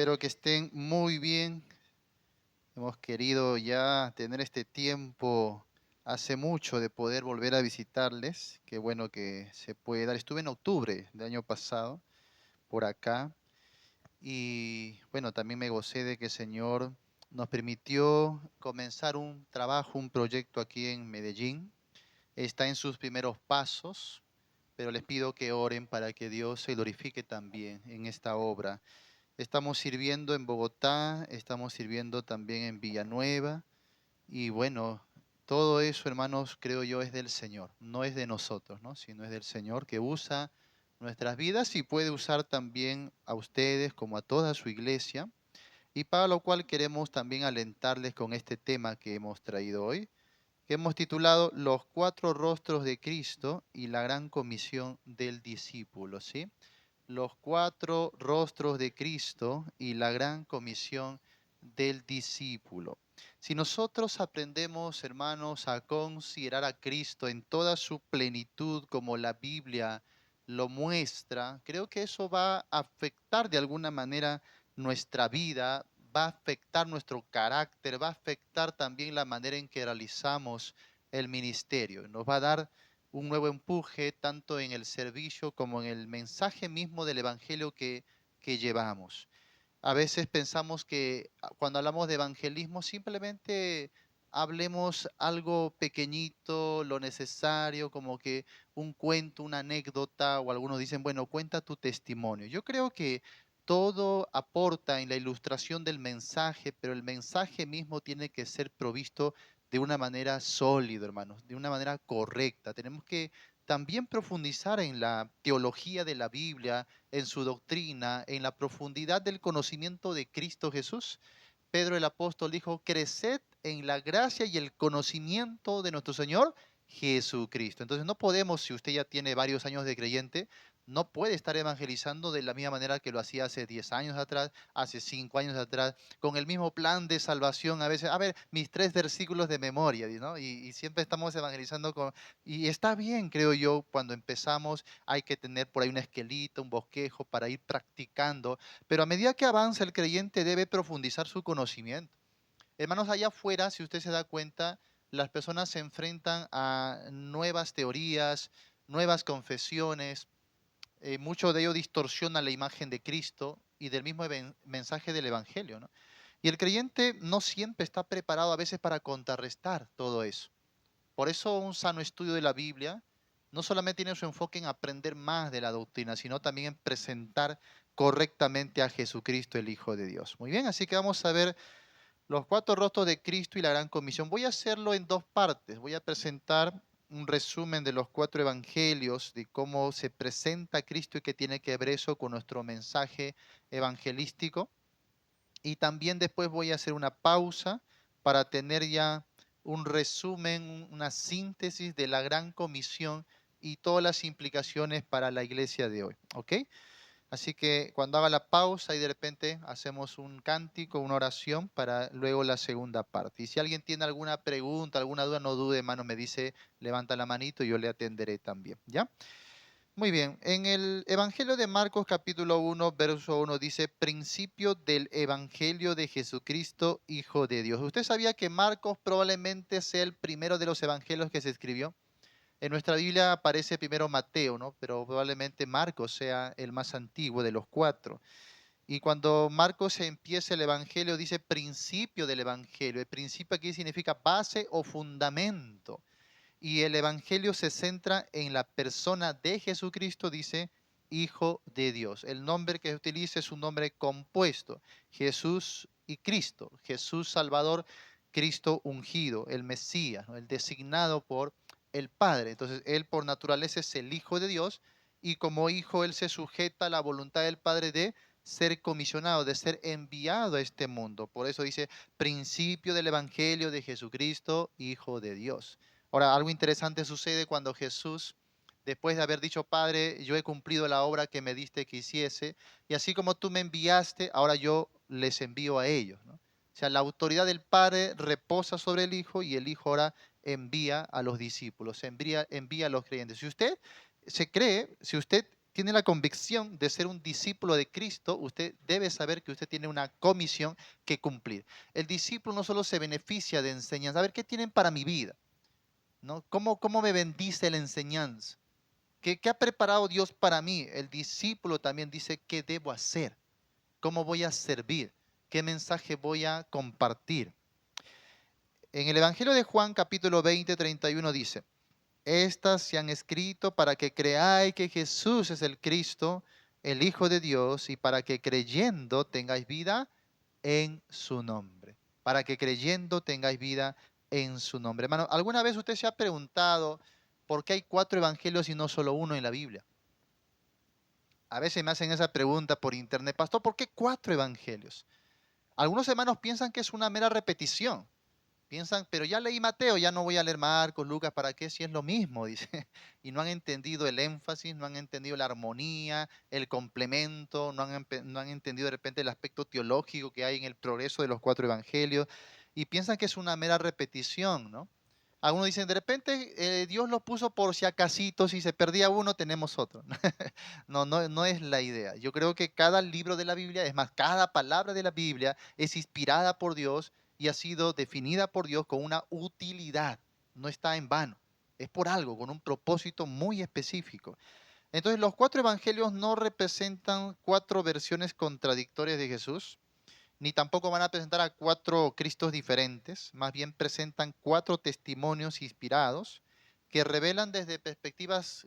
Espero que estén muy bien. Hemos querido ya tener este tiempo hace mucho de poder volver a visitarles. Qué bueno que se puede dar. Estuve en octubre del año pasado por acá y bueno, también me gocé de que el Señor nos permitió comenzar un trabajo, un proyecto aquí en Medellín. Está en sus primeros pasos, pero les pido que oren para que Dios se glorifique también en esta obra. Estamos sirviendo en Bogotá, estamos sirviendo también en Villanueva y bueno, todo eso, hermanos, creo yo es del Señor, no es de nosotros, ¿no? Sino es del Señor que usa nuestras vidas y puede usar también a ustedes como a toda su iglesia, y para lo cual queremos también alentarles con este tema que hemos traído hoy, que hemos titulado Los cuatro rostros de Cristo y la gran comisión del discípulo, ¿sí? Los cuatro rostros de Cristo y la gran comisión del discípulo. Si nosotros aprendemos, hermanos, a considerar a Cristo en toda su plenitud como la Biblia lo muestra, creo que eso va a afectar de alguna manera nuestra vida, va a afectar nuestro carácter, va a afectar también la manera en que realizamos el ministerio. Nos va a dar un nuevo empuje tanto en el servicio como en el mensaje mismo del Evangelio que llevamos. A veces pensamos que cuando hablamos de evangelismo simplemente hablemos algo pequeñito, lo necesario, como que un cuento, una anécdota, o algunos dicen, bueno, cuenta tu testimonio. Yo creo que todo aporta en la ilustración del mensaje, pero el mensaje mismo tiene que ser provisto de una manera sólida, hermanos, de una manera correcta. Tenemos que también profundizar en la teología de la Biblia, en su doctrina, en la profundidad del conocimiento de Cristo Jesús. Pedro el apóstol dijo, creced en la gracia y el conocimiento de nuestro Señor Jesucristo. Entonces no podemos, si usted ya tiene varios años de creyente, no puede estar evangelizando de la misma manera que lo hacía hace 10 años atrás, hace 5 años atrás, con el mismo plan de salvación. A veces, a ver, mis 3 versículos de memoria, ¿no? Y siempre estamos evangelizando con... Y está bien, creo yo, cuando empezamos hay que tener por ahí un esquelito, un bosquejo para ir practicando, pero a medida que avanza el creyente debe profundizar su conocimiento. Hermanos, allá afuera, si usted se da cuenta, las personas se enfrentan a nuevas teorías, nuevas confesiones, mucho de ello distorsiona la imagen de Cristo y del mismo mensaje del Evangelio, ¿no? Y el creyente no siempre está preparado a veces para contrarrestar todo eso. Por eso un sano estudio de la Biblia no solamente tiene su enfoque en aprender más de la doctrina, sino también en presentar correctamente a Jesucristo, el Hijo de Dios. Muy bien, así que vamos a ver los cuatro rostros de Cristo y la gran comisión. Voy a hacerlo en dos partes. Voy a presentar un resumen de los cuatro evangelios, de cómo se presenta Cristo y qué tiene que ver eso con nuestro mensaje evangelístico. Y también después voy a hacer una pausa para tener ya un resumen, una síntesis de la gran comisión y todas las implicaciones para la iglesia de hoy. ¿Ok? Así que cuando haga la pausa y de repente hacemos un cántico, una oración para luego la segunda parte. Y si alguien tiene alguna pregunta, alguna duda, no dude, hermano, me dice, levanta la manito y yo le atenderé también. ¿Ya? Muy bien, en el Evangelio de Marcos capítulo 1, verso 1 dice, principio del Evangelio de Jesucristo, Hijo de Dios. ¿Usted sabía que Marcos probablemente sea el primero de los evangelios que se escribió? En nuestra Biblia aparece primero Mateo, ¿no? Pero probablemente Marcos sea el más antiguo de los cuatro. Y cuando Marcos empieza el Evangelio, dice principio del Evangelio. El principio aquí significa base o fundamento. Y el Evangelio se centra en la persona de Jesucristo, dice Hijo de Dios. El nombre que utiliza es un nombre compuesto, Jesús y Cristo. Jesús Salvador, Cristo ungido, el Mesías, ¿no? El designado por el Padre. Entonces, Él por naturaleza es el Hijo de Dios y como Hijo Él se sujeta a la voluntad del Padre de ser comisionado, de ser enviado a este mundo. Por eso dice principio del Evangelio de Jesucristo, Hijo de Dios. Ahora, algo interesante sucede cuando Jesús, después de haber dicho, Padre, yo he cumplido la obra que me diste que hiciese, y así como tú me enviaste, ahora yo les envío a ellos, ¿no? O sea, la autoridad del Padre reposa sobre el Hijo y el Hijo ahora envía a los discípulos, envía a los creyentes. Si usted se cree, si usted tiene la convicción de ser un discípulo de Cristo, usted debe saber que usted tiene una comisión que cumplir. El discípulo no solo se beneficia de enseñanza, a ver, ¿qué tienen para mi vida? ¿No? ¿Cómo me bendice la enseñanza? ¿Qué ha preparado Dios para mí? El discípulo también dice qué debo hacer, cómo voy a servir, qué mensaje voy a compartir. En el Evangelio de Juan, capítulo 20, 31 dice, estas se han escrito para que creáis que Jesús es el Cristo, el Hijo de Dios, y para que creyendo tengáis vida en su nombre. Para que creyendo tengáis vida en su nombre. Hermano, ¿alguna vez usted se ha preguntado por qué hay 4 evangelios y no solo uno en la Biblia? A veces me hacen esa pregunta por internet, pastor, ¿por qué 4 evangelios? Algunos hermanos piensan que es una mera repetición. Piensan, pero ya leí Mateo, ya no voy a leer Marcos, Lucas, ¿para qué? Si es lo mismo, dice. Y no han entendido el énfasis, no han entendido la armonía, el complemento, no han entendido de repente el aspecto teológico que hay en el progreso de los 4 evangelios. Y piensan que es una mera repetición, ¿no? Algunos dicen, de repente Dios los puso por si acasito, si se perdía uno, tenemos otro. No es la idea. Yo creo que cada libro de la Biblia, es más, cada palabra de la Biblia es inspirada por Dios y ha sido definida por Dios con una utilidad. No está en vano. Es por algo, con un propósito muy específico. Entonces, los 4 evangelios no representan 4 versiones contradictorias de Jesús, ni tampoco van a presentar a 4 Cristos diferentes, más bien presentan 4 testimonios inspirados que revelan desde perspectivas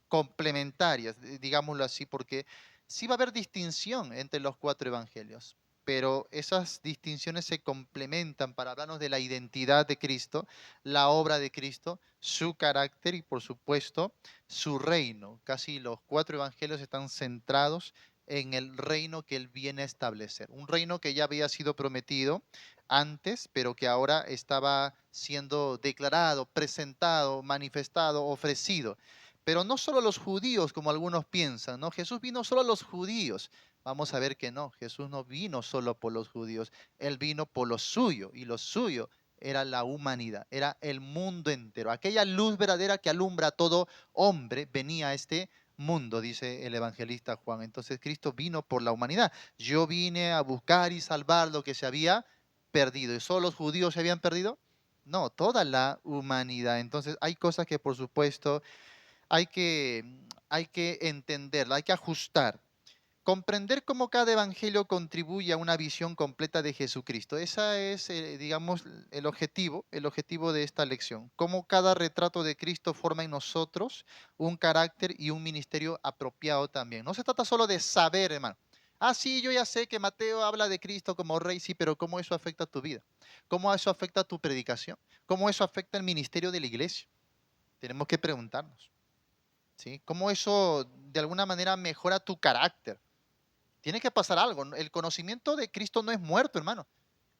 complementarias, digámoslo así, porque sí va a haber distinción entre los 4 evangelios, pero esas distinciones se complementan para hablarnos de la identidad de Cristo, la obra de Cristo, su carácter y por supuesto su reino. Casi los 4 evangelios están centrados en el reino que él viene a establecer. Un reino que ya había sido prometido antes, pero que ahora estaba siendo declarado, presentado, manifestado, ofrecido. Pero no solo los judíos, como algunos piensan, ¿no? Jesús vino solo a los judíos. Vamos a ver que no, Jesús no vino solo por los judíos, él vino por lo suyo, y lo suyo era la humanidad, era el mundo entero. Aquella luz verdadera que alumbra a todo hombre venía a este mundo, dice el evangelista Juan. Entonces Cristo vino por la humanidad. Yo vine a buscar y salvar lo que se había perdido. ¿Y solo los judíos se habían perdido? No, toda la humanidad. Entonces hay cosas que por supuesto hay que, hay que entenderla, hay que ajustar. Comprender cómo cada evangelio contribuye a una visión completa de Jesucristo. Ese es, digamos, el objetivo de esta lección. Cómo cada retrato de Cristo forma en nosotros un carácter y un ministerio apropiado también. No se trata solo de saber, hermano. Ah, sí, yo ya sé que Mateo habla de Cristo como rey, sí, pero ¿cómo eso afecta a tu vida? ¿Cómo eso afecta a tu predicación? ¿Cómo eso afecta al ministerio de la iglesia? Tenemos que preguntarnos, ¿sí? ¿Cómo eso de alguna manera mejora tu carácter? Tiene que pasar algo. El conocimiento de Cristo no es muerto, hermano.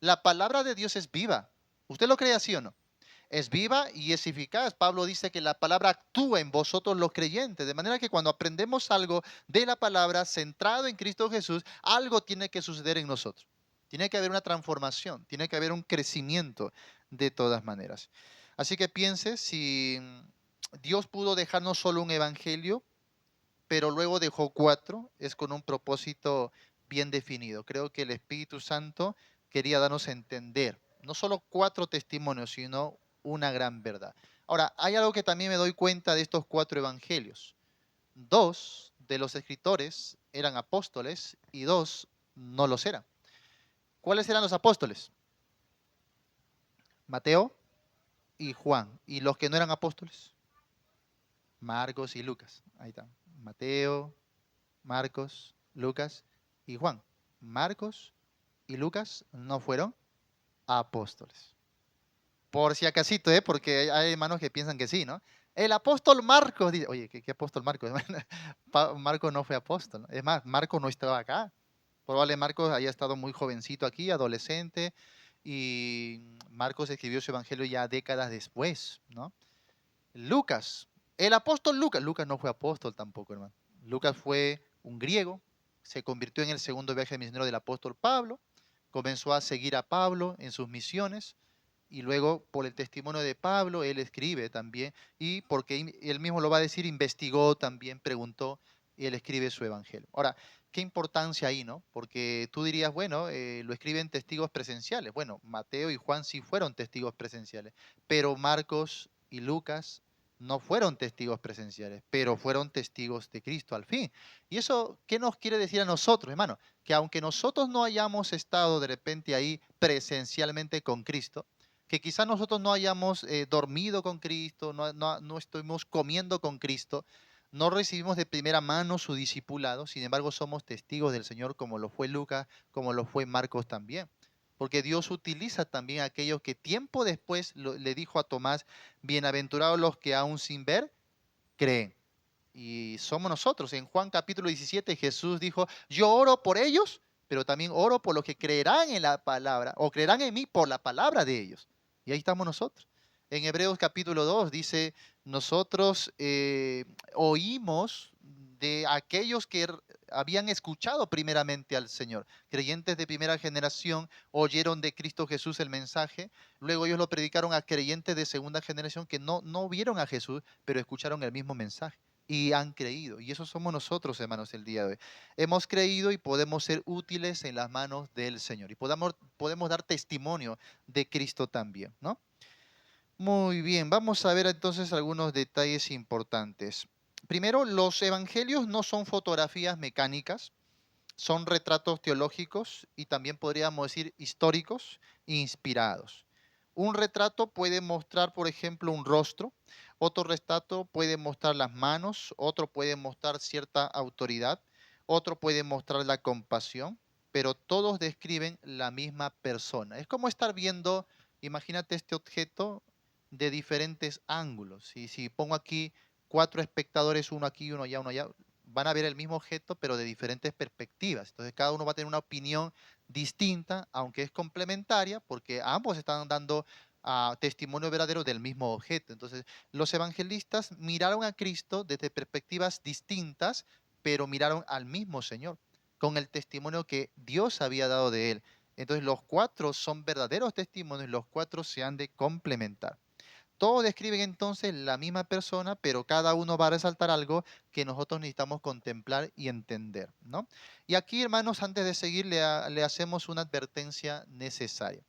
La palabra de Dios es viva. ¿Usted lo cree así o no? Es viva y es eficaz. Pablo dice que la palabra actúa en vosotros los creyentes. De manera que cuando aprendemos algo de la palabra centrado en Cristo Jesús, algo tiene que suceder en nosotros. Tiene que haber una transformación, tiene que haber un crecimiento de todas maneras. Así que piense si Dios pudo dejarnos solo un evangelio, pero luego dejó 4, es con un propósito bien definido. Creo que el Espíritu Santo quería darnos a entender, no solo 4 testimonios, sino una gran verdad. Ahora, hay algo que también me doy cuenta de estos 4 evangelios. 2 de los escritores eran apóstoles y 2 no los eran. ¿Cuáles eran los apóstoles? Mateo y Juan. ¿Y los que no eran apóstoles? Marcos y Lucas. Ahí está. Mateo, Marcos, Lucas y Juan. Marcos y Lucas no fueron apóstoles. Por si acasito, ¿eh? Porque hay hermanos que piensan que sí, ¿no? El apóstol Marcos dice, oye, ¿qué apóstol Marcos? Marcos no fue apóstol, ¿no? Es más, Marcos no estaba acá. Probablemente Marcos haya estado muy jovencito aquí, adolescente, y Marcos escribió su evangelio ya décadas después, ¿no? Lucas, el apóstol Lucas. Lucas no fue apóstol tampoco, hermano. Lucas fue un griego, se convirtió en el segundo viaje misionero del apóstol Pablo, comenzó a seguir a Pablo en sus misiones y luego por el testimonio de Pablo él escribe también y porque él mismo lo va a decir, investigó también, preguntó y él escribe su evangelio. Ahora, ¿qué importancia ahí, no? Porque tú dirías, bueno, lo escriben testigos presenciales. Bueno, Mateo y Juan sí fueron testigos presenciales, pero Marcos y Lucas no fueron testigos presenciales, pero fueron testigos de Cristo al fin. ¿Y eso qué nos quiere decir a nosotros, hermano? Que aunque nosotros no hayamos estado de repente ahí presencialmente con Cristo, que quizás nosotros no hayamos dormido con Cristo, no estuvimos comiendo con Cristo, no recibimos de primera mano su discipulado, sin embargo somos testigos del Señor como lo fue Lucas, como lo fue Marcos también. Porque Dios utiliza también a aquellos que tiempo después le dijo a Tomás, bienaventurados los que aún sin ver creen. Y somos nosotros. En Juan capítulo 17 Jesús dijo, yo oro por ellos, pero también oro por los que creerán en la palabra, o creerán en mí por la palabra de ellos. Y ahí estamos nosotros. En Hebreos capítulo 2 dice, nosotros oímos de aquellos que habían escuchado primeramente al Señor. Creyentes de primera generación oyeron de Cristo Jesús el mensaje, luego ellos lo predicaron a creyentes de segunda generación que no vieron a Jesús, pero escucharon el mismo mensaje y han creído. Y eso somos nosotros, hermanos, el día de hoy. Hemos creído y podemos ser útiles en las manos del Señor. Y podemos dar testimonio de Cristo también, ¿no? Muy bien, vamos a ver entonces algunos detalles importantes. Primero, los evangelios no son fotografías mecánicas, son retratos teológicos y también podríamos decir históricos e inspirados. Un retrato puede mostrar, por ejemplo, un rostro, otro retrato puede mostrar las manos, otro puede mostrar cierta autoridad, otro puede mostrar la compasión, pero todos describen la misma persona. Es como estar viendo, imagínate este objeto de diferentes ángulos. Y si pongo aquí cuatro espectadores, uno aquí, uno allá, van a ver el mismo objeto, pero de diferentes perspectivas. Entonces, cada uno va a tener una opinión distinta, aunque es complementaria, porque ambos están dando testimonio verdadero del mismo objeto. Entonces, los evangelistas miraron a Cristo desde perspectivas distintas, pero miraron al mismo Señor, con el testimonio que Dios había dado de él. Entonces, los cuatro son verdaderos testimonios, los cuatro se han de complementar. Todos describen entonces la misma persona, pero cada uno va a resaltar algo que nosotros necesitamos contemplar y entender, ¿no? Y aquí, hermanos, antes de seguir, le hacemos una advertencia necesaria.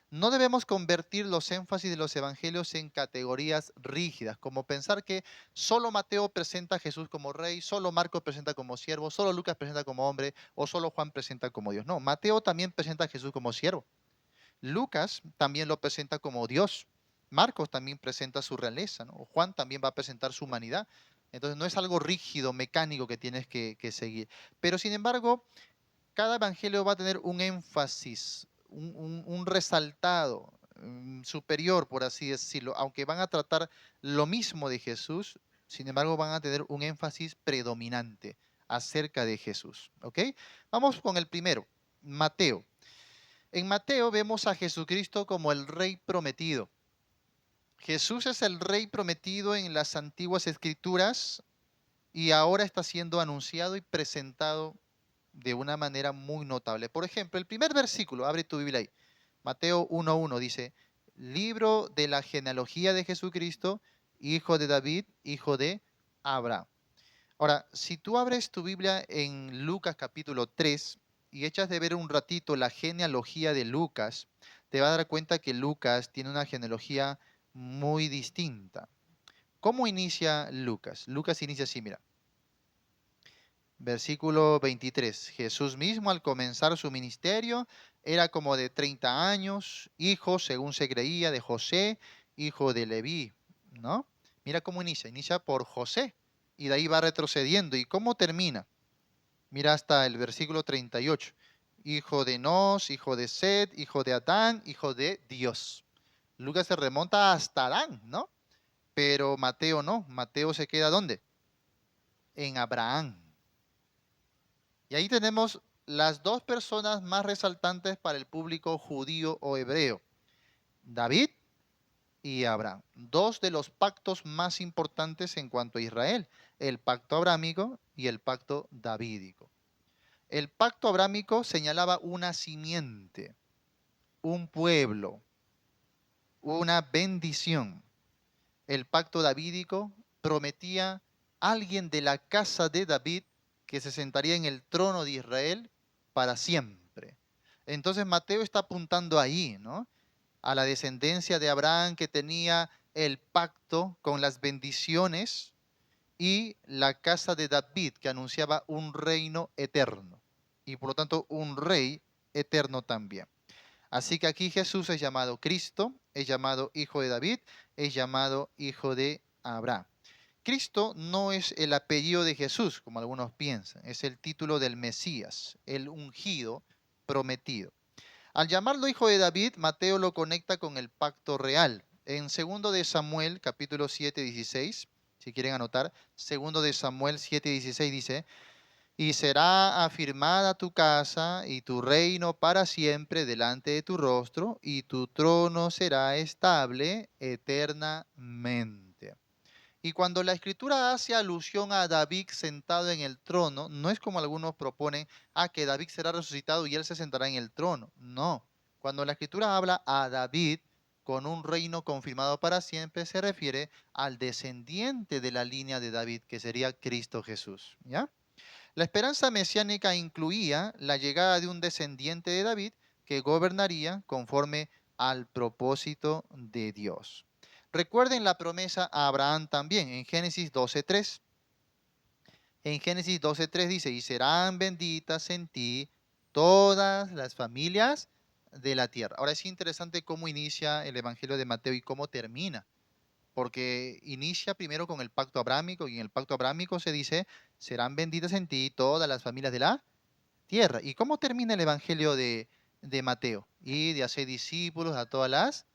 No debemos convertir los énfasis de los evangelios en categorías rígidas, como pensar que solo Mateo presenta a Jesús como rey, solo Marcos presenta como siervo, solo Lucas presenta como hombre o solo Juan presenta como Dios. No, Mateo también presenta a Jesús como siervo. Lucas también lo presenta como Dios. Marcos también presenta su realeza, ¿no? Juan también va a presentar su humanidad. Entonces no es algo rígido, mecánico que tienes que seguir. Pero sin embargo, cada evangelio va a tener un énfasis, un resaltado superior, por así decirlo. Aunque van a tratar lo mismo de Jesús, sin embargo van a tener un énfasis predominante acerca de Jesús. ¿Ok? Vamos con el primero, Mateo. En Mateo vemos a Jesucristo como el rey prometido. Jesús es el rey prometido en las antiguas escrituras y ahora está siendo anunciado y presentado de una manera muy notable. Por ejemplo, el primer versículo, abre tu Biblia ahí. Mateo 1:1 dice, libro de la genealogía de Jesucristo, hijo de David, hijo de Abraham. Ahora, si tú abres tu Biblia en Lucas capítulo 3 y echas de ver un ratito la genealogía de Lucas, te vas a dar cuenta que Lucas tiene una genealogía muy distinta. ¿Cómo inicia Lucas? Lucas inicia así, mira. Versículo 23. Jesús mismo al comenzar su ministerio era como de 30 años, hijo, según se creía, de José, hijo de Leví, ¿no? Mira cómo inicia. Inicia por José y de ahí va retrocediendo. ¿Y cómo termina? Mira hasta el versículo 38. Hijo de Nos, hijo de Set, hijo de Adán, hijo de Dios. Lucas se remonta hasta Adán, ¿no? Pero Mateo no. Mateo se queda ¿dónde? En Abraham. Y ahí tenemos las dos personas más resaltantes para el público judío o hebreo. David y Abraham. Dos de los pactos más importantes en cuanto a Israel. El pacto abrámico y el pacto davídico. El pacto abrámico señalaba una simiente, un pueblo, una bendición. El pacto davídico prometía alguien de la casa de David que se sentaría en el trono de Israel para siempre. Entonces Mateo está apuntando ahí, ¿no? A la descendencia de Abraham que tenía el pacto con las bendiciones y la casa de David que anunciaba un reino eterno y por lo tanto un rey eterno también. Así que aquí Jesús es llamado Cristo, es llamado Hijo de David, es llamado Hijo de Abraham. Cristo no es el apellido de Jesús, como algunos piensan, es el título del Mesías, el ungido prometido. Al llamarlo Hijo de David, Mateo lo conecta con el pacto real. En 2 de Samuel, capítulo 7, 16, si quieren anotar, 2 de Samuel 7, 16 dice: y será afirmada tu casa y tu reino para siempre delante de tu rostro, y tu trono será estable eternamente. Y cuando la escritura hace alusión a David sentado en el trono, no es como algunos proponen, que David será resucitado y él se sentará en el trono. No. Cuando la escritura habla a David con un reino confirmado para siempre, se refiere al descendiente de la línea de David, que sería Cristo Jesús. ¿Ya? La esperanza mesiánica incluía la llegada de un descendiente de David que gobernaría conforme al propósito de Dios. Recuerden la promesa a Abraham también en Génesis 12:3. En Génesis 12:3 dice: y serán benditas en ti todas las familias de la tierra. Ahora es interesante cómo inicia el Evangelio de Mateo y cómo termina, porque inicia primero con el pacto abrámico, y en el pacto abrámico se dice: serán benditas en ti todas las familias de la tierra. ¿Y cómo termina el Evangelio de Mateo? Y de hacer discípulos a todas las...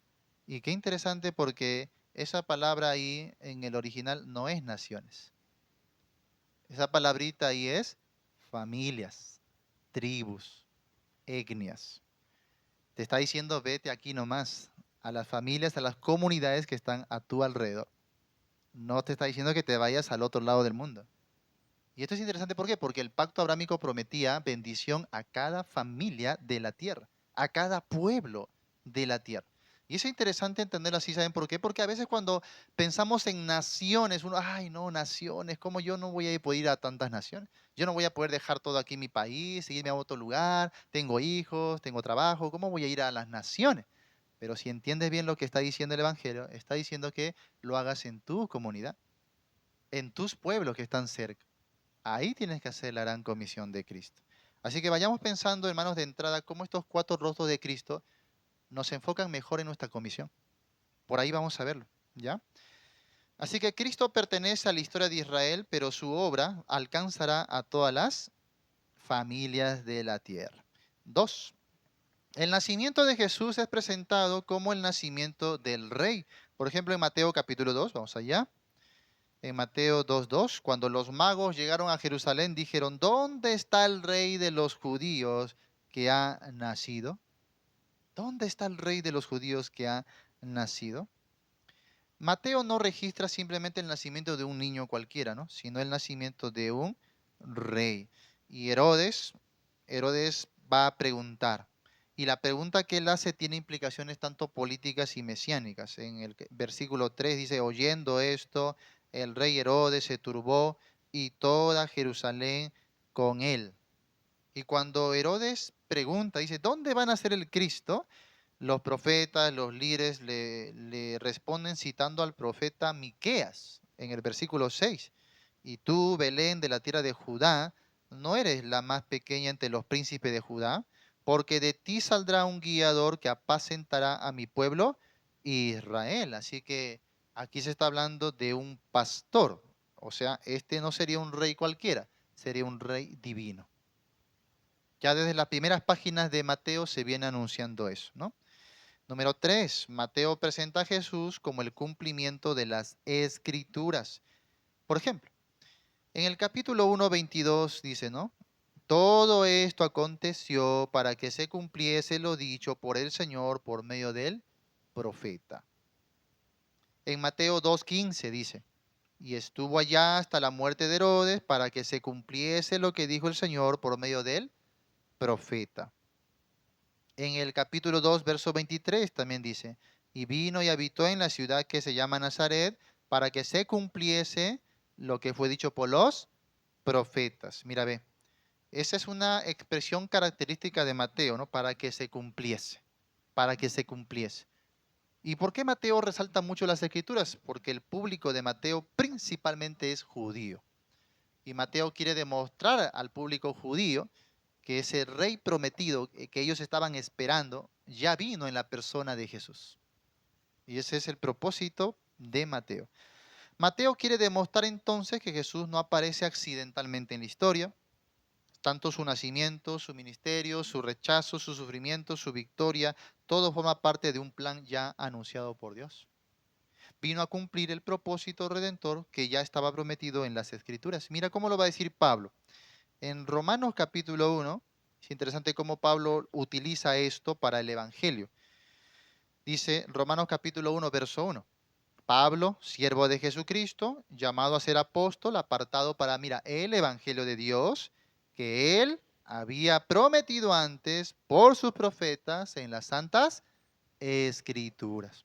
Y qué interesante, porque esa palabra ahí en el original no es naciones. Esa palabrita ahí es familias, tribus, etnias. Te está diciendo: vete aquí nomás, a las familias, a las comunidades que están a tu alrededor. No te está diciendo que te vayas al otro lado del mundo. Y esto es interesante, ¿por qué? Porque el pacto abrámico prometía bendición a cada familia de la tierra, a cada pueblo de la tierra. Y eso es interesante entenderlo así, ¿saben por qué? Porque a veces cuando pensamos en naciones, uno, ay no, naciones, ¿cómo yo no voy a poder ir a tantas naciones? Yo no voy a poder dejar todo aquí en mi país, seguirme a otro lugar, tengo hijos, tengo trabajo, ¿cómo voy a ir a las naciones? Pero si entiendes bien lo que está diciendo el Evangelio, está diciendo que lo hagas en tu comunidad, en tus pueblos que están cerca. Ahí tienes que hacer la gran comisión de Cristo. Así que vayamos pensando, hermanos, de entrada, cómo estos cuatro rostros de Cristo nos enfocan mejor en nuestra comisión. Por ahí vamos a verlo, ¿ya? Así que Cristo pertenece a la historia de Israel, pero su obra alcanzará a todas las familias de la tierra. 2. El nacimiento de Jesús es presentado como el nacimiento del Rey. Por ejemplo, en Mateo capítulo 2, vamos allá. En Mateo 2:2, cuando los magos llegaron a Jerusalén, dijeron: ¿dónde está el rey de los judíos que ha nacido? ¿Dónde está el rey de los judíos que ha nacido? Mateo no registra simplemente el nacimiento de un niño cualquiera, ¿no? Sino el nacimiento de un rey. Y Herodes va a preguntar. Y la pregunta que él hace tiene implicaciones tanto políticas y mesiánicas. En el versículo 3 dice: oyendo esto, el rey Herodes se turbó y toda Jerusalén con él. Y cuando Herodes pregunta, dice: ¿dónde van a ser el Cristo? Los profetas, los líderes le responden citando al profeta Miqueas en el versículo 6. Y tú, Belén, de la tierra de Judá, no eres la más pequeña entre los príncipes de Judá, porque de ti saldrá un guiador que apacentará a mi pueblo Israel. Así que aquí se está hablando de un pastor. O sea, este no sería un rey cualquiera, sería un rey divino. Ya desde las primeras páginas de Mateo se viene anunciando eso, ¿no? Número 3, Mateo presenta a Jesús como el cumplimiento de las Escrituras. Por ejemplo, en el capítulo 1:22 dice, ¿no? Todo esto aconteció para que se cumpliese lo dicho por el Señor por medio del profeta. En Mateo 2:15 dice: y estuvo allá hasta la muerte de Herodes para que se cumpliese lo que dijo el Señor por medio del profeta. En el capítulo 2, verso 23 también dice: y vino y habitó en la ciudad que se llama Nazaret para que se cumpliese lo que fue dicho por los profetas. Mira, ve. Esa es una expresión característica de Mateo, ¿no? Para que se cumpliese. Para que se cumpliese. ¿Y por qué Mateo resalta mucho las escrituras? Porque el público de Mateo principalmente es judío. Y Mateo quiere demostrar al público judío que ese rey prometido que ellos estaban esperando ya vino en la persona de Jesús. Y ese es el propósito de Mateo. Mateo quiere demostrar entonces que Jesús no aparece accidentalmente en la historia. Tanto su nacimiento, su ministerio, su rechazo, su sufrimiento, su victoria, todo forma parte de un plan ya anunciado por Dios. Vino a cumplir el propósito redentor que ya estaba prometido en las Escrituras. Mira cómo lo va a decir Pablo. En Romanos capítulo 1, es interesante cómo Pablo utiliza esto para el Evangelio. Dice Romanos capítulo 1, verso 1. Pablo, siervo de Jesucristo, llamado a ser apóstol, apartado para, mira, el Evangelio de Dios, que él había prometido antes por sus profetas en las santas Escrituras.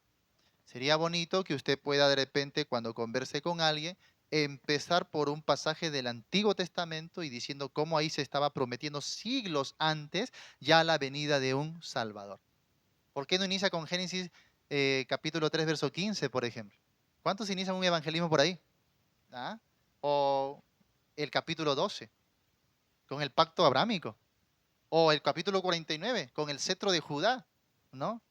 Sería bonito que usted pueda de repente, cuando converse con alguien, empezar por un pasaje del Antiguo Testamento y diciendo cómo ahí se estaba prometiendo siglos antes ya la venida de un Salvador. ¿Por qué no inicia con Génesis capítulo 3, verso 15, por ejemplo? ¿Cuántos inician un evangelismo por ahí? ¿Ah? O el capítulo 12, con el pacto abrámico. O el capítulo 49, con el cetro de Judá, ¿no?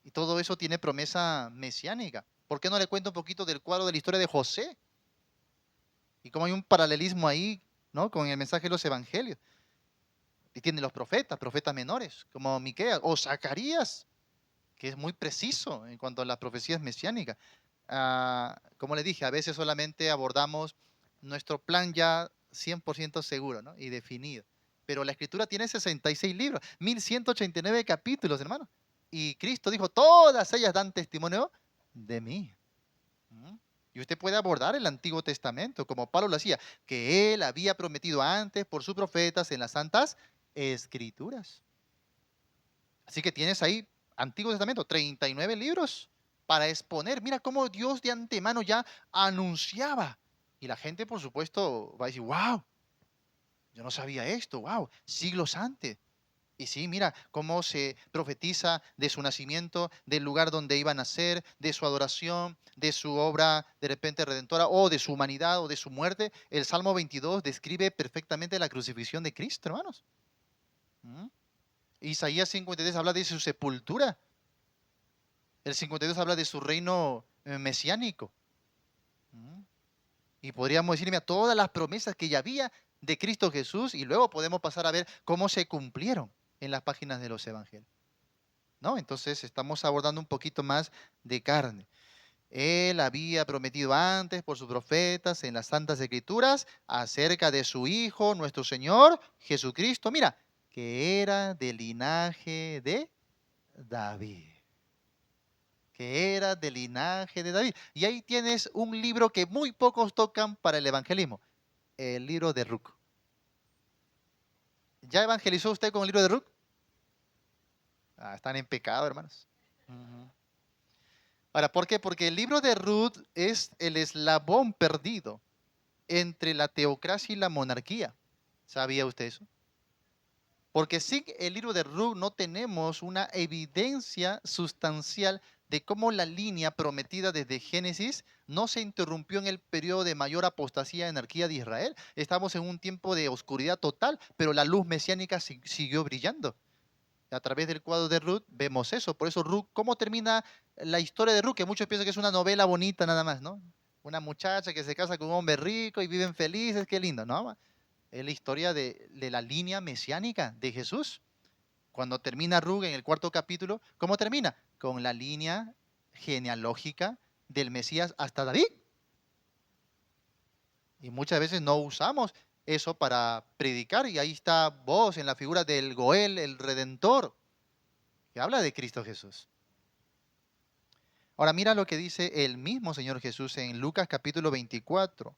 Y todo eso tiene promesa mesiánica. ¿Por qué no le cuento un poquito del cuadro de la historia de José? Y cómo hay un paralelismo ahí, ¿no? Con el mensaje de los evangelios. Y tiene los profetas, profetas menores, como Miqueas o Zacarías, que es muy preciso en cuanto a las profecías mesiánicas. Como le dije, a veces solamente abordamos nuestro plan ya 100% seguro, ¿no? Y definido. Pero la escritura tiene 66 libros, 1189 capítulos, hermano. Y Cristo dijo, todas ellas dan testimonio de mí. ¿Mm? Y usted puede abordar el Antiguo Testamento, como Pablo lo hacía, que él había prometido antes por sus profetas en las santas escrituras. Así que tienes ahí Antiguo Testamento, 39 libros para exponer. Mira cómo Dios de antemano ya anunciaba. Y la gente, por supuesto, va a decir, wow, yo no sabía esto, wow, siglos antes. Y sí, mira cómo se profetiza de su nacimiento, del lugar donde iba a nacer, de su adoración, de su obra de repente redentora, o de su humanidad, o de su muerte. El Salmo 22 describe perfectamente la crucifixión de Cristo, hermanos. ¿Mm? Isaías 53 habla de su sepultura. El 52 habla de su reino mesiánico. ¿Mm? Y podríamos decir, mira, todas las promesas que ya había de Cristo Jesús, y luego podemos pasar a ver cómo se cumplieron en las páginas de los evangelios. ¿No? Entonces estamos abordando un poquito más de carne. Él había prometido antes por sus profetas en las Santas Escrituras acerca de su Hijo, nuestro Señor Jesucristo. Mira, que era del linaje de David. Que era del linaje de David. Y ahí tienes un libro que muy pocos tocan para el evangelismo, el libro de Ruc. ¿Ya evangelizó usted con el libro de Ruc? Están en pecado, hermanos. Ujú. Ahora, ¿por qué? Porque el libro de Ruth es el eslabón perdido entre la teocracia y la monarquía. ¿Sabía usted eso? Porque sin el libro de Ruth no tenemos una evidencia sustancial de cómo la línea prometida desde Génesis no se interrumpió en el periodo de mayor apostasía y anarquía de Israel. Estamos en un tiempo de oscuridad total, pero la luz mesiánica siguió brillando. A través del cuadro de Ruth vemos eso. Por eso Ruth, ¿cómo termina la historia de Ruth? Que muchos piensan que es una novela bonita nada más, ¿no? Una muchacha que se casa con un hombre rico y viven felices, qué lindo, ¿no? Es la historia de la línea mesiánica de Jesús. Cuando termina Ruth en el cuarto capítulo, ¿cómo termina? Con la línea genealógica del Mesías hasta David. Y muchas veces no usamos eso para predicar y ahí está vos en la figura del Goel, el Redentor, que habla de Cristo Jesús. Ahora mira lo que dice el mismo Señor Jesús en Lucas capítulo 24.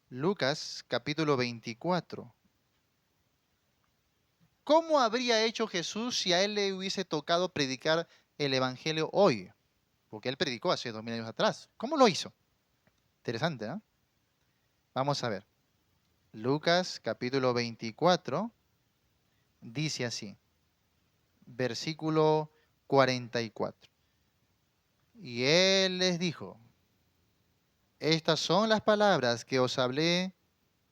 Lucas capítulo 24. ¿Cómo habría hecho Jesús si a él le hubiese tocado predicar el Evangelio hoy? Porque él predicó hace 2000 años atrás. ¿Cómo lo hizo? Interesante, ¿no? Vamos a ver. Lucas capítulo 24 dice así, versículo 44. Y él les dijo, estas son las palabras que os hablé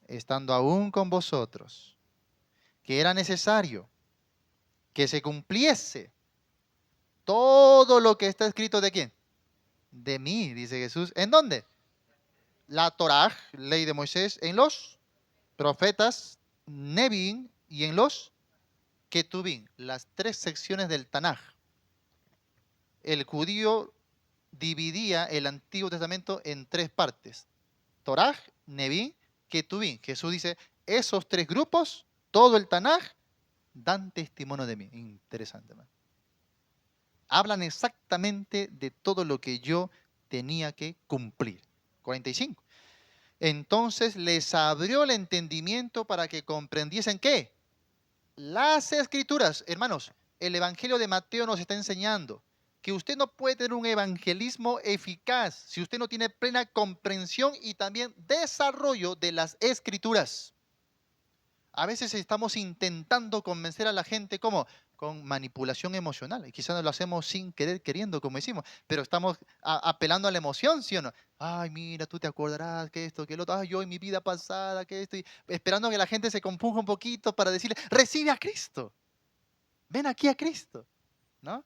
estando aún con vosotros, que era necesario que se cumpliese todo lo que está escrito de quién. De mí, dice Jesús. ¿En dónde? La Torá, ley de Moisés, en los profetas, Nebín y en los Ketubín, las tres secciones del Tanaj. El judío dividía el Antiguo Testamento en tres partes. Toraj, Nebín, Ketubín. Jesús dice, esos tres grupos, todo el Tanaj, dan testimonio de mí. Interesante, ¿no? Hablan exactamente de todo lo que yo tenía que cumplir. 45. Entonces les abrió el entendimiento para que comprendiesen ¿qué? Las escrituras. Hermanos, el Evangelio de Mateo nos está enseñando que usted no puede tener un evangelismo eficaz si usted no tiene plena comprensión y también desarrollo de las escrituras. A veces estamos intentando convencer a la gente, ¿cómo? Con manipulación emocional. Y quizás lo hacemos sin querer, queriendo, como decimos, pero estamos apelando a la emoción, ¿sí o no? Ay, mira, tú te acordarás que esto, que lo otro, ay, yo en mi vida pasada, que esto, y esperando que la gente se compunja un poquito para decirle, recibe a Cristo, ven aquí a Cristo, ¿no?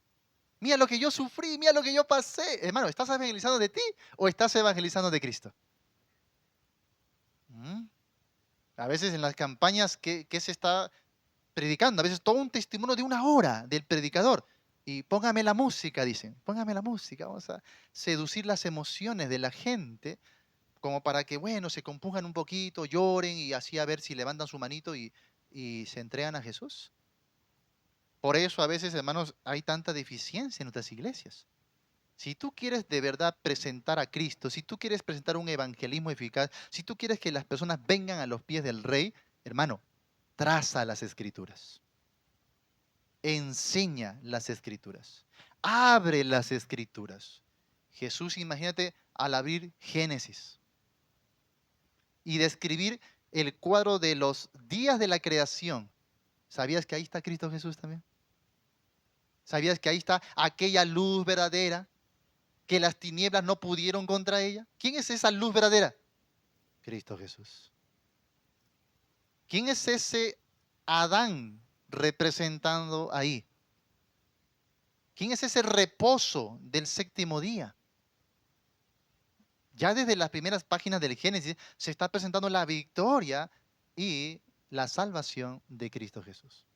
Mira lo que yo sufrí, mira lo que yo pasé. Hermano, ¿estás evangelizando de ti o estás evangelizando de Cristo? ¿Mm? A veces en las campañas, ¿qué se está predicando? A veces todo un testimonio de una hora del predicador. Y póngame la música, dicen. Póngame la música. Vamos a seducir las emociones de la gente como para que, bueno, se compunjan un poquito, lloren y así a ver si levantan su manito y se entregan a Jesús. Por eso a veces, hermanos, hay tanta deficiencia en nuestras iglesias. Si tú quieres de verdad presentar a Cristo, si tú quieres presentar un evangelismo eficaz, si tú quieres que las personas vengan a los pies del Rey, hermano, traza las escrituras, enseña las escrituras, abre las escrituras. Jesús, imagínate, al abrir Génesis y describir el cuadro de los días de la creación, ¿sabías que ahí está Cristo Jesús también? ¿Sabías que ahí está aquella luz verdadera que las tinieblas no pudieron contra ella? ¿Quién es esa luz verdadera? Cristo Jesús. ¿Quién es ese Adán representando ahí? ¿Quién es ese reposo del séptimo día? Ya desde las primeras páginas del Génesis se está presentando la victoria y la salvación de Cristo Jesús.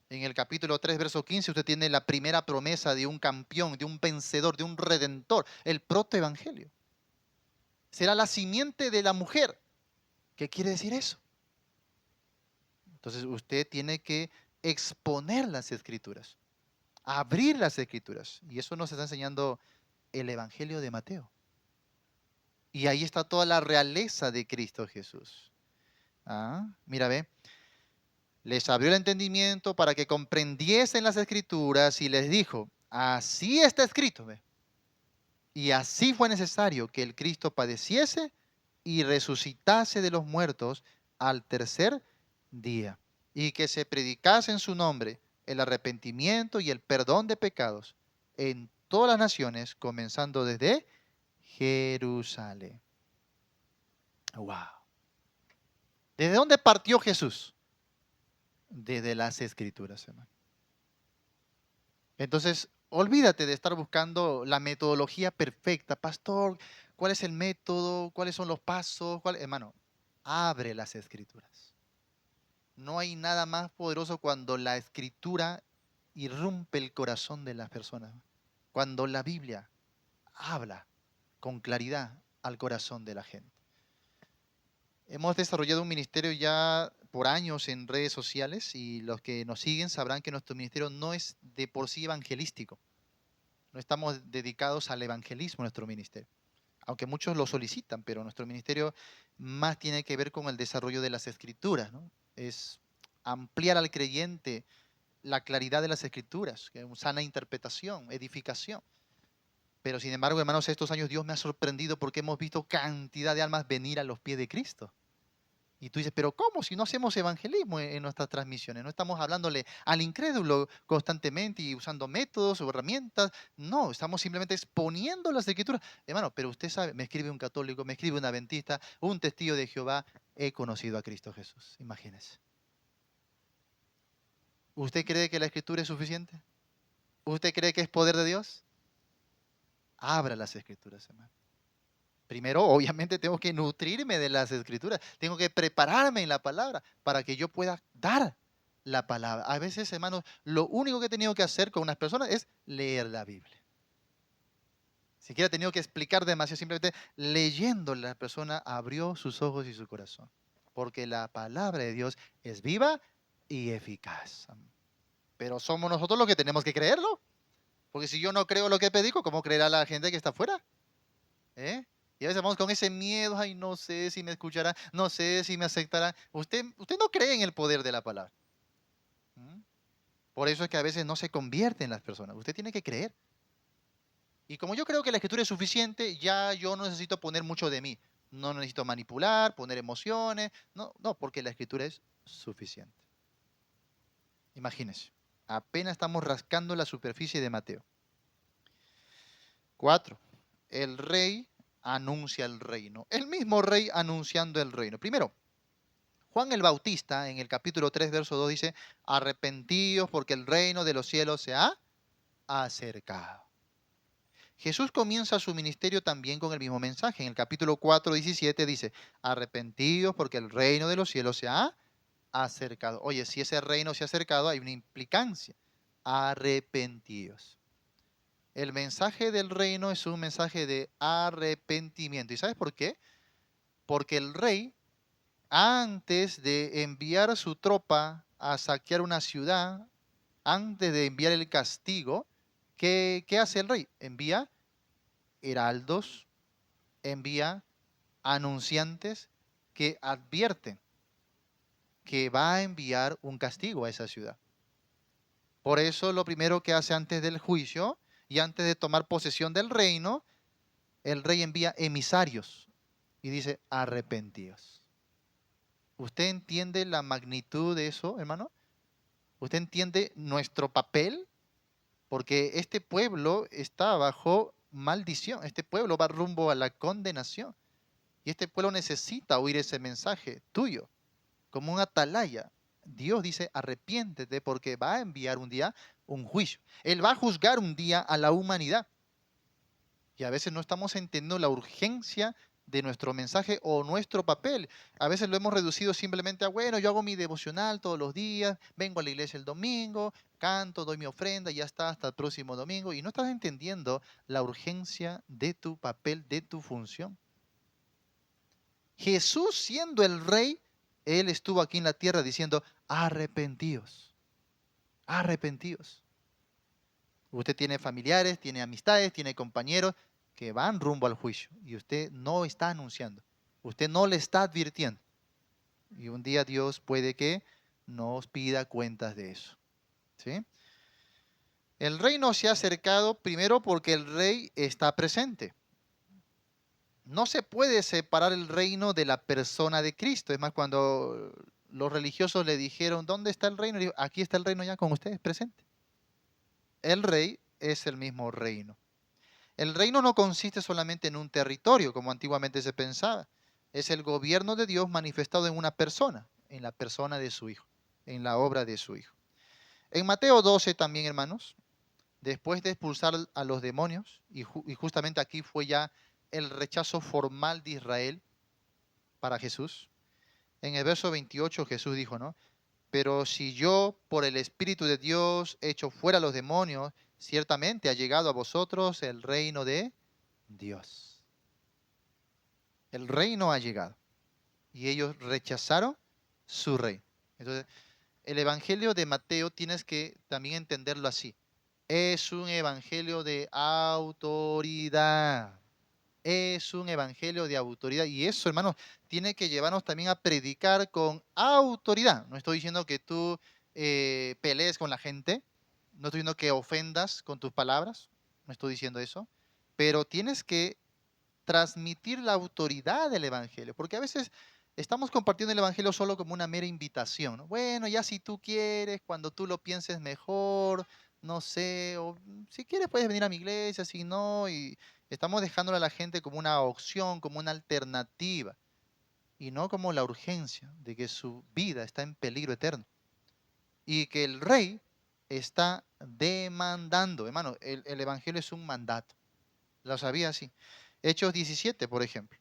En el capítulo 3, verso 15, usted tiene la primera promesa de un campeón, de un vencedor, de un redentor, el protoevangelio. Será la simiente de la mujer. ¿Qué quiere decir eso? Entonces usted tiene que exponer las escrituras, abrir las escrituras. Y eso nos está enseñando el Evangelio de Mateo. Y ahí está toda la realeza de Cristo Jesús. Mira, ve. Les abrió el entendimiento para que comprendiesen las escrituras y les dijo, así está escrito, ve. Y así fue necesario que el Cristo padeciese y resucitase de los muertos al tercer día, y que se predicase en su nombre el arrepentimiento y el perdón de pecados en todas las naciones, comenzando desde Jerusalén. Wow. ¿Desde dónde partió Jesús? Desde las Escrituras, hermano. Entonces, olvídate de estar buscando la metodología perfecta. Pastor, ¿cuál es el método? ¿Cuáles son los pasos? Hermano, abre las Escrituras. No hay nada más poderoso cuando la Escritura irrumpe el corazón de las personas. Cuando la Biblia habla con claridad al corazón de la gente. Hemos desarrollado un ministerio ya por años en redes sociales y los que nos siguen sabrán que nuestro ministerio no es de por sí evangelístico. No estamos dedicados al evangelismo, nuestro ministerio. Aunque muchos lo solicitan, pero nuestro ministerio más tiene que ver con el desarrollo de las escrituras, ¿no? Es ampliar al creyente la claridad de las escrituras, que es sana interpretación, edificación. Pero sin embargo, hermanos, estos años Dios me ha sorprendido porque hemos visto cantidad de almas venir a los pies de Cristo. Y tú dices, pero ¿cómo? Si no hacemos evangelismo en nuestras transmisiones, no estamos hablándole al incrédulo constantemente y usando métodos o herramientas. No, estamos simplemente exponiendo las escrituras. Hermano, pero usted sabe, me escribe un católico, me escribe un adventista, un testigo de Jehová, he conocido a Cristo Jesús. Imagínese. ¿Usted cree que la escritura es suficiente? ¿Usted cree que es poder de Dios? Abra las escrituras, hermano. Primero, obviamente, tengo que nutrirme de las escrituras. Tengo que prepararme en la palabra para que yo pueda dar la palabra. A veces, hermanos, lo único que he tenido que hacer con unas personas es leer la Biblia. Siquiera he tenido que explicar demasiado, simplemente leyendo la persona abrió sus ojos y su corazón. Porque la palabra de Dios es viva y eficaz. Pero somos nosotros los que tenemos que creerlo. Porque si yo no creo lo que predico, ¿cómo creerá la gente que está afuera? ¿Eh? Y a veces vamos con ese miedo, ay, no sé si me escuchará, no sé si me aceptará. Usted no cree en el poder de la palabra. ¿Mm? Por eso es que a veces no se convierte en las personas. Usted tiene que creer. Y como yo creo que la escritura es suficiente, ya yo no necesito poner mucho de mí. No necesito manipular, poner emociones. No, no, porque la escritura es suficiente. Imagínense. Apenas estamos rascando la superficie de Mateo. 4. El rey anuncia el reino. El mismo rey anunciando el reino. Primero, Juan el Bautista en el capítulo 3, verso 2 dice, arrepentíos porque el reino de los cielos se ha acercado. Jesús comienza su ministerio también con el mismo mensaje. En el capítulo 4, 17 dice, arrepentíos porque el reino de los cielos se ha acercado. Oye, si ese reino se ha acercado, hay una implicancia. Arrepentíos. El mensaje del reino es un mensaje de arrepentimiento. ¿Y sabes por qué? Porque el rey, antes de enviar su tropa a saquear una ciudad, antes de enviar el castigo, ¿qué hace el rey? Envía heraldos, envía anunciantes que advierten que va a enviar un castigo a esa ciudad. Por eso lo primero que hace antes del juicio y antes de tomar posesión del reino, el rey envía emisarios y dice, arrepentíos. ¿Usted entiende la magnitud de eso, hermano? ¿Usted entiende nuestro papel? Porque este pueblo está bajo maldición. Este pueblo va rumbo a la condenación. Y este pueblo necesita oír ese mensaje tuyo, como un atalaya. Dios dice, arrepiéntete porque va a enviar un día un juicio. Él va a juzgar un día a la humanidad. Y a veces no estamos entendiendo la urgencia de nuestro mensaje o nuestro papel. A veces lo hemos reducido simplemente a, bueno, yo hago mi devocional todos los días, vengo a la iglesia el domingo, canto, doy mi ofrenda y ya está, hasta el próximo domingo. Y no estás entendiendo la urgencia de tu papel, de tu función. Jesús siendo el rey, él estuvo aquí en la tierra diciendo, arrepentíos, arrepentíos. Usted tiene familiares, tiene amistades, tiene compañeros que van rumbo al juicio y usted no está anunciando, usted no le está advirtiendo. Y un día Dios puede que nos pida cuentas de eso. ¿Sí? El reino se ha acercado primero porque el rey está presente. No se puede separar el reino de la persona de Cristo. Es más, cuando los religiosos le dijeron, ¿dónde está el reino? Le dijo, aquí está el reino ya con ustedes presente. El rey es el mismo reino. El reino no consiste solamente en un territorio, como antiguamente se pensaba. Es el gobierno de Dios manifestado en una persona, en la persona de su Hijo, en la obra de su Hijo. En Mateo 12 también, hermanos, después de expulsar a los demonios, y justamente aquí fue ya el rechazo formal de Israel para Jesús. En el verso 28 Jesús dijo, ¿no? Pero si yo por el Espíritu de Dios echo fuera a los demonios, ciertamente ha llegado a vosotros el reino de Dios. El reino ha llegado. Y ellos rechazaron su rey. Entonces, el Evangelio de Mateo tienes que también entenderlo así. Es un evangelio de autoridad. Es un evangelio de autoridad. Y eso, hermanos, tiene que llevarnos también a predicar con autoridad. No estoy diciendo que tú pelees con la gente. No estoy diciendo que ofendas con tus palabras. No estoy diciendo eso. Pero tienes que transmitir la autoridad del evangelio. Porque a veces estamos compartiendo el Evangelio solo como una mera invitación, ¿no? Bueno, ya si tú quieres, cuando tú lo pienses mejor, no sé, o si quieres puedes venir a mi iglesia, si no, y estamos dejándole a la gente como una opción, como una alternativa, y no como la urgencia de que su vida está en peligro eterno y que el rey está demandando. Hermano, el Evangelio es un mandato. ¿Lo sabía así? Hechos 17, por ejemplo.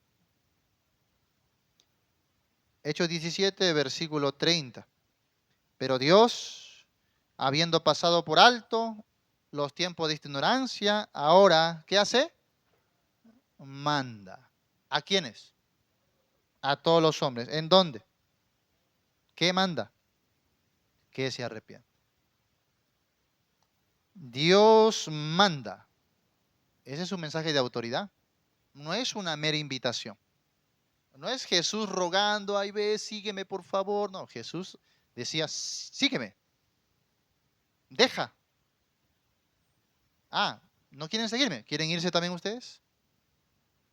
Hechos 17, versículo 30. Pero Dios, habiendo pasado por alto los tiempos de ignorancia, ahora, ¿qué hace? Manda. ¿A quiénes? A todos los hombres. ¿En dónde? ¿Qué manda? Que se arrepientan. Dios manda. Ese es un mensaje de autoridad. No es una mera invitación. No es Jesús rogando, ay ve, sígueme por favor. No, Jesús decía, sígueme, deja. Ah, ¿no quieren seguirme? ¿Quieren irse también ustedes?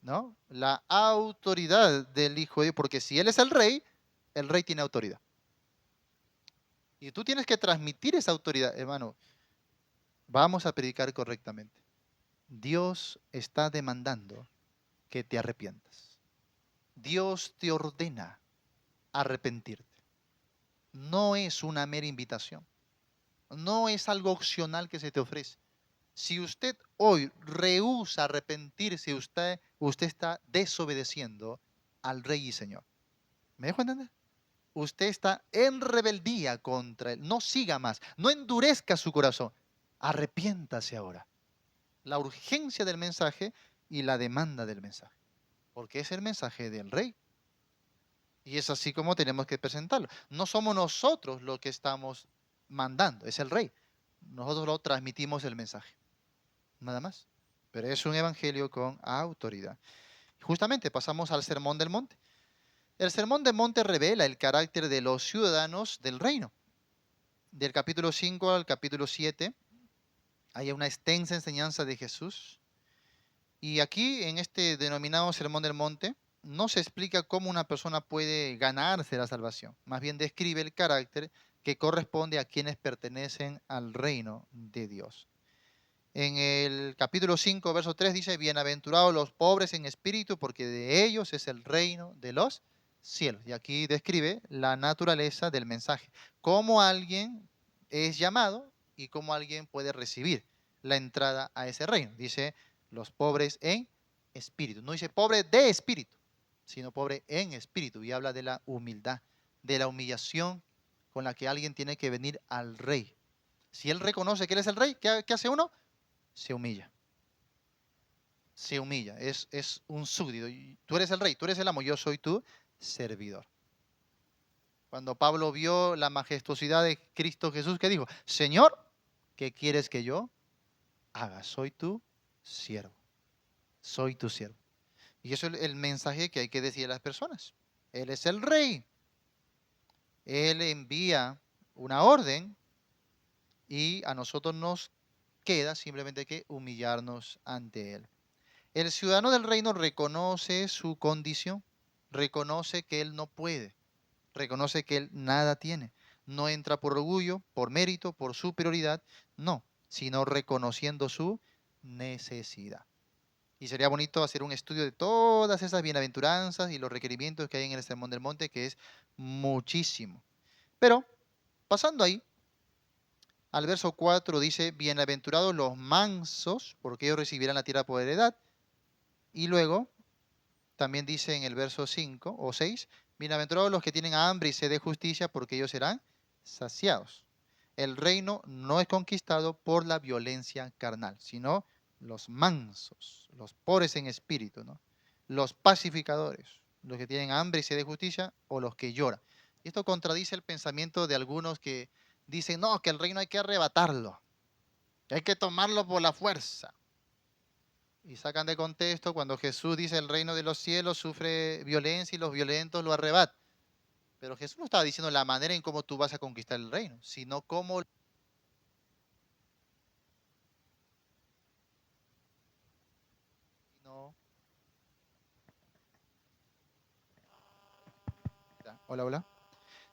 ¿No? La autoridad del Hijo de Dios, porque si Él es el rey tiene autoridad. Y tú tienes que transmitir esa autoridad, hermano. Vamos a predicar correctamente. Dios está demandando que te arrepientas. Dios te ordena arrepentirte. No es una mera invitación. No es algo opcional que se te ofrece. Si usted hoy rehúsa arrepentirse, usted está desobedeciendo al Rey y Señor. ¿Me dejo entender? Usted está en rebeldía contra Él. No siga más. No endurezca su corazón. Arrepiéntase ahora. La urgencia del mensaje y la demanda del mensaje. Porque es el mensaje del Rey. Y es así como tenemos que presentarlo. No somos nosotros los que estamos mandando, es el Rey. Nosotros lo transmitimos el mensaje. Nada más. Pero es un evangelio con autoridad. Justamente pasamos al Sermón del Monte. El Sermón del Monte revela el carácter de los ciudadanos del reino. Del capítulo 5 al capítulo 7 hay una extensa enseñanza de Jesús. Y aquí, en este denominado Sermón del Monte, no se explica cómo una persona puede ganarse la salvación. Más bien describe el carácter que corresponde a quienes pertenecen al reino de Dios. En el capítulo 5, verso 3 dice, bienaventurados los pobres en espíritu, porque de ellos es el reino de los cielos. Y aquí describe la naturaleza del mensaje. Cómo alguien es llamado y cómo alguien puede recibir la entrada a ese reino. Dice, los pobres en espíritu. No dice pobre de espíritu, sino pobre en espíritu. Y habla de la humildad, de la humillación con la que alguien tiene que venir al rey. Si él reconoce que él es el rey, ¿qué hace uno? Se humilla. Se humilla. Es un súbdito. Tú eres el rey, tú eres el amo, yo soy tu servidor. Cuando Pablo vio la majestuosidad de Cristo Jesús, ¿qué dijo? Señor, ¿qué quieres que yo haga? Soy tu siervo. Soy tu siervo. Y eso es el mensaje que hay que decir a las personas. Él es el rey. Él envía una orden y a nosotros nos queda simplemente que humillarnos ante Él. El ciudadano del reino reconoce su condición, reconoce que él no puede, reconoce que él nada tiene. No entra por orgullo, por mérito, por superioridad, no, sino reconociendo su necesidad. Y sería bonito hacer un estudio de todas esas bienaventuranzas y los requerimientos que hay en el Sermón del Monte, que es muchísimo. Pero, pasando ahí, al verso 4 dice, bienaventurados los mansos, porque ellos recibirán la tierra por heredad. Y luego, también dice en el verso 5 o 6, bienaventurados los que tienen hambre y sed de justicia, porque ellos serán saciados. El reino no es conquistado por la violencia carnal, sino los mansos, los pobres en espíritu, ¿no? Los pacificadores, los que tienen hambre y sed de justicia o los que lloran. Y esto contradice el pensamiento de algunos que dicen, no, que el reino hay que arrebatarlo, que hay que tomarlo por la fuerza. Y sacan de contexto cuando Jesús dice el reino de los cielos sufre violencia y los violentos lo arrebatan. Pero Jesús no estaba diciendo la manera en cómo tú vas a conquistar el reino, sino cómo no, Hola, hola.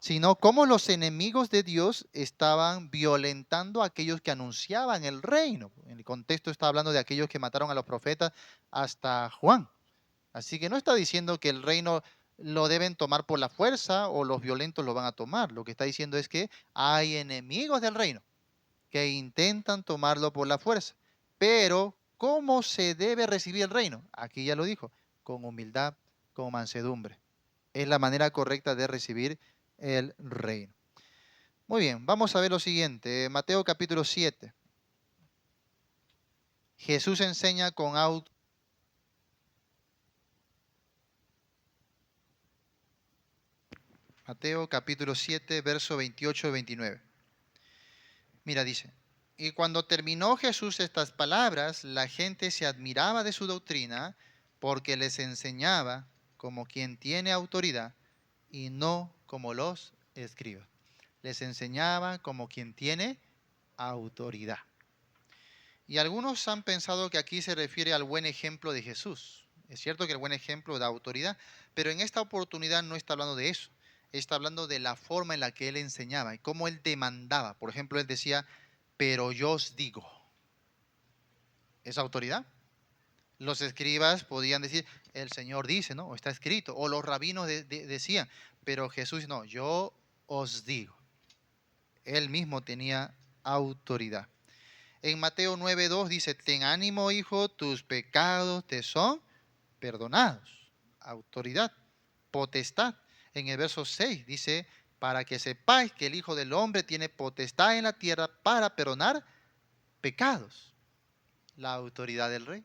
Sino cómo los enemigos de Dios estaban violentando a aquellos que anunciaban el reino. En el contexto está hablando de aquellos que mataron a los profetas hasta Juan. Así que no está diciendo que el reino lo deben tomar por la fuerza o los violentos lo van a tomar. Lo que está diciendo es que hay enemigos del reino que intentan tomarlo por la fuerza. Pero, ¿cómo se debe recibir el reino? Aquí ya lo dijo, con humildad, con mansedumbre. Es la manera correcta de recibir el reino. Muy bien, vamos a ver lo siguiente. Mateo capítulo 7. Jesús enseña con auto. Mateo capítulo 7, verso 28-29. Mira, dice, y cuando terminó Jesús estas palabras, la gente se admiraba de su doctrina porque les enseñaba como quien tiene autoridad y no como los escribas. Les enseñaba como quien tiene autoridad. Y algunos han pensado que aquí se refiere al buen ejemplo de Jesús. Es cierto que el buen ejemplo da autoridad, pero en esta oportunidad no está hablando de eso. Está hablando de la forma en la que él enseñaba y cómo él demandaba. Por ejemplo, él decía, pero yo os digo. ¿Es autoridad? Los escribas podían decir, el Señor dice, ¿no? O está escrito. O los rabinos decían, pero Jesús no, yo os digo. Él mismo tenía autoridad. En Mateo 9:2 dice, ten ánimo, hijo, tus pecados te son perdonados. Autoridad, potestad. En el verso 6 dice, para que sepáis que el Hijo del Hombre tiene potestad en la tierra para perdonar pecados. La autoridad del rey.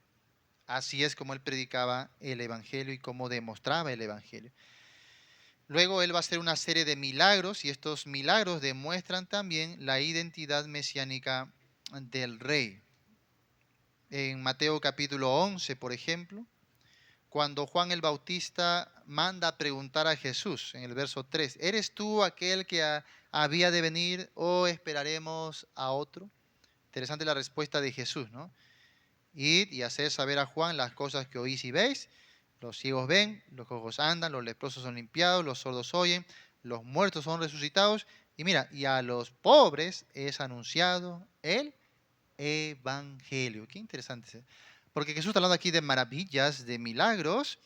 Así es como él predicaba el Evangelio y cómo demostraba el Evangelio. Luego él va a hacer una serie de milagros y estos milagros demuestran también la identidad mesiánica del rey. En Mateo capítulo 11, por ejemplo, cuando Juan el Bautista manda a preguntar a Jesús, en el verso 3, ¿eres tú aquel que había de venir o esperaremos a otro? Interesante la respuesta de Jesús, ¿no? Id y haced saber a Juan las cosas que oís y veis. Los ciegos ven, los cojos andan, los leprosos son limpiados, los sordos oyen, los muertos son resucitados. Y mira, y a los pobres es anunciado el evangelio. Qué interesante. Porque Jesús está hablando aquí de maravillas, de milagros,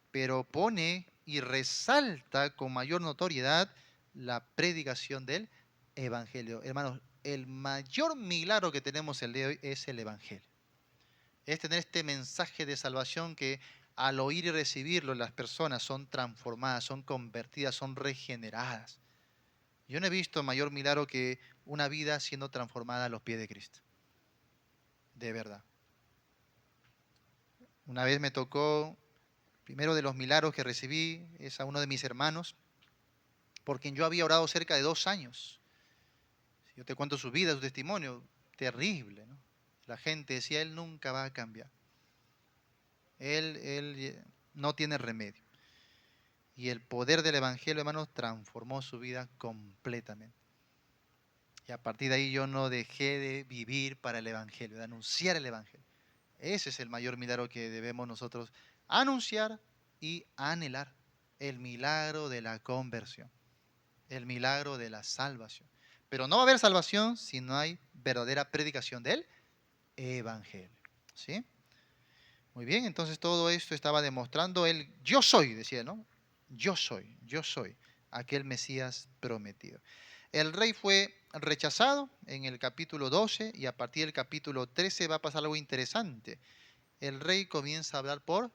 pero pone y resalta con mayor notoriedad la predicación del evangelio. Hermanos, el mayor milagro que tenemos el día de hoy es el evangelio. Es tener este mensaje de salvación que al oír y recibirlo las personas son transformadas, son convertidas, son regeneradas. Yo no he visto mayor milagro que una vida siendo transformada a los pies de Cristo. De verdad. Una vez me tocó, primero de los milagros que recibí es a uno de mis hermanos, por quien yo había orado cerca de 2 años. Yo te cuento su vida, su testimonio, terrible, ¿no? La gente decía, él nunca va a cambiar. Él no tiene remedio. Y el poder del Evangelio, hermanos, transformó su vida completamente. Y a partir de ahí yo no dejé de vivir para el Evangelio, de anunciar el Evangelio. Ese es el mayor milagro que debemos nosotros anunciar y anhelar. El milagro de la conversión, el milagro de la salvación. Pero no va a haber salvación si no hay verdadera predicación del Evangelio. ¿Sí? Muy bien, entonces todo esto estaba demostrando el yo soy, decía, ¿no? Yo soy aquel Mesías prometido. El rey fue rechazado en el capítulo 12 y a partir del capítulo 13 va a pasar algo interesante. El rey comienza a hablar por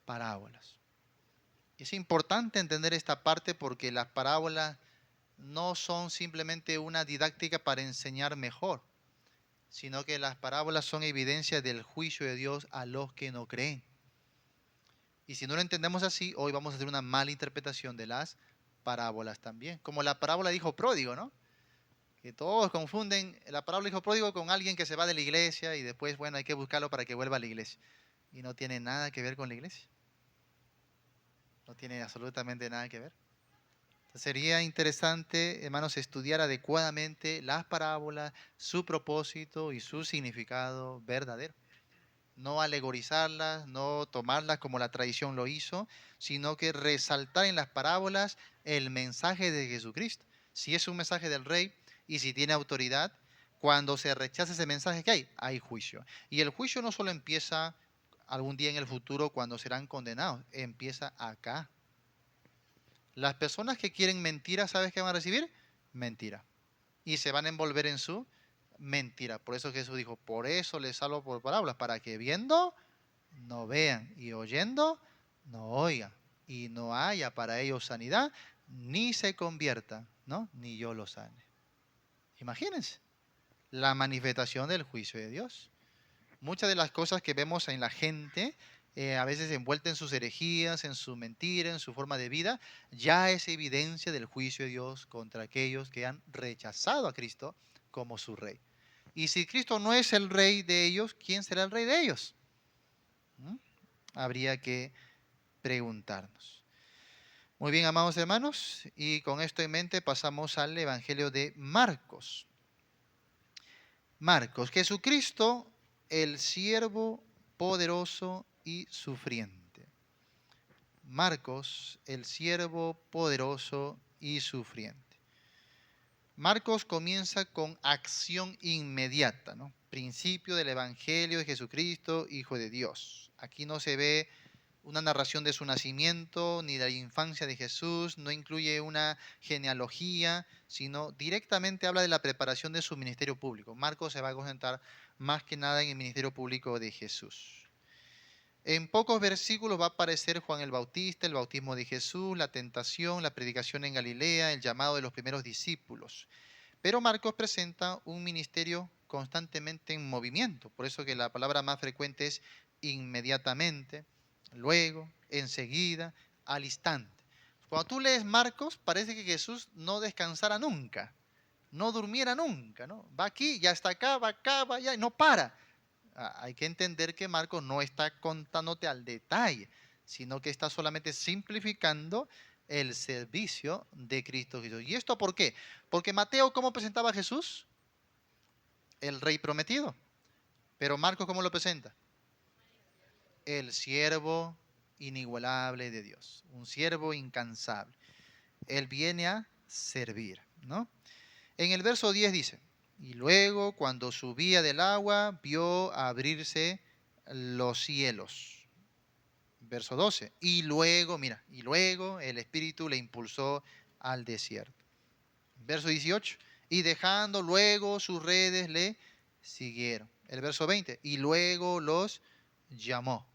parábolas. Es importante entender esta parte porque las parábolas no son simplemente una didáctica para enseñar mejor, sino que las parábolas son evidencia del juicio de Dios a los que no creen. Y si no lo entendemos así, hoy vamos a hacer una mala interpretación de las parábolas también. Como la parábola de hijo pródigo, ¿no? Que todos confunden la parábola de hijo pródigo con alguien que se va de la iglesia y después, bueno, hay que buscarlo para que vuelva a la iglesia. Y no tiene nada que ver con la iglesia. No tiene absolutamente nada que ver. Entonces, sería interesante, hermanos, estudiar adecuadamente las parábolas, su propósito y su significado verdadero. no alegorizarlas, no tomarlas como la tradición lo hizo, sino que resaltar en las parábolas el mensaje de Jesucristo. Si es un mensaje del rey y si tiene autoridad, cuando se rechaza ese mensaje, ¿qué hay? Hay juicio. Y el juicio no solo empieza algún día en el futuro cuando serán condenados, empieza acá. Las personas que quieren mentira, ¿sabes qué van a recibir? Mentira. Y se van a envolver en su mentira. Por eso Jesús dijo, por eso les hablo por parábolas, para que viendo no vean y oyendo no oigan y no haya para ellos sanidad, ni se convierta, ¿no? Ni yo los sane. Imagínense la manifestación del juicio de Dios. Muchas de las cosas que vemos en la gente, a veces envuelta en sus herejías, en su mentira, en su forma de vida, ya es evidencia del juicio de Dios contra aquellos que han rechazado a Cristo como su rey. Y si Cristo no es el rey de ellos, ¿quién será el rey de ellos? ¿Mm? Habría que preguntarnos. Muy bien, amados hermanos, y con esto en mente pasamos al Evangelio de Marcos. Marcos, Jesucristo, el siervo poderoso y sufriente. Marcos, el siervo poderoso y sufriente. Marcos comienza con acción inmediata, ¿no? Principio del Evangelio de Jesucristo, Hijo de Dios. Aquí no se ve una narración de su nacimiento ni de la infancia de Jesús, no incluye una genealogía, sino directamente habla de la preparación de su ministerio público. Marcos se va a concentrar más que nada en el ministerio público de Jesús. En pocos versículos va a aparecer Juan el Bautista, el bautismo de Jesús, la tentación, la predicación en Galilea, el llamado de los primeros discípulos. Pero Marcos presenta un ministerio constantemente en movimiento, por eso que la palabra más frecuente es inmediatamente, luego, enseguida, al instante. Cuando tú lees Marcos, parece que Jesús no descansara nunca, no durmiera nunca, ¿no? Va aquí, ya está acá, va allá, y no para. Hay que entender que Marcos no está contándote al detalle, sino que está solamente simplificando el servicio de Cristo Jesús. ¿Y esto por qué? Porque Mateo, ¿cómo presentaba a Jesús? El rey prometido. Pero Marcos, ¿cómo lo presenta? El siervo inigualable de Dios, un siervo incansable. Él viene a servir, ¿no? En el verso 10 dice, y luego cuando subía del agua, vio abrirse los cielos. Verso 12, y luego, mira, y luego el Espíritu le impulsó al desierto. Verso 18, y dejando luego sus redes le siguieron. El verso 20, y luego los llamó.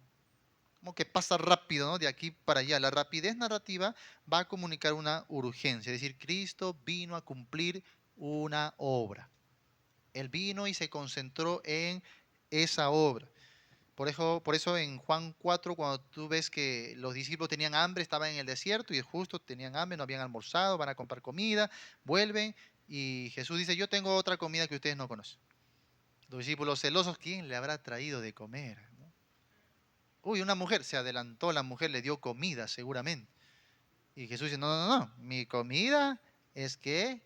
Como que pasa rápido, ¿no? De aquí para allá. La rapidez narrativa va a comunicar una urgencia, es decir, Cristo vino a cumplir una obra. Él vino y se concentró en esa obra. Por eso en Juan 4, cuando tú ves que los discípulos tenían hambre, estaban en el desierto y justo tenían hambre, no habían almorzado, van a comprar comida, vuelven y Jesús dice, yo tengo otra comida que ustedes no conocen. Los discípulos celosos, ¿quién le habrá traído de comer? ¿No? Uy, una mujer, se adelantó, la mujer le dio comida seguramente. Y Jesús dice, no, mi comida es que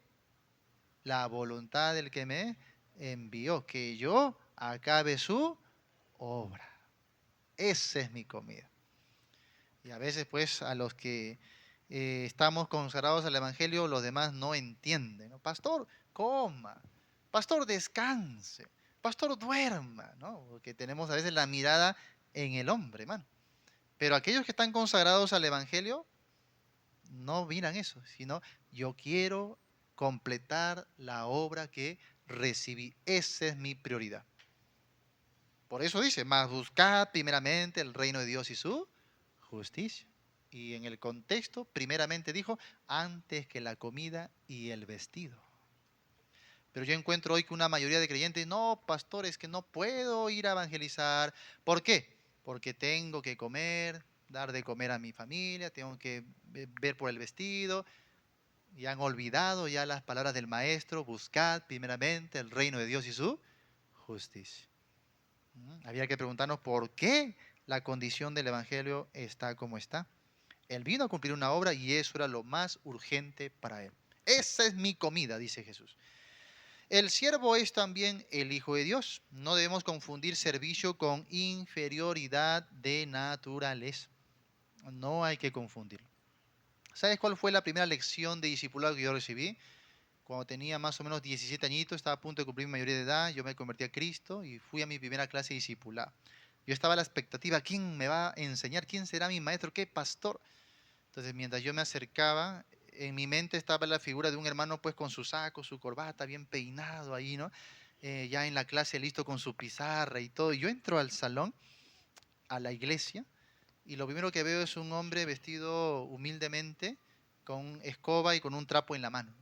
la voluntad del que me envió, que yo acabe su obra. Esa es mi comida. Y a veces pues a los que estamos consagrados al Evangelio, los demás no entienden, ¿no? Pastor, coma. Pastor, descanse. Pastor, duerma, ¿no? Porque tenemos a veces la mirada en el hombre, hermano. Pero aquellos que están consagrados al Evangelio no miran eso, sino yo quiero completar la obra que recibí. Esa es mi prioridad. Por eso dice, más buscad primeramente el reino de Dios y su justicia. Y en el contexto, primeramente dijo, antes que la comida y el vestido. Pero yo encuentro hoy que una mayoría de creyentes, no, pastor, es que no puedo ir a evangelizar. ¿Por qué? Porque tengo que comer, dar de comer a mi familia, tengo que ver por el vestido. Y han olvidado ya las palabras del maestro, buscad primeramente el reino de Dios y su justicia. Había que preguntarnos por qué la condición del Evangelio está como está. Él vino a cumplir una obra y eso era lo más urgente para él. Esa es mi comida, dice Jesús. El siervo es también el Hijo de Dios. No debemos confundir servicio con inferioridad de naturaleza. No hay que confundirlo. ¿Sabes cuál fue la primera lección de discipulado que yo recibí? Cuando tenía más o menos 17 añitos, estaba a punto de cumplir mi mayoría de edad, yo me convertí a Cristo y fui a mi primera clase de discipulado. Yo estaba a la expectativa, ¿quién me va a enseñar? ¿Quién será mi maestro? ¿Qué pastor? Entonces, mientras yo me acercaba, en mi mente estaba la figura de un hermano pues con su saco, su corbata, bien peinado ahí, ¿no? Ya en la clase listo con su pizarra y todo. Y yo entro al salón, a la iglesia, y lo primero que veo es un hombre vestido humildemente, con escoba y con un trapo en la mano.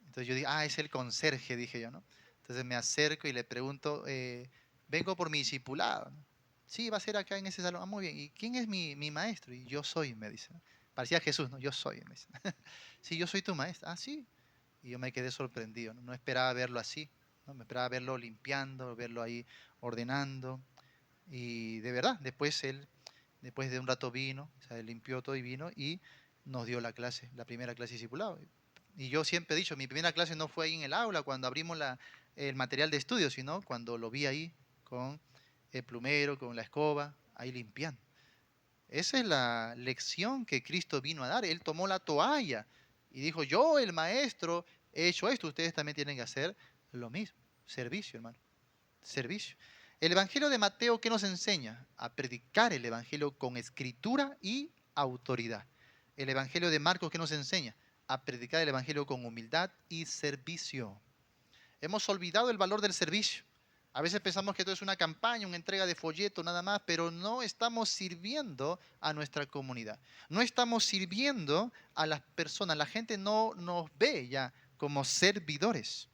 Entonces yo dije, ah, es el conserje, dije yo, ¿no? Entonces me acerco y le pregunto, vengo por mi discipulado, ¿no? Sí, va a ser acá en ese salón. Ah, muy bien. ¿Y quién es mi maestro? Y yo soy, me dice, ¿no? Parecía Jesús, ¿no? Yo soy, me dice. Sí, yo soy tu maestro. Ah, sí. Y yo me quedé sorprendido, ¿no? No esperaba verlo así, ¿no? Me esperaba verlo limpiando, verlo ahí ordenando. Y de verdad, después de un rato vino, o sea, limpió todo y vino y nos dio la clase, la primera clase de discipulado. Y yo siempre he dicho, mi primera clase no fue ahí en el aula cuando abrimos el material de estudio, sino cuando lo vi ahí con el plumero, con la escoba, ahí limpiando. Esa es la lección que Cristo vino a dar. Él tomó la toalla y dijo, yo, el maestro, he hecho esto, ustedes también tienen que hacer lo mismo. Servicio, hermano. Servicio. El Evangelio de Mateo, ¿qué nos enseña? A predicar el Evangelio con escritura y autoridad. El Evangelio de Marcos, ¿qué nos enseña? A predicar el Evangelio con humildad y servicio. Hemos olvidado el valor del servicio. A veces pensamos que esto es una campaña, una entrega de folleto nada más, pero no estamos sirviendo a nuestra comunidad. No estamos sirviendo a las personas. La gente no nos ve ya como servidores.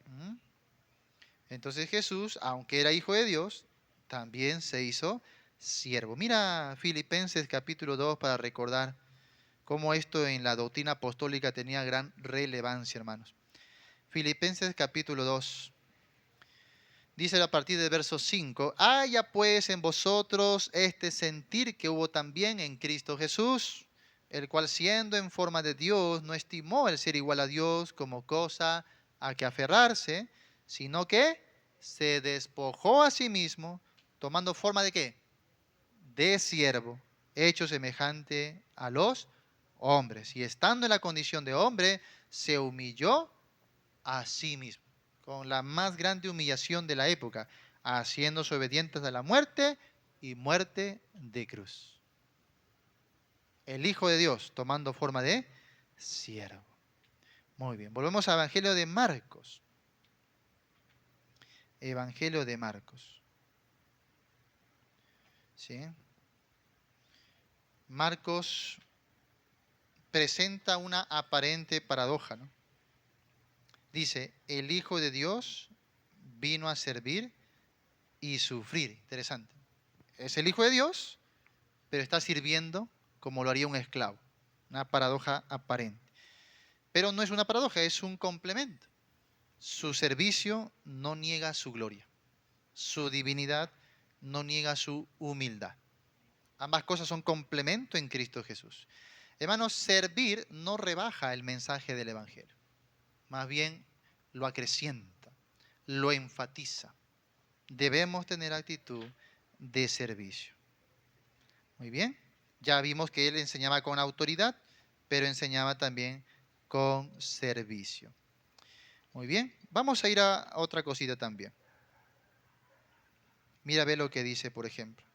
¿Mm? Entonces Jesús, aunque era hijo de Dios, también se hizo siervo. Mira Filipenses capítulo 2 para recordar cómo esto en la doctrina apostólica tenía gran relevancia, hermanos. Filipenses capítulo 2. Dice a partir del verso 5, haya pues en vosotros este sentir que hubo también en Cristo Jesús, el cual siendo en forma de Dios, no estimó el ser igual a Dios como cosa a que aferrarse, sino que se despojó a sí mismo, tomando forma de qué? De siervo, hecho semejante a los hombres. Y estando en la condición de hombre, se humilló a sí mismo, con la más grande humillación de la época, haciéndose obedientes a la muerte y muerte de cruz. El Hijo de Dios tomando forma de siervo. Muy bien, volvemos al Evangelio de Marcos. Evangelio de Marcos. ¿Sí? Marcos presenta una aparente paradoja, ¿no? Dice, el Hijo de Dios vino a servir y sufrir. Interesante. Es el Hijo de Dios, pero está sirviendo como lo haría un esclavo. Una paradoja aparente. Pero no es una paradoja, es un complemento. Su servicio no niega su gloria. Su divinidad no niega su humildad. Ambas cosas son complemento en Cristo Jesús. Hermanos, servir no rebaja el mensaje del Evangelio. Más bien lo acrecienta, lo enfatiza. Debemos tener actitud de servicio. Muy bien. Ya vimos que él enseñaba con autoridad, pero enseñaba también con servicio. Muy bien. Vamos a ir a otra cosita también. Mira, ve lo que dice, por ejemplo.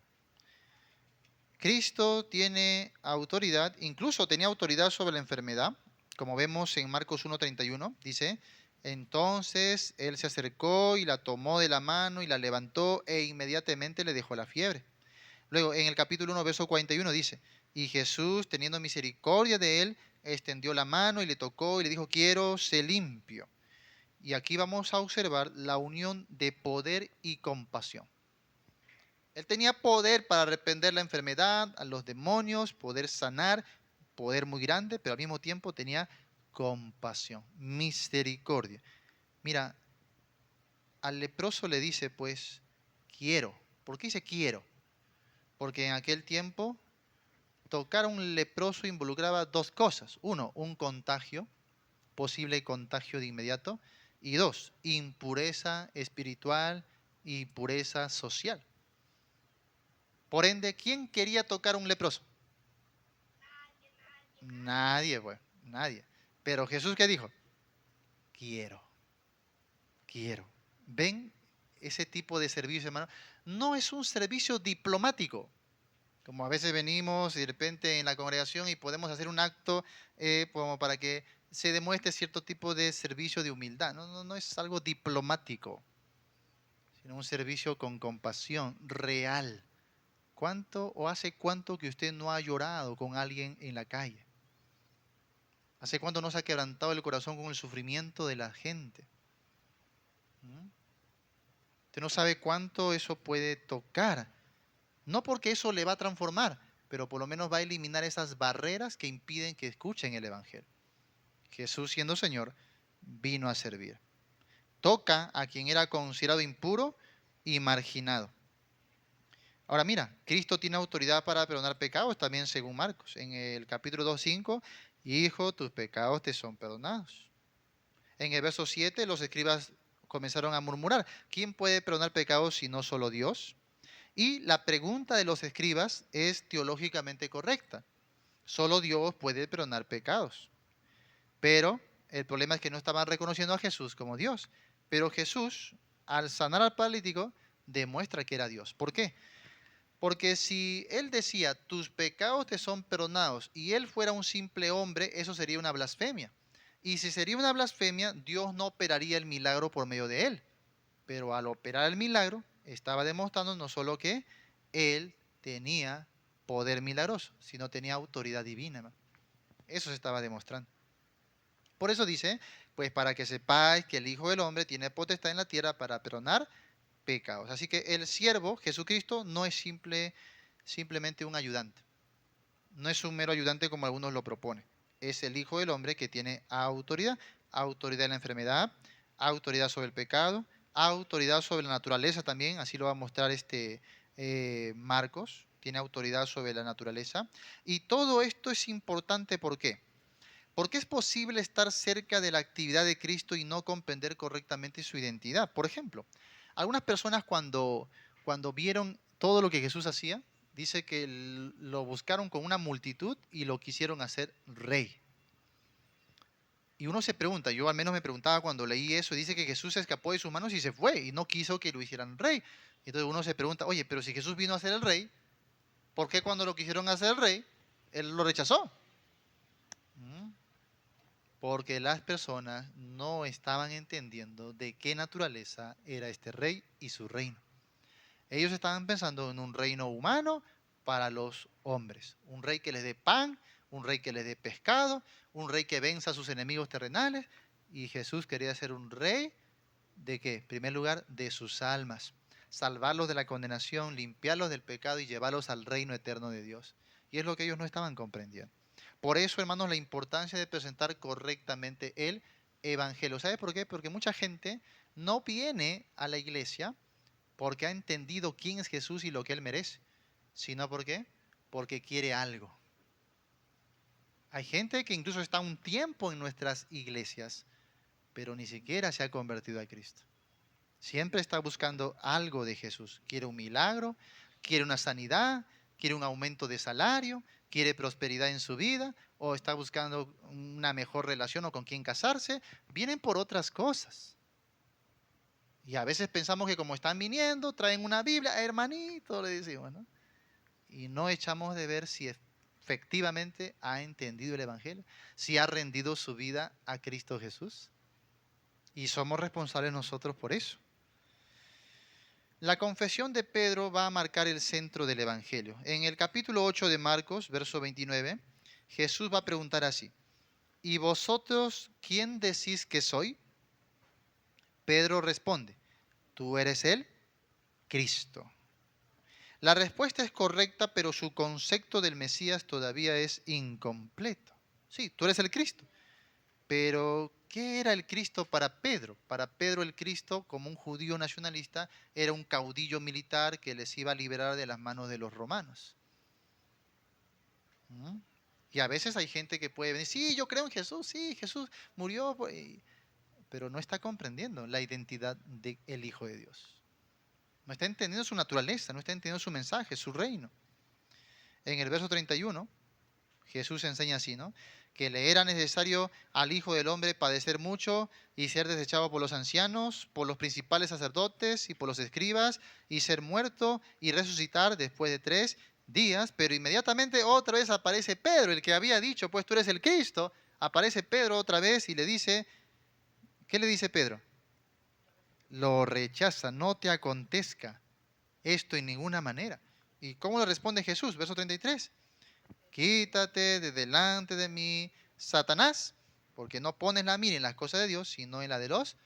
Cristo tiene autoridad, incluso tenía autoridad sobre la enfermedad, como vemos en Marcos 1:31, dice, entonces él se acercó y la tomó de la mano y la levantó e inmediatamente le dejó la fiebre. Luego, en el capítulo 1, verso 41 dice, y Jesús, teniendo misericordia de él, extendió la mano y le tocó y le dijo, quiero, sé limpio. Y aquí vamos a observar la unión de poder y compasión. Él tenía poder para reprender la enfermedad, a los demonios, poder sanar, poder muy grande, pero al mismo tiempo tenía compasión, misericordia. Mira, al leproso le dice, pues, quiero. ¿Por qué dice quiero? Porque en aquel tiempo tocar a un leproso involucraba dos cosas. Uno, un contagio, posible contagio de inmediato. Y dos, impureza espiritual y pureza social. Por ende, ¿quién quería tocar a un leproso? Nadie, pues, nadie. Pero Jesús, ¿qué dijo? Quiero, quiero. ¿Ven ese tipo de servicio, hermano? No es un servicio diplomático, como a veces venimos y de repente en la congregación y podemos hacer un acto como para que se demuestre cierto tipo de servicio de humildad. No, no, no es algo diplomático, sino un servicio con compasión real. ¿Cuánto o hace cuánto que usted no ha llorado con alguien en la calle? ¿Hace cuánto no se ha quebrantado el corazón con el sufrimiento de la gente? ¿Mm? Usted no sabe cuánto eso puede tocar. No porque eso le va a transformar, pero por lo menos va a eliminar esas barreras que impiden que escuchen el Evangelio. Jesús, siendo Señor, vino a servir. Toca a quien era considerado impuro y marginado. Ahora mira, Cristo tiene autoridad para perdonar pecados también según Marcos. En el capítulo 2:5, hijo, tus pecados te son perdonados. En el verso 7, los escribas comenzaron a murmurar, ¿quién puede perdonar pecados si no solo Dios? Y la pregunta de los escribas es teológicamente correcta. Solo Dios puede perdonar pecados. Pero el problema es que no estaban reconociendo a Jesús como Dios. Pero Jesús, al sanar al paralítico, demuestra que era Dios. ¿Por qué? Porque si él decía, tus pecados te son perdonados, y él fuera un simple hombre, eso sería una blasfemia. Y si sería una blasfemia, Dios no operaría el milagro por medio de él. Pero al operar el milagro, estaba demostrando no solo que él tenía poder milagroso, sino tenía autoridad divina, hermano. Eso se estaba demostrando. Por eso dice, pues para que sepáis que el Hijo del Hombre tiene potestad en la tierra para perdonar pecados. Así que el siervo, Jesucristo, no es simplemente un ayudante. No es un mero ayudante como algunos lo proponen. Es el Hijo del Hombre que tiene autoridad. Autoridad en la enfermedad, autoridad sobre el pecado, autoridad sobre la naturaleza también. Así lo va a mostrar Marcos. Tiene autoridad sobre la naturaleza. Y todo esto es importante, ¿por qué? Porque es posible estar cerca de la actividad de Cristo y no comprender correctamente su identidad. Por ejemplo, algunas personas cuando vieron todo lo que Jesús hacía, dice que lo buscaron con una multitud y lo quisieron hacer rey. Y uno se pregunta, yo al menos me preguntaba cuando leí eso, dice que Jesús se escapó de sus manos y se fue y no quiso que lo hicieran rey. Entonces uno se pregunta, oye, pero si Jesús vino a ser el rey, ¿por qué cuando lo quisieron hacer el rey, él lo rechazó? ¿Mm? Porque las personas no estaban entendiendo de qué naturaleza era este rey y su reino. Ellos estaban pensando en un reino humano para los hombres, un rey que les dé pan, un rey que les dé pescado, un rey que venza a sus enemigos terrenales, y Jesús quería ser un rey de qué? En primer lugar, de sus almas, salvarlos de la condenación, limpiarlos del pecado y llevarlos al reino eterno de Dios. Y es lo que ellos no estaban comprendiendo. Por eso, hermanos, la importancia de presentar correctamente el evangelio. ¿Sabe por qué? Porque mucha gente no viene a la iglesia porque ha entendido quién es Jesús y lo que él merece, sino ¿por qué? Porque quiere algo. Hay gente que incluso está un tiempo en nuestras iglesias, pero ni siquiera se ha convertido a Cristo. Siempre está buscando algo de Jesús. Quiere un milagro, quiere una sanidad, quiere un aumento de salario, quiere prosperidad en su vida, o está buscando una mejor relación o con quién casarse. Vienen por otras cosas. Y a veces pensamos que como están viniendo, traen una Biblia, hermanito, le decimos, ¿no? Y no echamos de ver si efectivamente ha entendido el Evangelio, si ha rendido su vida a Cristo Jesús. Y somos responsables nosotros por eso. La confesión de Pedro va a marcar el centro del Evangelio. En el capítulo 8 de Marcos, verso 29, Jesús va a preguntar así, ¿y vosotros quién decís que soy? Pedro responde, tú eres el Cristo. La respuesta es correcta, pero su concepto del Mesías todavía es incompleto. Sí, tú eres el Cristo. Pero, ¿qué era el Cristo para Pedro? Para Pedro el Cristo, como un judío nacionalista, era un caudillo militar que les iba a liberar de las manos de los romanos. ¿Mm? Y a veces hay gente que puede venir, sí, yo creo en Jesús, sí, Jesús murió, pero no está comprendiendo la identidad del Hijo de Dios. No está entendiendo su naturaleza, no está entendiendo su mensaje, su reino. En el verso 31, Jesús enseña así, ¿no? Que le era necesario al Hijo del Hombre padecer mucho y ser desechado por los ancianos, por los principales sacerdotes y por los escribas, y ser muerto y resucitar después de 3 días. Pero inmediatamente otra vez aparece Pedro, el que había dicho, pues tú eres el Cristo. Aparece Pedro otra vez y le dice, ¿qué le dice Pedro? Lo rechaza, no te acontezca esto en ninguna manera. ¿Y cómo le responde Jesús? Verso 33. Quítate de delante de mí, Satanás, porque no pones la mira en las cosas de Dios, sino en la de los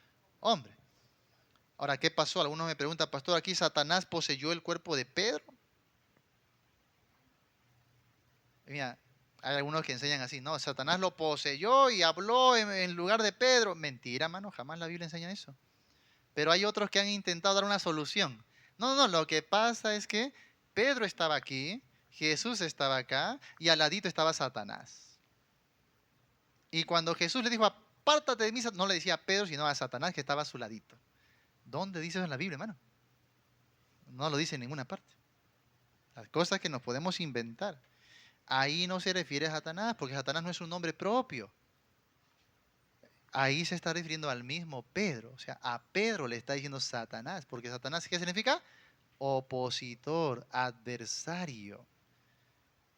hombres. Ahora, ¿qué pasó? Algunos me preguntan, pastor, ¿aquí Satanás poseyó el cuerpo de Pedro? Mira, hay algunos que enseñan así, no, Satanás lo poseyó y habló en lugar de Pedro. Mentira, mano, jamás la Biblia enseña eso. Pero hay otros que han intentado dar una solución. No, no, lo que pasa es que Pedro estaba aquí, Jesús estaba acá y al ladito estaba Satanás. Y cuando Jesús le dijo, apártate de mí, no le decía a Pedro, sino a Satanás que estaba a su ladito. ¿Dónde dice eso en la Biblia, hermano? No lo dice en ninguna parte. Las cosas que nos podemos inventar. Ahí no se refiere a Satanás, porque Satanás no es un nombre propio. Ahí se está refiriendo al mismo Pedro. O sea, a Pedro le está diciendo Satanás, porque Satanás, ¿qué significa? Opositor, adversario.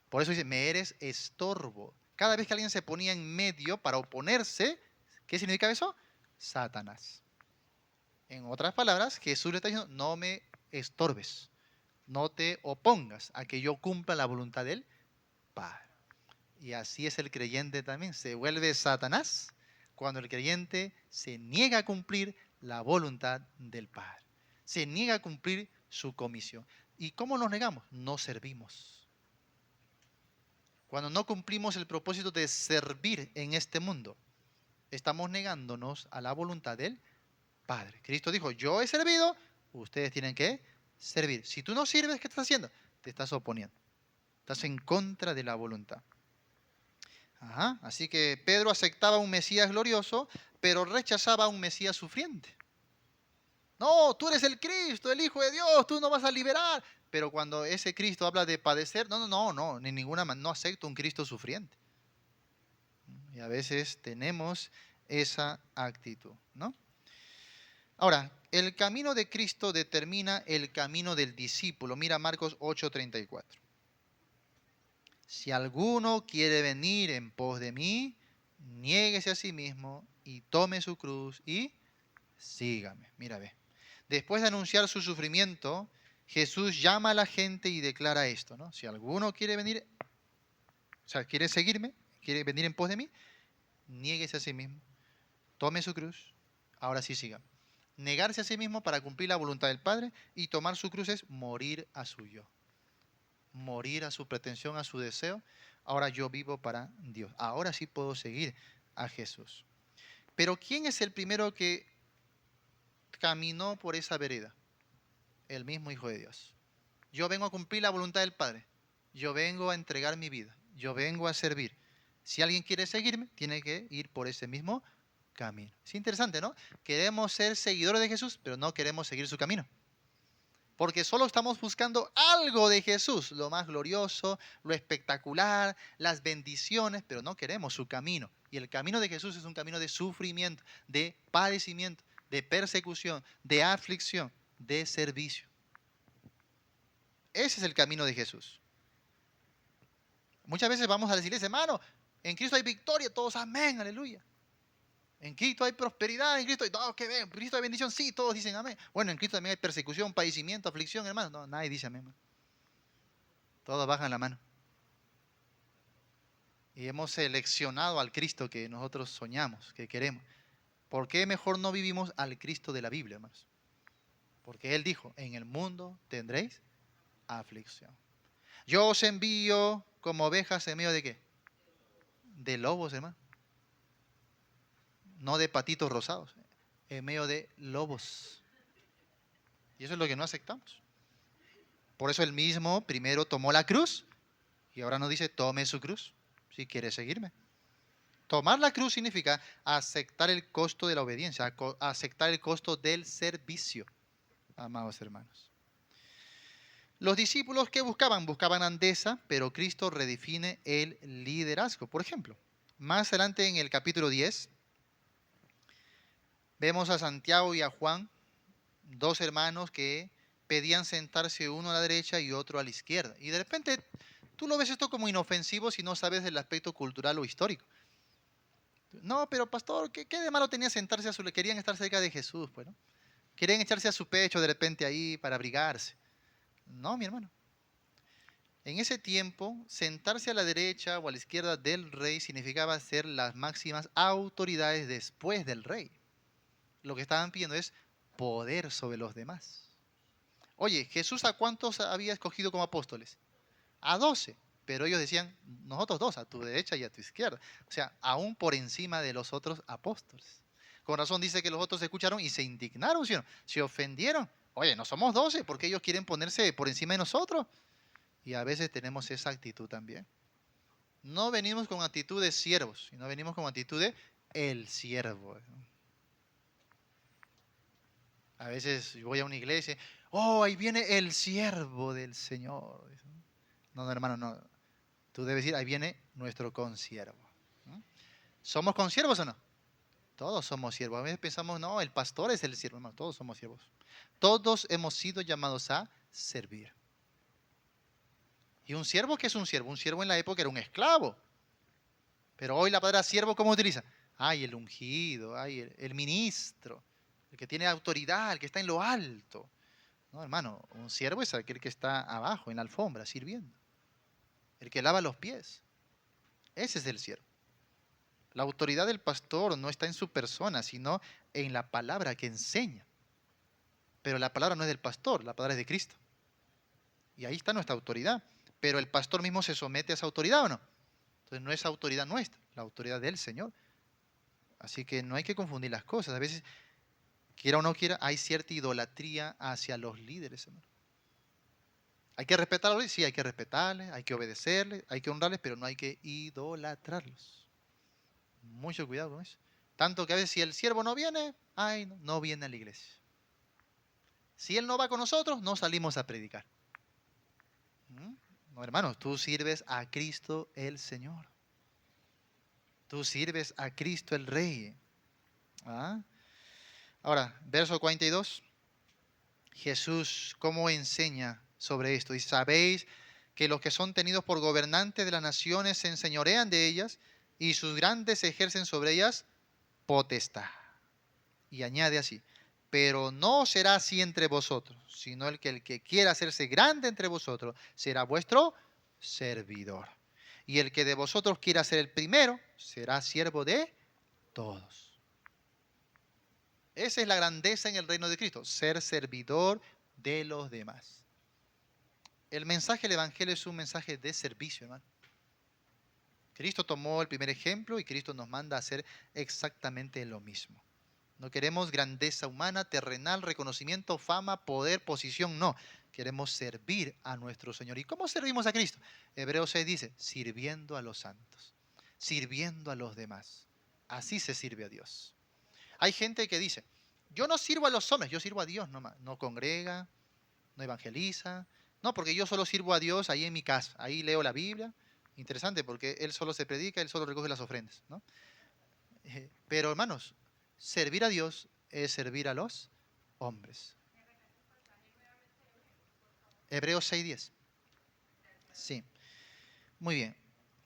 Por eso dice, me eres estorbo. Cada vez que alguien se ponía en medio para oponerse, ¿qué significa eso? Satanás. En otras palabras, Jesús le está diciendo, no me estorbes, no te opongas a que yo cumpla la voluntad del Padre. Y así es el creyente también, se vuelve Satanás cuando el creyente se niega a cumplir la voluntad del Padre, se niega a cumplir su comisión. ¿Y cómo nos negamos? No servimos. Cuando no cumplimos el propósito de servir en este mundo, estamos negándonos a la voluntad del Padre. Cristo dijo, yo he servido, ustedes tienen que servir. Si tú no sirves, ¿qué estás haciendo? Te estás oponiendo. Estás en contra de la voluntad. Ajá. Así que Pedro aceptaba un Mesías glorioso, pero rechazaba a un Mesías sufriente. No, tú eres el Cristo, el Hijo de Dios, tú no vas a liberar. Pero cuando ese Cristo habla de padecer, no, ni ninguna manera, no acepto un Cristo sufriente. Y a veces tenemos esa actitud, ¿no? Ahora, el camino de Cristo determina el camino del discípulo. Mira Marcos 8:34. Si alguno quiere venir en pos de mí, niéguese a sí mismo y tome su cruz y sígame. Mira, ve. Después de anunciar su sufrimiento, Jesús llama a la gente y declara esto, ¿no? Si alguno quiere venir, o sea, quiere seguirme, quiere venir en pos de mí, niéguese a sí mismo, tome su cruz, ahora sí sígame. Negarse a sí mismo para cumplir la voluntad del Padre y tomar su cruz es morir a su yo. Morir a su pretensión, a su deseo. Ahora yo vivo para Dios. Ahora sí puedo seguir a Jesús. Pero ¿quién es el primero que caminó por esa vereda? El mismo Hijo de Dios. Yo vengo a cumplir la voluntad del Padre. Yo vengo a entregar mi vida. Yo vengo a servir. Si alguien quiere seguirme, tiene que ir por ese mismo camino. Es interesante, ¿no? Queremos ser seguidores de Jesús, pero no queremos seguir su camino. Porque solo estamos buscando algo de Jesús, lo más glorioso, lo espectacular, las bendiciones, pero no queremos su camino. Y el camino de Jesús es un camino de sufrimiento, de padecimiento, de persecución, de aflicción, de servicio. Ese es el camino de Jesús. Muchas veces vamos a decirles, hermano, en Cristo hay victoria, todos amén, aleluya. En Cristo hay prosperidad, en Cristo hay, no, que ven, en Cristo hay bendición, sí, todos dicen amén. Bueno, en Cristo también hay persecución, padecimiento, aflicción, hermano. No, nadie dice amén, hermano. Todos bajan la mano. Y hemos seleccionado al Cristo que nosotros soñamos, que queremos. ¿Por qué mejor no vivimos al Cristo de la Biblia, hermanos? Porque Él dijo, en el mundo tendréis aflicción. Yo os envío como ovejas en medio de qué? De lobos, hermano. No de patitos rosados, en medio de lobos. Y eso es lo que no aceptamos. Por eso Él mismo primero tomó la cruz y ahora nos dice, tome su cruz si quiere seguirme. Tomar la cruz significa aceptar el costo de la obediencia, aceptar el costo del servicio, amados hermanos. Los discípulos que buscaban, buscaban grandeza, pero Cristo redefine el liderazgo. Por ejemplo, más adelante en el capítulo 10, vemos a Santiago y a Juan, dos hermanos que pedían sentarse uno a la derecha y otro a la izquierda. Y de repente tú lo ves esto como inofensivo si no sabes del aspecto cultural o histórico. No, pero pastor, ¿qué de malo tenía sentarse a su... Querían estar cerca de Jesús, pues, ¿no? Querían echarse a su pecho de repente ahí para abrigarse. No, mi hermano. En ese tiempo, sentarse a la derecha o a la izquierda del rey significaba ser las máximas autoridades después del rey. Lo que estaban pidiendo es poder sobre los demás. Oye, ¿Jesús a cuántos había escogido como apóstoles? A 12. Pero ellos decían, nosotros dos, a tu derecha y a tu izquierda. O sea, aún por encima de los otros apóstoles. Con razón dice que los otros escucharon y se indignaron, ¿sí o no? Se ofendieron. Oye, no somos 12, porque ellos quieren ponerse por encima de nosotros. Y a veces tenemos esa actitud también. No venimos con actitud de siervos, sino venimos con actitud de el siervo. A veces voy a una iglesia, oh, ahí viene el siervo del Señor. No, no, hermano, no. Tú debes decir, ahí viene nuestro consiervo. ¿Mm? ¿Somos consiervos o no? Todos somos siervos. A veces pensamos, no, el pastor es el siervo. Hermano, todos somos siervos. Todos hemos sido llamados a servir. ¿Y un siervo qué es un siervo? Un siervo en la época era un esclavo. Pero hoy la palabra siervo, ¿cómo utiliza? Ay, el ungido, ay, el ministro, el que tiene autoridad, el que está en lo alto. No, hermano, un siervo es aquel que está abajo, en la alfombra, sirviendo. El que lava los pies. Ese es el siervo. La autoridad del pastor no está en su persona, sino en la palabra que enseña. Pero la palabra no es del pastor, la palabra es de Cristo. Y ahí está nuestra autoridad. Pero el pastor mismo se somete a esa autoridad o no. Entonces no es autoridad nuestra, la autoridad del Señor. Así que no hay que confundir las cosas. A veces, quiera o no quiera, hay cierta idolatría hacia los líderes, hermano. ¿Hay que respetarlos? Sí, hay que respetarles, hay que obedecerles, hay que honrarles, pero no hay que idolatrarlos. Mucho cuidado con eso. Tanto que a veces si el siervo no viene, ay, no, no viene a la iglesia. Si él no va con nosotros, no salimos a predicar. ¿Mm? No, hermanos, tú sirves a Cristo el Señor. Tú sirves a Cristo el Rey. ¿Ah? Ahora, verso 42. Jesús, ¿cómo enseña sobre esto? Y sabéis que los que son tenidos por gobernantes de las naciones se enseñorean de ellas y sus grandes ejercen sobre ellas potestad. Y añade así, pero no será así entre vosotros, sino el que quiera hacerse grande entre vosotros será vuestro servidor. Y el que de vosotros quiera ser el primero será siervo de todos. Esa es la grandeza en el reino de Cristo, ser servidor de los demás. El mensaje del Evangelio es un mensaje de servicio, hermano. Cristo tomó el primer ejemplo y Cristo nos manda a hacer exactamente lo mismo. No queremos grandeza humana, terrenal, reconocimiento, fama, poder, posición, no. Queremos servir a nuestro Señor. ¿Y cómo servimos a Cristo? Hebreos 6 dice, sirviendo a los santos, sirviendo a los demás. Así se sirve a Dios. Hay gente que dice, yo no sirvo a los hombres, yo sirvo a Dios nomás. No congrega, no evangeliza. No, porque yo solo sirvo a Dios ahí en mi casa. Ahí leo la Biblia. Interesante, porque Él solo se predica, Él solo recoge las ofrendas, ¿no? Pero hermanos, servir a Dios es servir a los hombres. Hebreos 6:10. Sí, muy bien.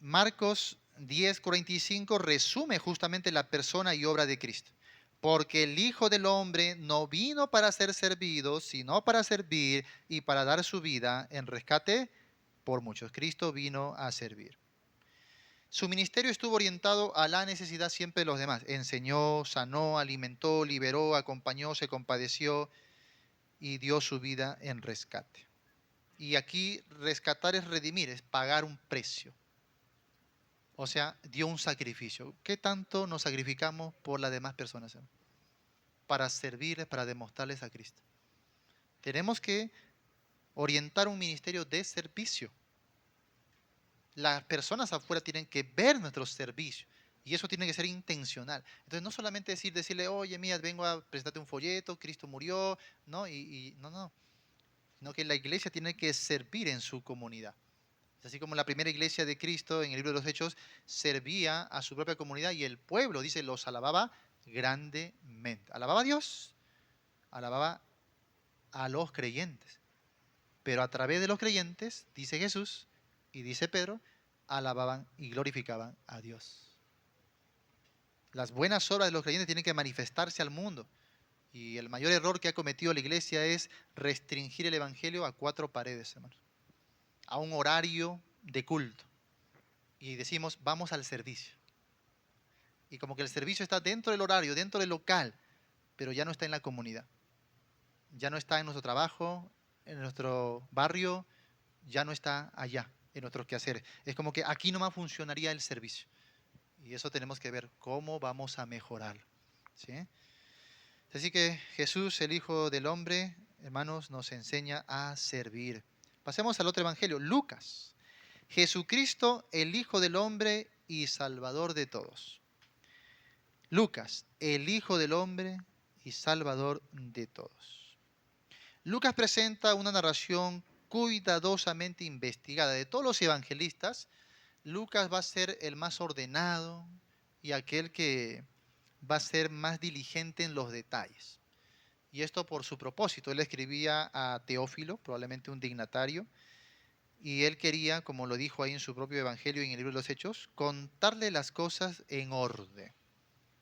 Marcos 10:45 resume justamente la persona y obra de Cristo. Porque el Hijo del Hombre no vino para ser servido, sino para servir y para dar su vida en rescate por muchos. Cristo vino a servir. Su ministerio estuvo orientado a la necesidad siempre de los demás. Enseñó, sanó, alimentó, liberó, acompañó, se compadeció y dio su vida en rescate. Y aquí rescatar es redimir, es pagar un precio. O sea, dio un sacrificio. ¿Qué tanto nos sacrificamos por las demás personas? Para servirles, para demostrarles a Cristo. Tenemos que orientar un ministerio de servicio. Las personas afuera tienen que ver nuestro servicio, Y eso tiene que ser intencional. Entonces, no solamente decirle, oye, mira, vengo a presentarte un folleto, Cristo murió, ¿no? No, sino que la iglesia tiene que servir en su comunidad. Así como la primera iglesia de Cristo en el libro de los Hechos servía a su propia comunidad y el pueblo, dice, los alababa grandemente. Alababa a Dios, alababa a los creyentes. Pero a través de los creyentes, dice Jesús y dice Pedro, alababan y glorificaban a Dios. Las buenas obras de los creyentes tienen que manifestarse al mundo. Y el mayor error que ha cometido la iglesia es restringir el evangelio a 4 paredes, hermanos. A un horario de culto. Y decimos, vamos al servicio. Y como que el servicio está dentro del horario, dentro del local, pero ya no está en la comunidad. Ya no está en nuestro trabajo, en nuestro barrio, ya no está allá, en nuestros quehaceres. Es como que aquí nomás funcionaría el servicio. Y eso tenemos que ver cómo vamos a mejorarlo. ¿Sí? Así que Jesús, el Hijo del Hombre, hermanos, nos enseña a servir. Pasemos al otro evangelio, Lucas. Jesucristo, el Hijo del Hombre y Salvador de todos. Lucas, el Hijo del Hombre y Salvador de todos. Lucas presenta una narración cuidadosamente investigada. De todos los evangelistas, Lucas va a ser el más ordenado y aquel que va a ser más diligente en los detalles. Y esto por su propósito. Él escribía a Teófilo, probablemente un dignatario, y él quería, como lo dijo ahí en su propio evangelio y en el libro de los Hechos, contarle las cosas en orden.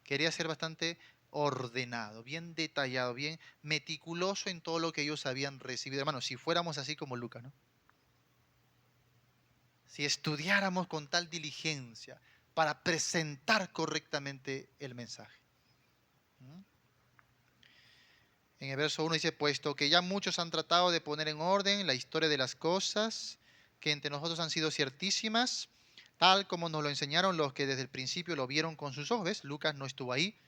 Quería ser bastante ordenado, bien detallado, bien meticuloso en todo lo que ellos habían recibido. Hermanos, si fuéramos así como Lucas, ¿no? Si estudiáramos con tal diligencia para presentar correctamente el mensaje. ¿Mm? En el verso 1 dice, puesto que ya muchos han tratado de poner en orden la historia de las cosas que entre nosotros han sido ciertísimas, tal como nos lo enseñaron los que desde el principio lo vieron con sus ojos. ¿Ves? Lucas no estuvo ahí,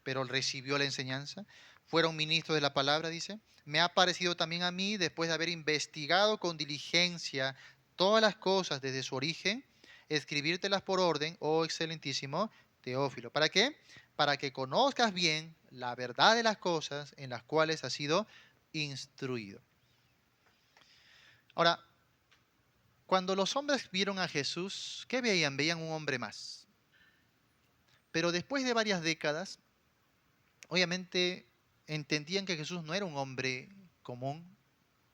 pero recibió la enseñanza. Fueron ministros de la palabra, dice. Me ha parecido también a mí, después de haber investigado con diligencia todas las cosas desde su origen, escribírtelas por orden, oh excelentísimo Teófilo. ¿Para qué? Para que conozcas bien la verdad de las cosas en las cuales has sido instruido. Ahora, cuando los hombres vieron a Jesús, ¿qué veían? Veían un hombre más. Pero después de varias décadas, obviamente entendían que Jesús no era un hombre común,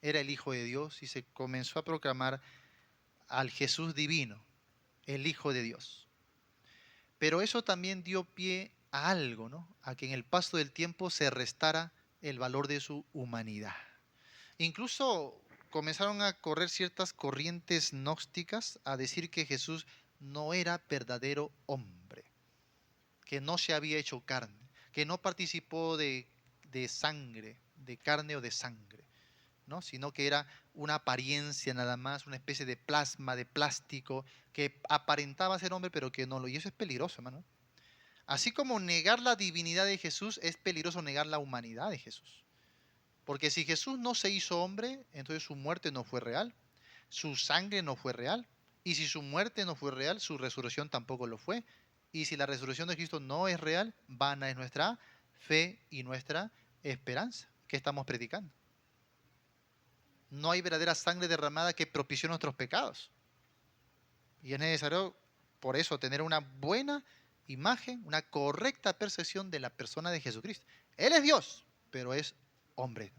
era el Hijo de Dios y se comenzó a proclamar al Jesús divino, el Hijo de Dios. Pero eso también dio pie a algo, ¿no? A que en el paso del tiempo se restara el valor de su humanidad. Incluso comenzaron a correr ciertas corrientes gnósticas a decir que Jesús no era verdadero hombre, que no se había hecho carne, que no participó de sangre, de carne o de sangre, ¿no? Sino que era una apariencia nada más, una especie de plasma, de plástico, que aparentaba ser hombre, pero que no lo. Y eso es peligroso, hermano. Así como negar la divinidad de Jesús, es peligroso negar la humanidad de Jesús. Porque si Jesús no se hizo hombre, entonces su muerte no fue real, su sangre no fue real. Y si su muerte no fue real, su resurrección tampoco lo fue. Y si la resurrección de Cristo no es real, vana es nuestra fe y nuestra esperanza que estamos predicando. No hay verdadera sangre derramada que propició nuestros pecados. Y es necesario, por eso, tener una buena imagen, una correcta percepción de la persona de Jesucristo. Él es Dios, pero es hombre.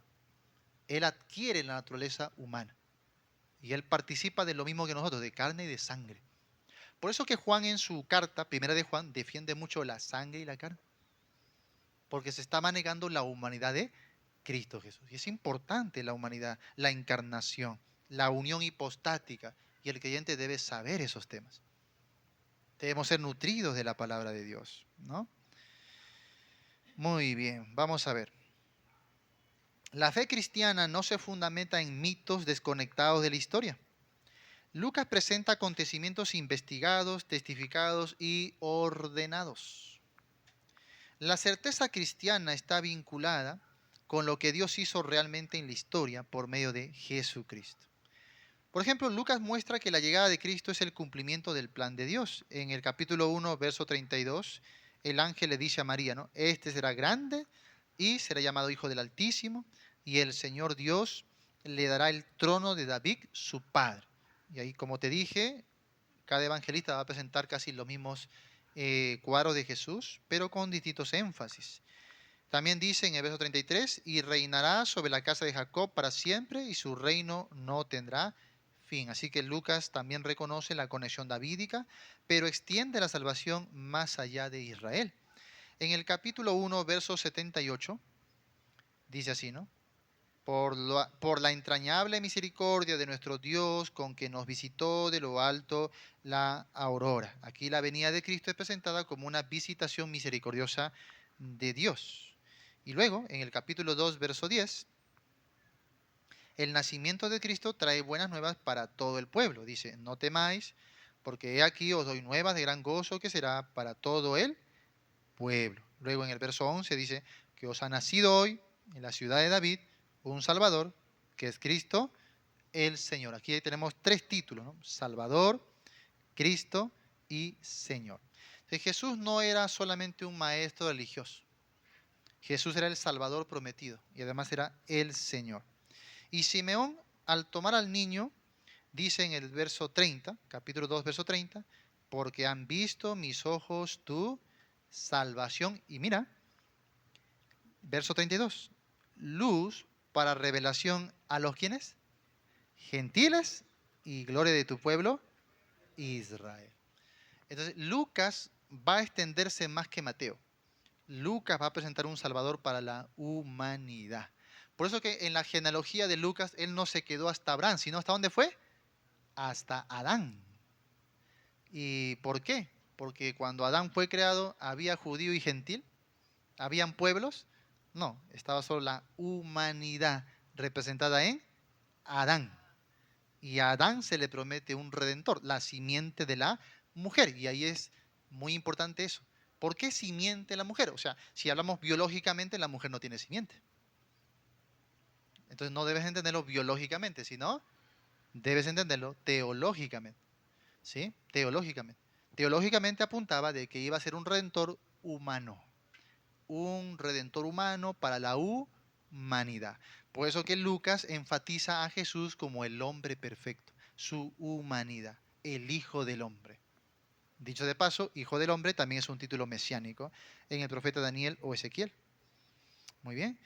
Él adquiere la naturaleza humana. Y él participa de lo mismo que nosotros, de carne y de sangre. Por eso que Juan en su carta, primera de Juan, defiende mucho la sangre y la carne. Porque se está manejando la humanidad de Cristo Jesús. Y es importante la humanidad, la encarnación, la unión hipostática. Y el creyente debe saber esos temas. Debemos ser nutridos de la palabra de Dios, ¿no? Muy bien, vamos a ver. La fe cristiana no se fundamenta en mitos desconectados de la historia. Lucas presenta acontecimientos investigados, testificados y ordenados. La certeza cristiana está vinculada con lo que Dios hizo realmente en la historia por medio de Jesucristo. Por ejemplo, Lucas muestra que la llegada de Cristo es el cumplimiento del plan de Dios. En el capítulo 1, verso 32, el ángel le dice a María, ¿no? Este será grande y será llamado Hijo del Altísimo, y el Señor Dios le dará el trono de David, su padre. Y ahí, como te dije, cada evangelista va a presentar casi los mismos cuadros de Jesús, pero con distintos énfasis. También dice en el verso 33, y reinará sobre la casa de Jacob para siempre, y su reino no tendrá fin. Así que Lucas también reconoce la conexión davídica, pero extiende la salvación más allá de Israel. En el capítulo 1, verso 78, dice así, ¿no? Por la entrañable misericordia de nuestro Dios, con que nos visitó de lo alto la aurora. Aquí la venida de Cristo es presentada como una visitación misericordiosa de Dios. Y luego, en el capítulo 2, verso 10, el nacimiento de Cristo trae buenas nuevas para todo el pueblo. Dice, no temáis, porque he aquí os doy nuevas de gran gozo que será para todo el pueblo. Luego en el verso 11 dice que os ha nacido hoy en la ciudad de David un Salvador, que es Cristo el Señor. Aquí tenemos tres títulos, ¿no? Salvador, Cristo y Señor. Entonces, Jesús no era solamente un maestro religioso. Jesús era el Salvador prometido y además era el Señor. Y Simeón, al tomar al niño, dice en el verso 30, capítulo 2, verso 30, porque han visto mis ojos tu salvación. Y mira, verso 32, luz para revelación a los quienes, gentiles y gloria de tu pueblo, Israel. Entonces, Lucas va a extenderse más que Mateo. Lucas va a presentar un Salvador para la humanidad. Por eso que en la genealogía de Lucas, él no se quedó hasta Abraham, sino ¿hasta dónde fue? Hasta Adán. ¿Y por qué? Porque cuando Adán fue creado, ¿había judío y gentil? ¿Habían pueblos? No, estaba solo la humanidad representada en Adán. Y a Adán se le promete un redentor, la simiente de la mujer. Y ahí es muy importante eso. ¿Por qué simiente la mujer? O sea, si hablamos biológicamente, la mujer no tiene simiente. Entonces no debes entenderlo biológicamente, sino debes entenderlo teológicamente. ¿Sí? Teológicamente. Teológicamente apuntaba de que iba a ser un redentor humano. Un redentor humano para la humanidad. Por eso que Lucas enfatiza a Jesús como el hombre perfecto, su humanidad, el Hijo del Hombre. Dicho de paso, Hijo del Hombre también es un título mesiánico en el profeta Daniel o Ezequiel. Muy bien.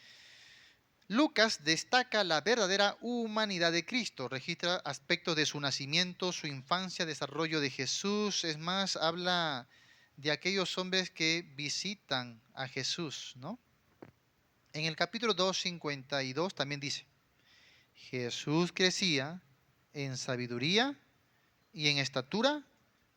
Lucas destaca la verdadera humanidad de Cristo, registra aspectos de su nacimiento, su infancia, desarrollo de Jesús. Es más, habla de aquellos hombres que visitan a Jesús, ¿no? En el capítulo 2:52 también dice, Jesús crecía en sabiduría y en estatura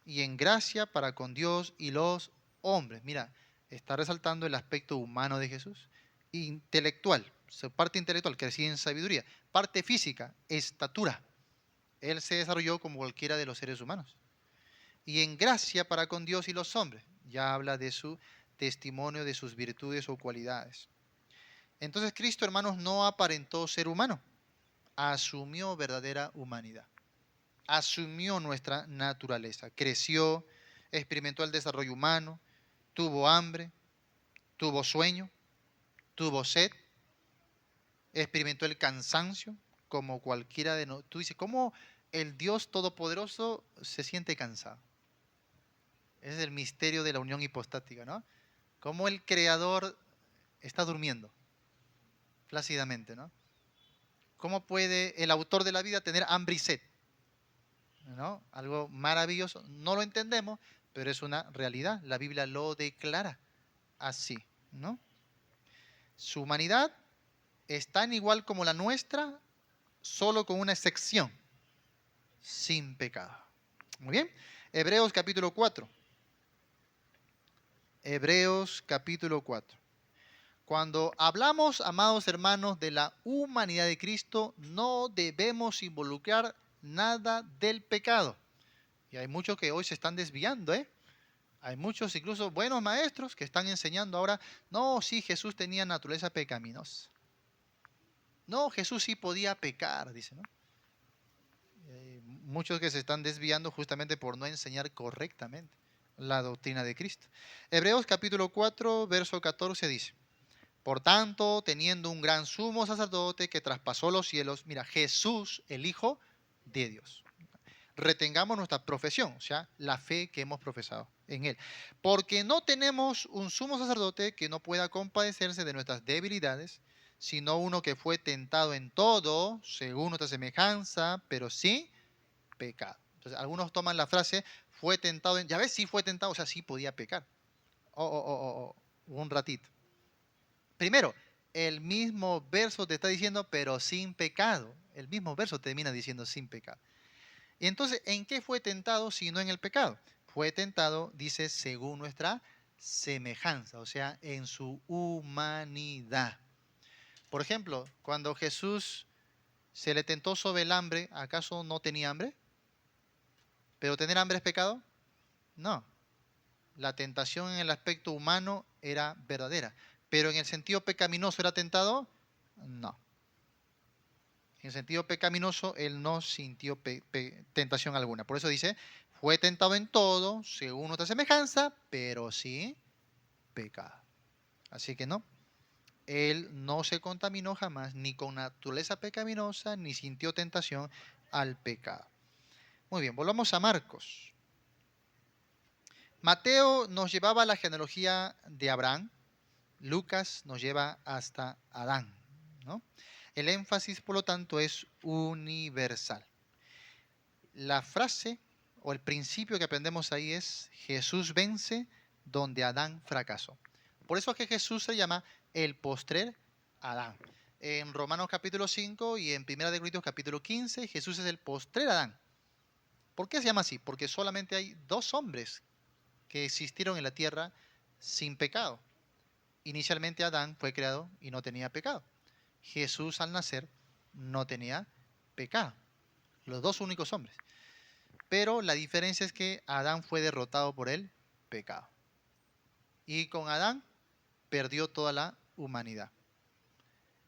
y en gracia para con Dios y los hombres. Mira, está resaltando el aspecto humano de Jesús. Intelectual, su parte intelectual, crecía en sabiduría. Parte física, estatura. Él se desarrolló como cualquiera de los seres humanos. Y en gracia para con Dios y los hombres. Ya habla de su testimonio, de sus virtudes o cualidades. Entonces Cristo, hermanos, no aparentó ser humano, asumió verdadera humanidad, asumió nuestra naturaleza, creció, experimentó el desarrollo humano, tuvo hambre, tuvo sueño, tuvo sed, experimentó el cansancio, como cualquiera de nosotros. Tú dices, ¿cómo el Dios Todopoderoso se siente cansado? Ese es el misterio de la unión hipostática, ¿no? Cómo el Creador está durmiendo plácidamente, ¿no? ¿Cómo puede el autor de la vida tener hambre y sed? ¿No? Algo maravilloso. No lo entendemos, pero es una realidad. La Biblia lo declara así, ¿no? Su humanidad es tan igual como la nuestra, solo con una excepción, sin pecado. Muy bien. Hebreos capítulo 4. Hebreos capítulo 4. Cuando hablamos, amados hermanos, de la humanidad de Cristo, no debemos involucrar nada del pecado. Y hay muchos que hoy se están desviando, ¿eh? Hay muchos, incluso buenos maestros, que están enseñando ahora, no, sí, Jesús tenía naturaleza pecaminosa. No, Jesús sí podía pecar, dice, ¿no? Muchos que se están desviando justamente por no enseñar correctamente la doctrina de Cristo. Hebreos capítulo 4, verso 14 dice, por tanto, teniendo un gran sumo sacerdote que traspasó los cielos, mira, Jesús, el Hijo de Dios. Retengamos nuestra profesión, o sea, la fe que hemos profesado en Él. Porque no tenemos un sumo sacerdote que no pueda compadecerse de nuestras debilidades, sino uno que fue tentado en todo, según nuestra semejanza, pero sin pecado. Entonces, algunos toman la frase, fue tentado en... Ya ves, sí fue tentado, o sea, sí podía pecar. Un ratito. Primero, el mismo verso te está diciendo, pero sin pecado. El mismo verso termina diciendo sin pecado. Y entonces, ¿en qué fue tentado si no en el pecado? Fue tentado, dice, según nuestra semejanza, o sea, en su humanidad. Por ejemplo, cuando Jesús se le tentó sobre el hambre, ¿acaso no tenía hambre? ¿Pero tener hambre es pecado? No. La tentación en el aspecto humano era verdadera. ¿Pero en el sentido pecaminoso era tentado? No. En sentido pecaminoso, él no sintió tentación alguna. Por eso dice, fue tentado en todo, según nuestra semejanza, pero sin pecado. Así que no, él no se contaminó jamás, ni con naturaleza pecaminosa, ni sintió tentación al pecado. Muy bien, volvamos a Marcos. Mateo nos llevaba a la genealogía de Abraham, Lucas nos lleva hasta Adán, ¿no? El énfasis, por lo tanto, es universal. La frase o el principio que aprendemos ahí es Jesús vence donde Adán fracasó. Por eso es que Jesús se llama el postrer Adán. En Romanos capítulo 5 y en 1 de Corintios capítulo 15, Jesús es el postrer Adán. ¿Por qué se llama así? Porque solamente hay dos hombres que existieron en la tierra sin pecado. Inicialmente Adán fue creado y no tenía pecado. Jesús al nacer no tenía pecado. Los dos únicos hombres. Pero la diferencia es que Adán fue derrotado por el pecado. Y con Adán perdió toda la humanidad.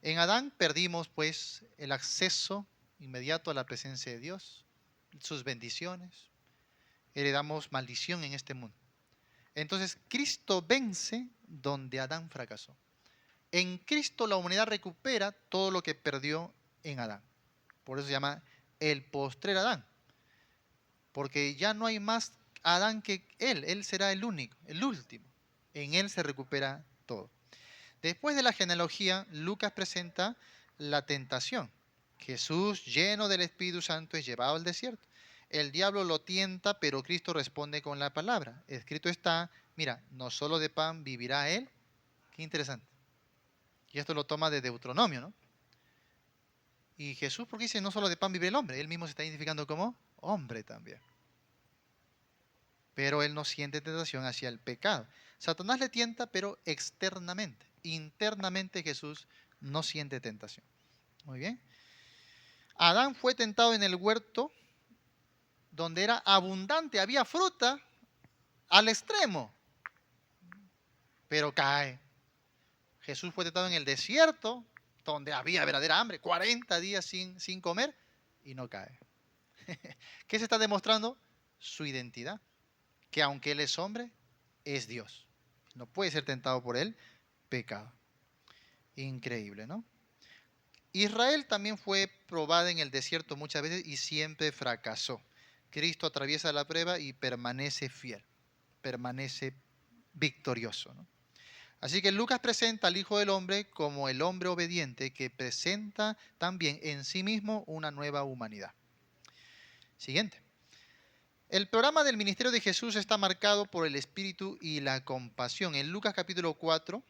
En Adán perdimos pues el acceso inmediato a la presencia de Dios, sus bendiciones. Heredamos maldición en este mundo. Entonces Cristo vence donde Adán fracasó. En Cristo la humanidad recupera todo lo que perdió en Adán. Por eso se llama el postrer Adán. Porque ya no hay más Adán que él será el único, el último. En él se recupera todo. Después de la genealogía, Lucas presenta la tentación. Jesús, lleno del Espíritu Santo, es llevado al desierto. El diablo lo tienta, pero Cristo responde con la palabra. Escrito está, mira, no solo de pan vivirá él. Qué interesante. Y esto lo toma de Deuteronomio, ¿no? Y Jesús, ¿por qué dice no solo de pan vive el hombre? Él mismo se está identificando como hombre también. Pero él no siente tentación hacia el pecado. Satanás le tienta, pero externamente. Internamente Jesús no siente tentación. Muy bien. Adán fue tentado en el huerto donde era abundante, había fruta al extremo, pero cae. Jesús fue tentado en el desierto donde había verdadera hambre, 40 días sin comer y no cae. ¿Qué se está demostrando? Su identidad, que aunque él es hombre, es Dios. No puede ser tentado por el pecado. Increíble, ¿no? Israel también fue probada en el desierto muchas veces y siempre fracasó. Cristo atraviesa la prueba y permanece fiel, permanece victorioso, ¿no? Así que Lucas presenta al Hijo del Hombre como el hombre obediente que presenta también en sí mismo una nueva humanidad. Siguiente. El programa del ministerio de Jesús está marcado por el espíritu y la compasión. En Lucas capítulo 4,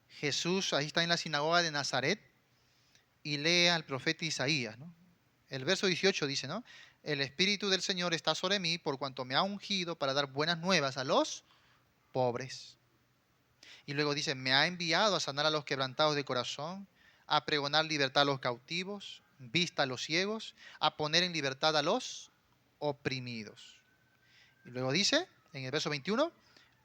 Jesús ahí está en la sinagoga de Nazaret y lee al profeta Isaías, ¿no? El verso 18 dice, ¿no? El Espíritu del Señor está sobre mí por cuanto me ha ungido para dar buenas nuevas a los pobres. Y luego dice, me ha enviado a sanar a los quebrantados de corazón, a pregonar libertad a los cautivos, vista a los ciegos, a poner en libertad a los oprimidos. Y luego dice, en el verso 21,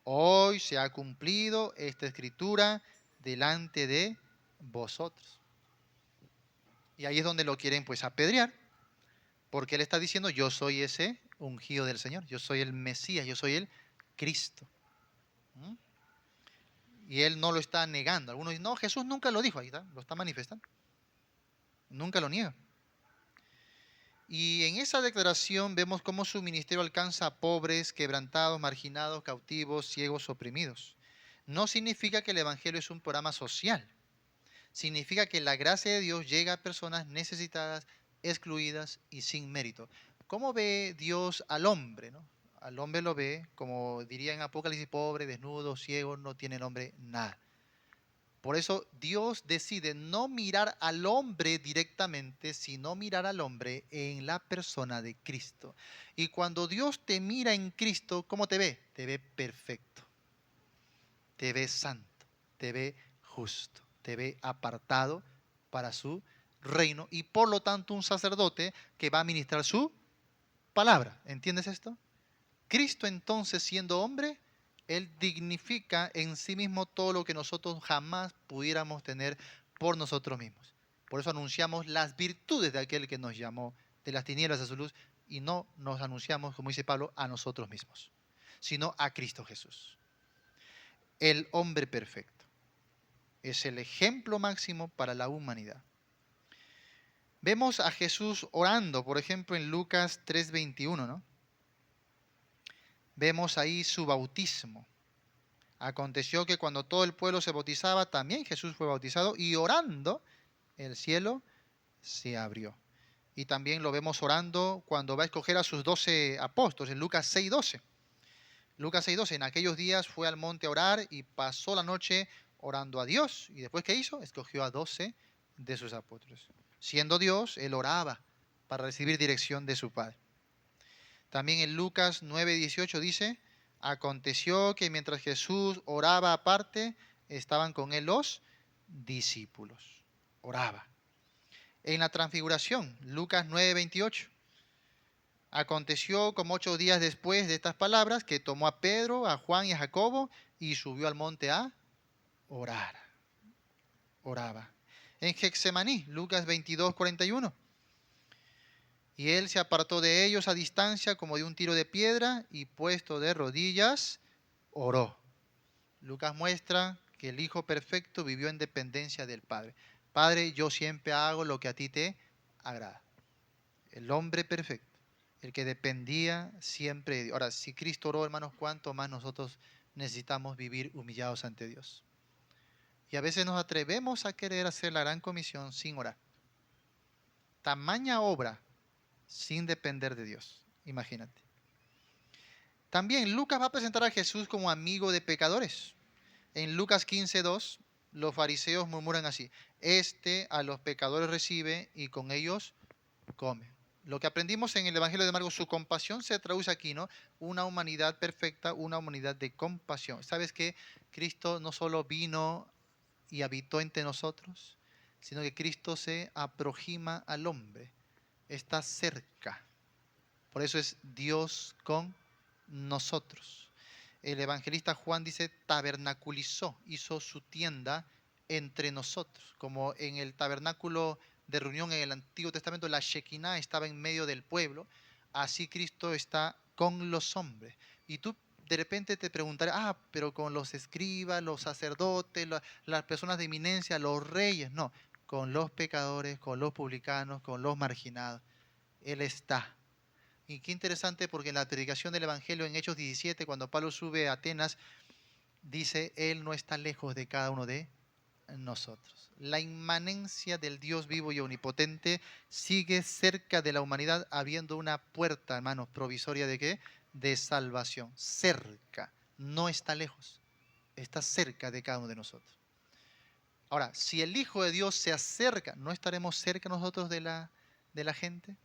hoy se ha cumplido esta escritura delante de vosotros. Y ahí es donde lo quieren pues apedrear. Porque Él está diciendo, yo soy ese ungido del Señor, yo soy el Mesías, yo soy el Cristo. ¿Mm? Y Él no lo está negando. Algunos dicen, no, Jesús nunca lo dijo, ahí está, lo está manifestando. Nunca lo niega. Y en esa declaración vemos cómo su ministerio alcanza a pobres, quebrantados, marginados, cautivos, ciegos, oprimidos. No significa que el Evangelio es un programa social. Significa que la gracia de Dios llega a personas necesitadas, excluidas y sin mérito. ¿Cómo ve Dios al hombre? ¿No? Al hombre lo ve, como diría en Apocalipsis, pobre, desnudo, ciego, no tiene nombre, nada. Por eso Dios decide no mirar al hombre directamente, sino mirar al hombre en la persona de Cristo. Y cuando Dios te mira en Cristo, ¿cómo te ve? Te ve perfecto, te ve santo, te ve justo, te ve apartado para su reino y por lo tanto un sacerdote que va a ministrar su palabra. ¿Entiendes esto? Cristo entonces siendo hombre, Él dignifica en sí mismo todo lo que nosotros jamás pudiéramos tener por nosotros mismos. Por eso anunciamos las virtudes de aquel que nos llamó de las tinieblas a su luz y no nos anunciamos, como dice Pablo, a nosotros mismos, sino a Cristo Jesús. El hombre perfecto es el ejemplo máximo para la humanidad. Vemos a Jesús orando, por ejemplo, en Lucas 3:21, ¿no? Vemos ahí su bautismo. Aconteció que cuando todo el pueblo se bautizaba, también Jesús fue bautizado y orando, el cielo se abrió. Y también lo vemos orando cuando va a escoger a sus 12 apóstoles, en Lucas 6:12. Lucas 6:12, en aquellos días fue al monte a orar y pasó la noche orando a Dios. ¿Y después qué hizo? Escogió a 12 de sus apóstoles. Siendo Dios, él oraba para recibir dirección de su Padre. También en Lucas 9:18 dice, aconteció que mientras Jesús oraba aparte, estaban con él los discípulos. Oraba. En la transfiguración, Lucas 9:28. Aconteció como 8 días después de estas palabras que tomó a Pedro, a Juan y a Jacobo y subió al monte a orar. Oraba. En Getsemaní, Lucas 22:41. Y él se apartó de ellos a distancia como de un tiro de piedra y puesto de rodillas, oró. Lucas muestra que el Hijo perfecto vivió en dependencia del Padre. Padre, yo siempre hago lo que a ti te agrada. El hombre perfecto, el que dependía siempre de Dios. Ahora, si Cristo oró, hermanos, ¿cuánto más nosotros necesitamos vivir humillados ante Dios? Y a veces nos atrevemos a querer hacer la gran comisión sin orar. Tamaña obra sin depender de Dios. Imagínate. También Lucas va a presentar a Jesús como amigo de pecadores. En Lucas 15:2, los fariseos murmuran así: Este a los pecadores recibe y con ellos come. Lo que aprendimos en el Evangelio de Marcos, su compasión se traduce aquí, ¿no? Una humanidad perfecta, una humanidad de compasión. ¿Sabes que Cristo no solo vino y habitó entre nosotros, sino que Cristo se aproxima al hombre, está cerca? Por eso es Dios con nosotros. El evangelista Juan dice, tabernaculizó, hizo su tienda entre nosotros. Como en el tabernáculo de reunión en el Antiguo Testamento, la Shekinah estaba en medio del pueblo, así Cristo está con los hombres. Y tú de repente te preguntarás, pero con los escribas, los sacerdotes, las personas de eminencia, los reyes. No, con los pecadores, con los publicanos, con los marginados. Él está. Y qué interesante porque en la predicación del Evangelio en Hechos 17, cuando Pablo sube a Atenas, dice, Él no está lejos de cada uno de nosotros. La inmanencia del Dios vivo y omnipotente sigue cerca de la humanidad, habiendo una puerta, hermanos, provisoria de qué? De salvación. Cerca, no está lejos, está cerca de cada uno de nosotros. Ahora, si el Hijo de Dios se acerca, ¿no estaremos cerca nosotros de la gente?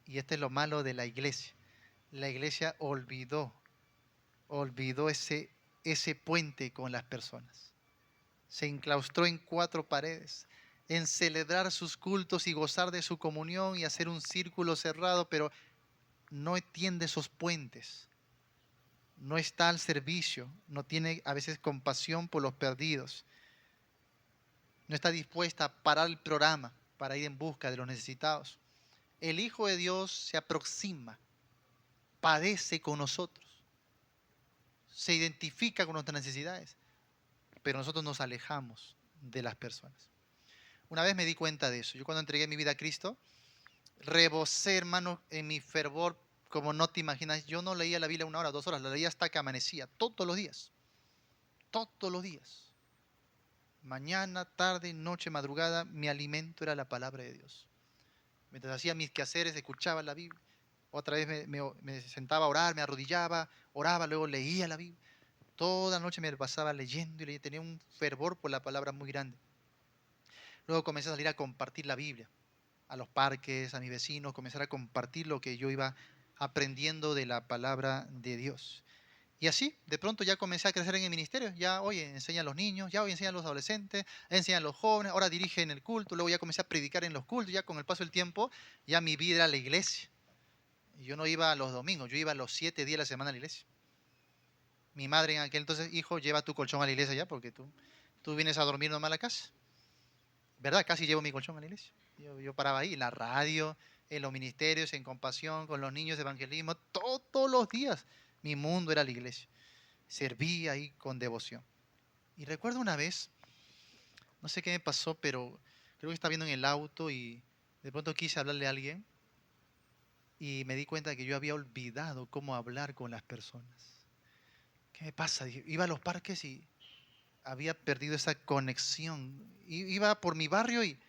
Y este es lo malo de la iglesia. La iglesia olvidó ese puente con las personas. Se enclaustró en 4 paredes, en celebrar sus cultos y gozar de su comunión y hacer un círculo cerrado, pero no entiende esos puentes. No está al servicio, no tiene a veces compasión por los perdidos. No está dispuesta a parar el programa. para ir en busca de los necesitados. El Hijo de Dios se aproxima, padece con nosotros, se identifica con nuestras necesidades, pero nosotros nos alejamos de las personas. Una vez me di cuenta de eso. Yo cuando entregué mi vida a Cristo, rebosé, hermano, en mi fervor, como no te imaginas. Yo no leía la Biblia 1 hora, 2 horas, la leía hasta que amanecía, todos los días. Todos los días. Mañana, tarde, noche, madrugada, mi alimento era la palabra de Dios. Mientras hacía mis quehaceres, escuchaba la Biblia. Otra vez me sentaba a orar, me arrodillaba, oraba, luego leía la Biblia. Toda la noche me pasaba leyendo y tenía un fervor por la palabra muy grande. Luego comencé a salir a compartir la Biblia, a los parques, a mis vecinos, comenzar a compartir lo que yo iba aprendiendo de la palabra de Dios. Y así, de pronto ya comencé a crecer en el ministerio. Ya hoy enseñan a los niños, ya hoy enseñan a los adolescentes, enseñan a los jóvenes, ahora dirigen el culto, luego ya comencé a predicar en los cultos, ya con el paso del tiempo, ya mi vida era la iglesia. Y yo no iba a los domingos, yo iba a los 7 días de la semana a la iglesia. Mi madre en aquel entonces, hijo, lleva tu colchón a la iglesia ya, porque tú vienes a dormir nomás a la casa. ¿Verdad? Casi llevo mi colchón a la iglesia. Yo paraba ahí, en la radio, en los ministerios, en compasión, con los niños de evangelismo, todos los días. Mi mundo era la iglesia. Servía ahí con devoción. Y recuerdo una vez, no sé qué me pasó, pero creo que estaba viendo en el auto y de pronto quise hablarle a alguien y me di cuenta que yo había olvidado cómo hablar con las personas. ¿Qué me pasa? Iba a los parques y había perdido esa conexión. Iba por mi barrio y,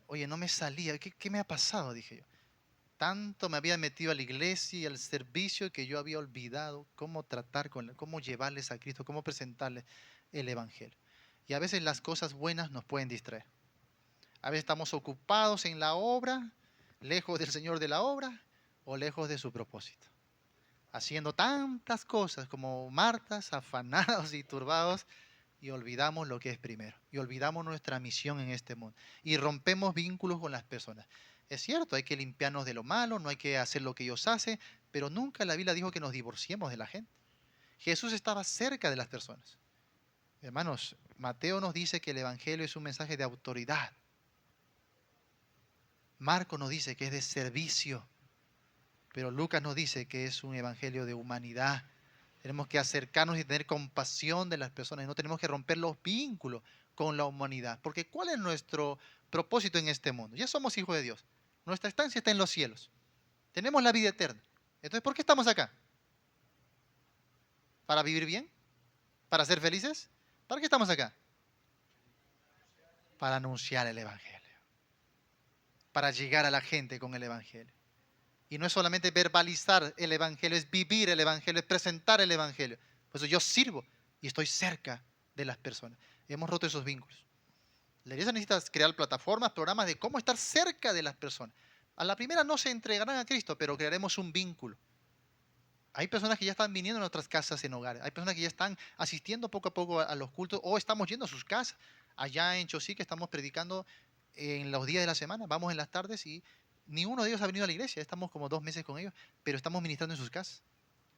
oye, no me salía. ¿Qué me ha pasado? Dije yo. Tanto me había metido a la iglesia y al servicio que yo había olvidado cómo tratar cómo llevarles a Cristo, cómo presentarles el Evangelio. Y a veces las cosas buenas nos pueden distraer. A veces estamos ocupados en la obra, lejos del Señor de la obra o lejos de su propósito. Haciendo tantas cosas como Martas, afanados y turbados, y olvidamos lo que es primero. Y olvidamos nuestra misión en este mundo. Y rompemos vínculos con las personas. Es cierto, hay que limpiarnos de lo malo, no hay que hacer lo que ellos hacen, pero nunca la Biblia dijo que nos divorciemos de la gente. Jesús estaba cerca de las personas. Hermanos, Mateo nos dice que el Evangelio es un mensaje de autoridad. Marco nos dice que es de servicio, pero Lucas nos dice que es un Evangelio de humanidad. Tenemos que acercarnos y tener compasión de las personas. No tenemos que romper los vínculos con la humanidad. Porque ¿cuál es nuestro propósito en este mundo? Ya somos hijos de Dios. Nuestra estancia está en los cielos. Tenemos la vida eterna. Entonces, ¿por qué estamos acá? ¿Para vivir bien? ¿Para ser felices? ¿Para qué estamos acá? Para anunciar el Evangelio. Para llegar a la gente con el Evangelio. Y no es solamente verbalizar el Evangelio, es vivir el Evangelio, es presentar el Evangelio. Por eso yo sirvo y estoy cerca de las personas. Hemos roto esos vínculos. La iglesia necesita crear plataformas, programas de cómo estar cerca de las personas. A la primera no se entregarán a Cristo, pero crearemos un vínculo. Hay personas que ya están viniendo a nuestras casas en hogares. Hay personas que ya están asistiendo poco a poco a los cultos o estamos yendo a sus casas. Allá en Chosique estamos predicando en los días de la semana. Vamos en las tardes y ni uno de ellos ha venido a la iglesia. Estamos como 2 meses con ellos, pero estamos ministrando en sus casas.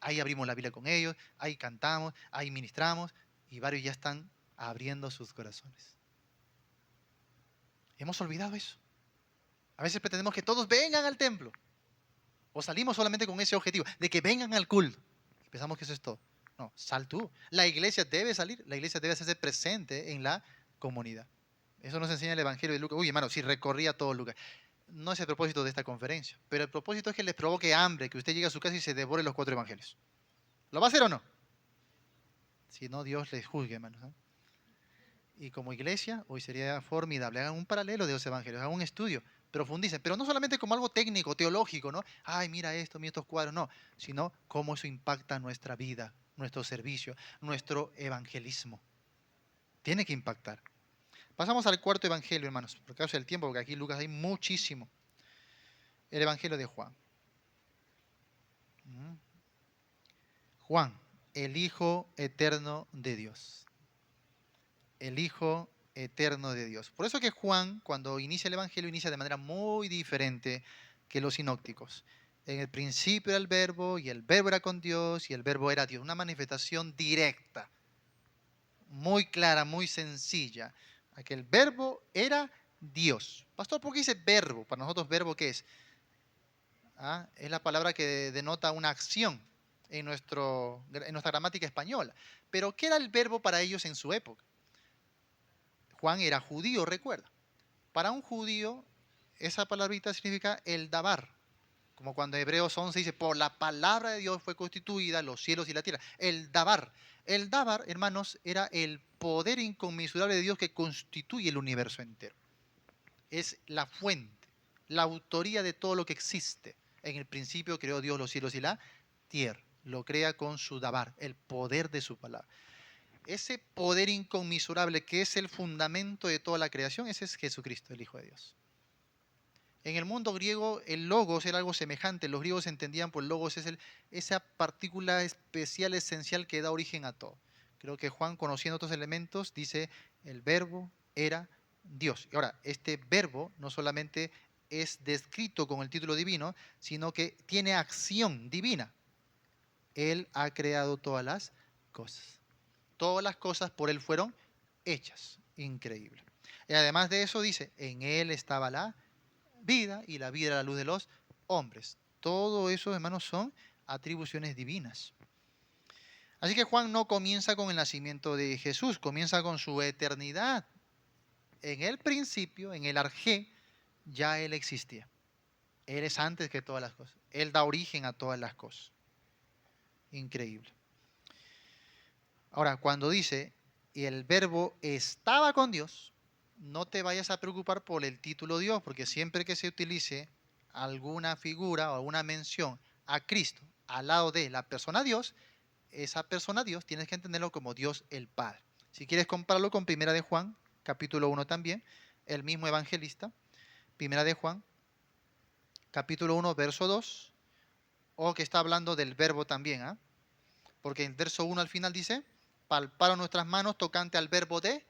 Ahí abrimos la Biblia con ellos, ahí cantamos, ahí ministramos y varios ya están abriendo sus corazones. Hemos olvidado eso. A veces pretendemos que todos vengan al templo. O salimos solamente con ese objetivo, de que vengan al culto. Y pensamos que eso es todo. No, sal tú. La iglesia debe salir, la iglesia debe hacerse presente en la comunidad. Eso nos enseña el Evangelio de Lucas. Uy, hermano, si recorría todo Lucas. No es el propósito de esta conferencia, pero el propósito es que les provoque hambre, que usted llegue a su casa y se devore los 4 evangelios. ¿Lo va a hacer o no? Si no, Dios les juzgue, hermanos. Y como iglesia, hoy sería formidable. Hagan un paralelo de los evangelios, hagan un estudio, profundicen, pero no solamente como algo técnico, teológico, ¿no? Ay, mira esto, mira estos cuadros, no, sino cómo eso impacta nuestra vida, nuestro servicio, nuestro evangelismo. Tiene que impactar. Pasamos al cuarto evangelio, hermanos, por causa del tiempo, porque aquí Lucas hay muchísimo. El evangelio de Juan. Juan, el Hijo eterno de Dios. El Hijo eterno de Dios. Por eso que Juan, cuando inicia el Evangelio, inicia de manera muy diferente que los sinópticos. En el principio era el verbo, y el verbo era con Dios, y el verbo era Dios. Una manifestación directa, muy clara, muy sencilla. Que el verbo era Dios. Pastor, ¿por qué dice verbo? Para nosotros, verbo, ¿qué es? Es la palabra que denota una acción en nuestra gramática española. Pero, ¿qué era el verbo para ellos en su época? Juan era judío, recuerda. Para un judío, esa palabrita significa el dabar. Como cuando en Hebreos 11 dice, por la palabra de Dios fue constituida los cielos y la tierra. El dabar. El dabar, hermanos, era el poder inconmensurable de Dios que constituye el universo entero. Es la fuente, la autoría de todo lo que existe. En el principio creó Dios los cielos y la tierra. Lo crea con su dabar, el poder de su palabra. Ese poder inconmensurable que es el fundamento de toda la creación, ese es Jesucristo, el Hijo de Dios. En el mundo griego, el logos era algo semejante. Los griegos entendían por logos es esa partícula especial, esencial que da origen a todo. Creo que Juan, conociendo otros elementos, dice, el verbo era Dios. Y ahora, este verbo no solamente es descrito con el título divino, sino que tiene acción divina. Él ha creado todas las cosas. Todas las cosas por Él fueron hechas. Increíble. Y además de eso dice, en Él estaba la vida y la vida era la luz de los hombres. Todo eso, hermanos, son atribuciones divinas. Así que Juan no comienza con el nacimiento de Jesús, comienza con su eternidad. En el principio, en el arjé, ya Él existía. Él es antes que todas las cosas. Él da origen a todas las cosas. Increíble. Ahora, cuando dice, y el verbo estaba con Dios, no te vayas a preocupar por el título Dios, porque siempre que se utilice alguna figura o alguna mención a Cristo al lado de la persona Dios, esa persona Dios tienes que entenderlo como Dios el Padre. Si quieres compararlo con Primera de Juan, capítulo 1 también, el mismo evangelista, Primera de Juan, capítulo 1, verso 2, o que está hablando del verbo también, porque en verso 1 al final dice, palparon nuestras manos tocante al verbo de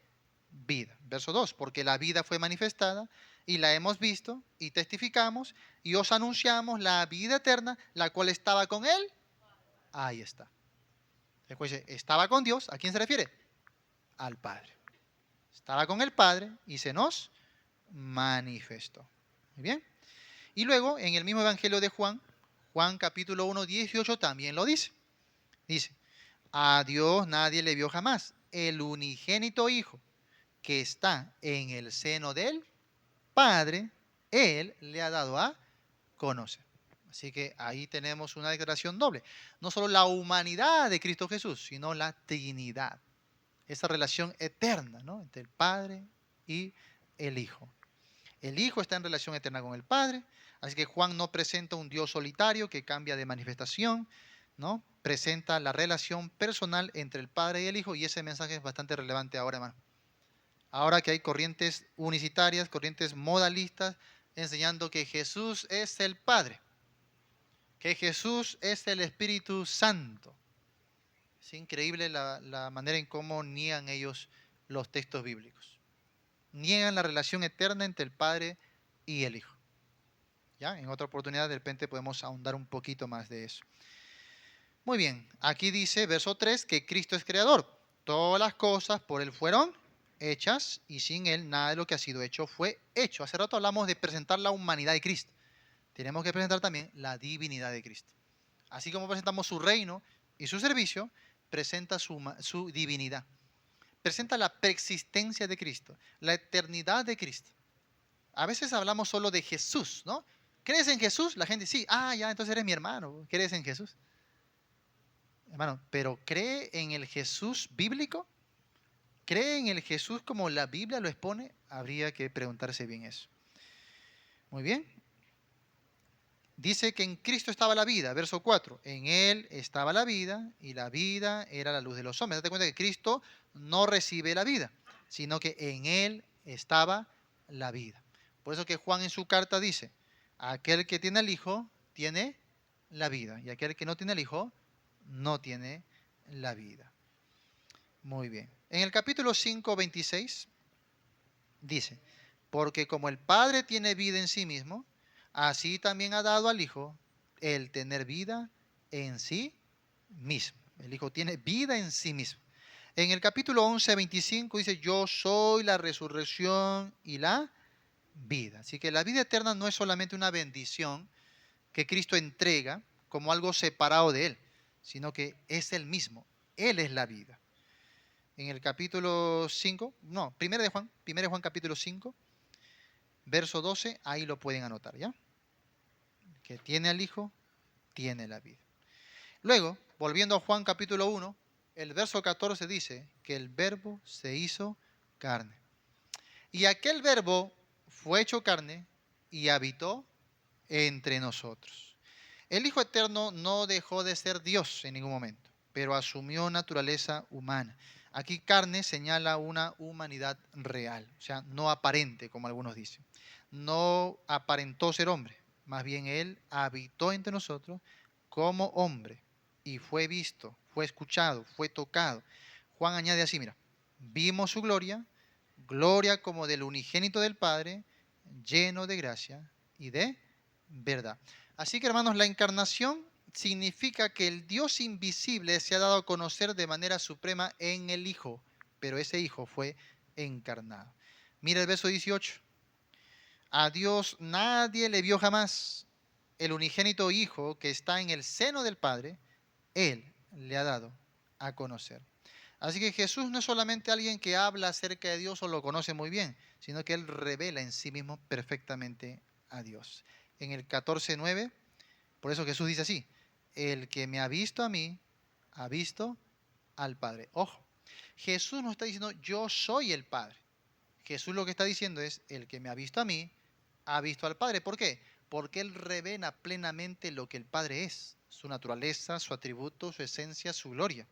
vida. Verso 2, porque la vida fue manifestada y la hemos visto y testificamos y os anunciamos la vida eterna, la cual estaba con Él. Ahí está. Después dice, estaba con Dios. ¿A quién se refiere? Al Padre. Estaba con el Padre y se nos manifestó. Muy bien. Y luego, en el mismo Evangelio de Juan, Juan capítulo 1, 18 también lo dice. Dice, a Dios nadie le vio jamás. El unigénito Hijo que está en el seno del Padre, Él le ha dado a conocer. Así que ahí tenemos una declaración doble. No solo la humanidad de Cristo Jesús, sino la Trinidad. Esa relación eterna, ¿no?, entre el Padre y el Hijo. El Hijo está en relación eterna con el Padre. Así que Juan no presenta un Dios solitario que cambia de manifestación, ¿no? Presenta la relación personal entre el Padre y el Hijo, y ese mensaje es bastante relevante ahora, hermano. Ahora que hay corrientes unicitarias, corrientes modalistas, enseñando que Jesús es el Padre, que Jesús es el Espíritu Santo. Es increíble la manera en cómo niegan ellos los textos bíblicos. Niegan la relación eterna entre el Padre y el Hijo. ¿Ya? En otra oportunidad de repente podemos ahondar un poquito más de eso. Muy bien, aquí dice, verso 3, que Cristo es creador. Todas las cosas por Él fueron hechas y sin Él nada de lo que ha sido hecho fue hecho. Hace rato hablamos de presentar la humanidad de Cristo. Tenemos que presentar también la divinidad de Cristo. Así como presentamos su reino y su servicio, presenta su divinidad. Presenta la preexistencia de Cristo, la eternidad de Cristo. A veces hablamos solo de Jesús, ¿no? ¿Crees en Jesús? La gente sí, ya, entonces eres mi hermano, ¿crees en Jesús? Hermano, pero ¿cree en el Jesús bíblico? ¿Cree en el Jesús como la Biblia lo expone? Habría que preguntarse bien eso. Muy bien. Dice que en Cristo estaba la vida, verso 4. En Él estaba la vida y la vida era la luz de los hombres. Date cuenta que Cristo no recibe la vida, sino que en Él estaba la vida. Por eso que Juan en su carta dice, aquel que tiene al Hijo tiene la vida y aquel que no tiene al Hijo no tiene la vida. Muy bien. En el capítulo 5, 26 dice, porque como el Padre tiene vida en sí mismo, así también ha dado al Hijo el tener vida en sí mismo. El Hijo tiene vida en sí mismo. En el capítulo 11, 25 dice, yo soy la resurrección y la vida. Así que la vida eterna no es solamente una bendición que Cristo entrega como algo separado de Él, sino que es Él mismo. Él es la vida. En el capítulo 5, no, primero de Juan capítulo 5, verso 12, ahí lo pueden anotar, ¿ya? Que tiene al Hijo, tiene la vida. Luego, volviendo a Juan capítulo 1, el verso 14 dice que el verbo se hizo carne. Y aquel verbo fue hecho carne y habitó entre nosotros. El Hijo Eterno no dejó de ser Dios en ningún momento, pero asumió naturaleza humana. Aquí carne señala una humanidad real, o sea, no aparente, como algunos dicen. No aparentó ser hombre, más bien Él habitó entre nosotros como hombre y fue visto, fue escuchado, fue tocado. Juan añade así, mira, vimos su gloria, gloria como del unigénito del Padre, lleno de gracia y de verdad. Así que hermanos, la encarnación significa que el Dios invisible se ha dado a conocer de manera suprema en el Hijo, pero ese Hijo fue encarnado. Mira el verso 18. A Dios nadie le vio jamás. El unigénito Hijo que está en el seno del Padre, Él le ha dado a conocer. Así que Jesús no es solamente alguien que habla acerca de Dios o lo conoce muy bien, sino que Él revela en sí mismo perfectamente a Dios. En el 14:9, por eso Jesús dice así, el que me ha visto a mí, ha visto al Padre. Ojo, Jesús no está diciendo yo soy el Padre. Jesús lo que está diciendo es el que me ha visto a mí, ha visto al Padre. ¿Por qué? Porque Él revela plenamente lo que el Padre es, su naturaleza, su atributo, su esencia, su gloria.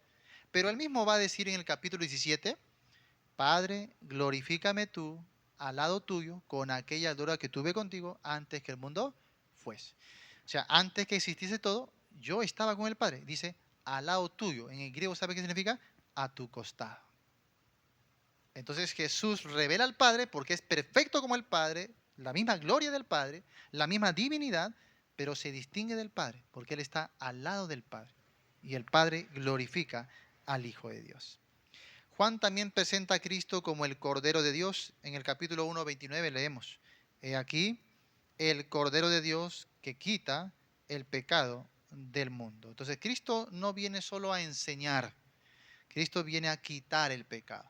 Pero Él mismo va a decir en el capítulo 17, Padre, glorifícame tú al lado tuyo con aquella gloria que tuve contigo antes que el mundo fuese. O sea, antes que existiese todo, yo estaba con el Padre. Dice, al lado tuyo. En el griego, ¿sabe qué significa? A tu costado. Entonces Jesús revela al Padre porque es perfecto como el Padre, la misma gloria del Padre, la misma divinidad, pero se distingue del Padre porque Él está al lado del Padre. Y el Padre glorifica al Hijo de Dios. Juan también presenta a Cristo como el Cordero de Dios. En el capítulo 1, 29 leemos, he aquí el Cordero de Dios que quita el pecado del mundo. Entonces Cristo no viene solo a enseñar, Cristo viene a quitar el pecado.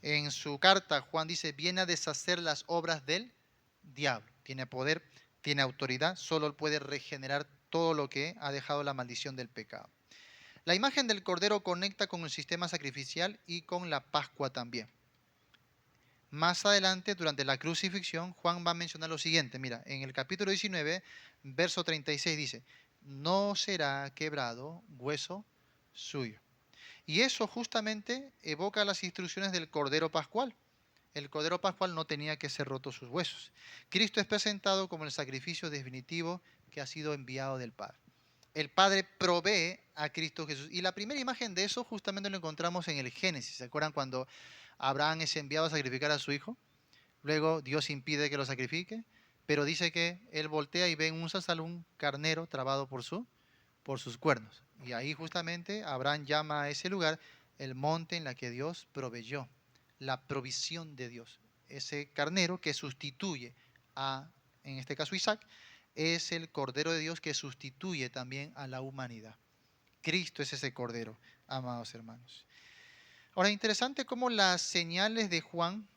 En su carta Juan dice, viene a deshacer las obras del diablo. Tiene poder, tiene autoridad, solo él puede regenerar todo lo que ha dejado la maldición del pecado. La imagen del Cordero conecta con el sistema sacrificial y con la Pascua también. Más adelante, durante la crucifixión, Juan va a mencionar lo siguiente. Mira, en el capítulo 19, verso 36 dice, no será quebrado hueso suyo. Y eso justamente evoca las instrucciones del Cordero Pascual. El Cordero Pascual no tenía que ser roto sus huesos. Cristo es presentado como el sacrificio definitivo que ha sido enviado del Padre. El Padre provee a Cristo Jesús. Y la primera imagen de eso justamente lo encontramos en el Génesis. ¿Se acuerdan cuando Abraham es enviado a sacrificar a su hijo? Luego Dios impide que lo sacrifique, pero dice que él voltea y ve en un zarzal un carnero trabado por sus cuernos. Y ahí justamente Abraham llama a ese lugar el monte en la que Dios proveyó, la provisión de Dios. Ese carnero que sustituye a, en este caso Isaac, es el Cordero de Dios que sustituye también a la humanidad. Cristo es ese Cordero, amados hermanos. Ahora, interesante cómo las señales de Juan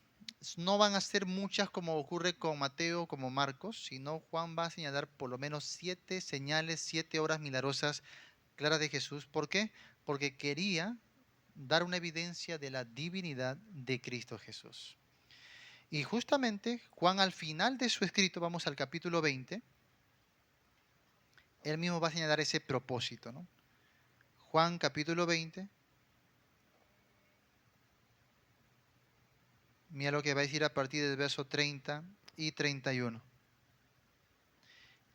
no van a ser muchas como ocurre con Mateo, como Marcos, sino Juan va a señalar por lo menos 7 señales, 7 obras milagrosas claras de Jesús. ¿Por qué? Porque quería dar una evidencia de la divinidad de Cristo Jesús. Y justamente Juan al final de su escrito, vamos al capítulo 20, él mismo va a señalar ese propósito, ¿no? Juan capítulo 20, mira lo que va a decir a partir del verso 30 y 31.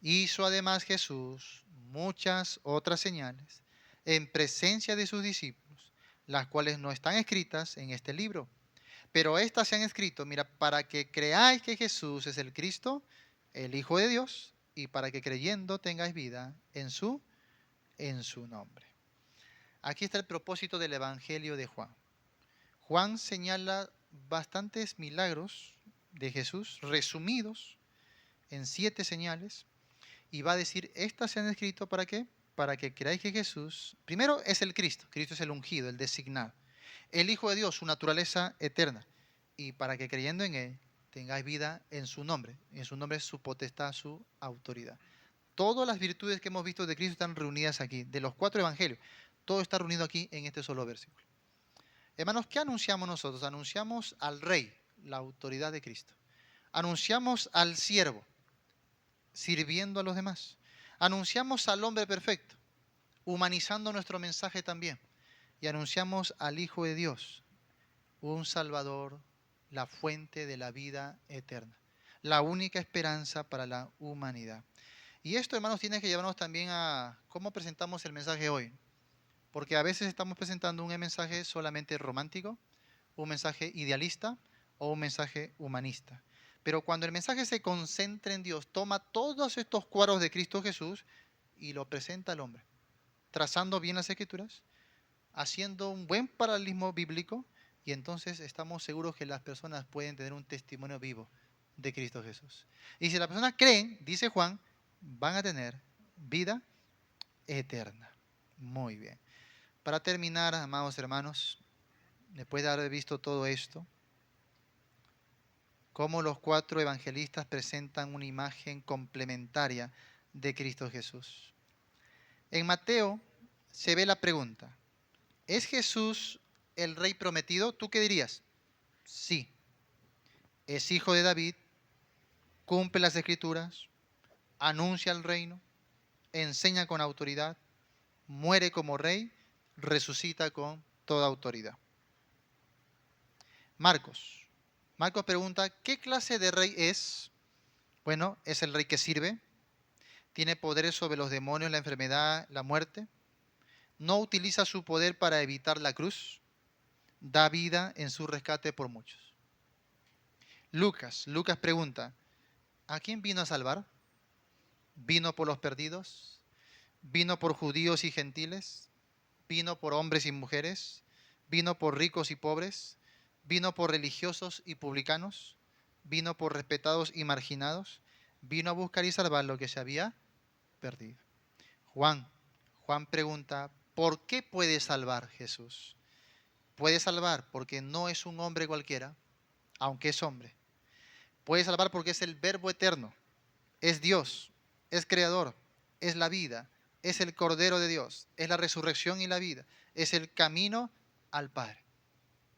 Hizo además Jesús muchas otras señales en presencia de sus discípulos, las cuales no están escritas en este libro. Pero estas se han escrito, mira, para que creáis que Jesús es el Cristo, el Hijo de Dios, y para que creyendo tengáis vida en su nombre. Aquí está el propósito del Evangelio de Juan. Juan señala bastantes milagros, de Jesús, resumidos en 7 señales, y va a decir, estas se han escrito ¿para qué? Para que creáis que Jesús, primero es el Cristo, Cristo es el ungido, el designado, el Hijo de Dios, su naturaleza eterna, y para que creyendo en Él tengáis vida en su nombre es su potestad, su autoridad. Todas las virtudes que hemos visto de Cristo están reunidas aquí, de los 4 evangelios, todo está reunido aquí en este solo versículo. Hermanos, ¿qué anunciamos nosotros? Anunciamos al Rey, la autoridad de Cristo. Anunciamos al siervo, sirviendo a los demás. Anunciamos al hombre perfecto, humanizando nuestro mensaje también. Y anunciamos al Hijo de Dios, un Salvador, la fuente de la vida eterna, la única esperanza para la humanidad. Y esto, hermanos, tiene que llevarnos también a cómo presentamos el mensaje hoy. Porque a veces estamos presentando un mensaje solamente romántico, un mensaje idealista o un mensaje humanista. Pero cuando el mensaje se concentra en Dios, toma todos estos cuadros de Cristo Jesús y lo presenta al hombre, trazando bien las escrituras, haciendo un buen paralelismo bíblico, y entonces estamos seguros que las personas pueden tener un testimonio vivo de Cristo Jesús. Y si las personas creen, dice Juan, van a tener vida eterna. Muy bien. Para terminar, amados hermanos, después de haber visto todo esto, cómo los 4 evangelistas presentan una imagen complementaria de Cristo Jesús. En Mateo se ve la pregunta, ¿es Jesús el Rey prometido? ¿Tú qué dirías? Sí. Es hijo de David, cumple las escrituras, anuncia el reino, enseña con autoridad, muere como rey, resucita con toda autoridad. Marcos. Marcos pregunta, ¿qué clase de rey es? Bueno, es el rey que sirve, tiene poderes sobre los demonios, la enfermedad, la muerte, no utiliza su poder para evitar la cruz, da vida en su rescate por muchos. Lucas pregunta, ¿a quién vino a salvar? ¿Vino por los perdidos? ¿Vino por judíos y gentiles? ¿Vino por hombres y mujeres? ¿Vino por ricos y pobres? ¿Vino por religiosos y publicanos? ¿Vino por respetados y marginados? Vino a buscar y salvar lo que se había perdido. Juan pregunta, ¿por qué puede salvar Jesús? Puede salvar porque no es un hombre cualquiera, aunque es hombre. Puede salvar porque es el Verbo eterno, es Dios, es creador, es la vida, es el Cordero de Dios, es la resurrección y la vida, es el camino al Padre.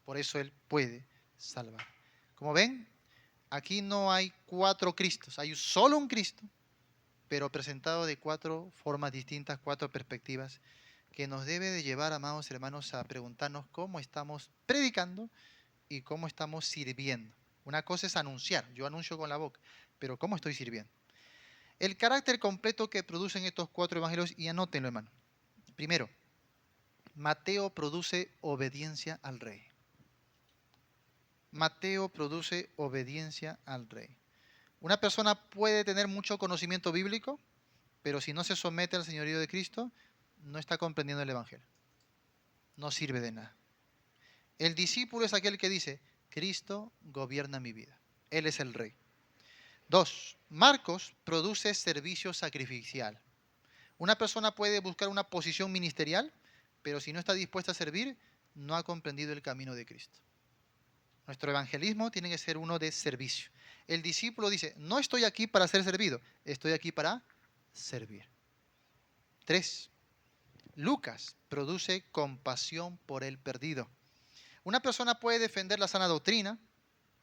Por eso Él puede salvar. Como ven, aquí no hay 4 Cristos, hay solo un Cristo, pero presentado de 4 formas distintas, 4 perspectivas, que nos debe de llevar, amados hermanos, a preguntarnos cómo estamos predicando y cómo estamos sirviendo. Una cosa es anunciar, yo anuncio con la boca, pero ¿cómo estoy sirviendo? El carácter completo que producen estos 4 evangelios, y anótenlo, hermano. Primero, Mateo produce obediencia al rey. Mateo produce obediencia al rey. Una persona puede tener mucho conocimiento bíblico, pero si no se somete al señorío de Cristo, no está comprendiendo el evangelio. No sirve de nada. El discípulo es aquel que dice, Cristo gobierna mi vida. Él es el rey. 2. Marcos produce servicio sacrificial. Una persona puede buscar una posición ministerial, pero si no está dispuesta a servir, no ha comprendido el camino de Cristo. Nuestro evangelismo tiene que ser uno de servicio. El discípulo dice, no estoy aquí para ser servido, estoy aquí para servir. 3. Lucas produce compasión por el perdido. Una persona puede defender la sana doctrina,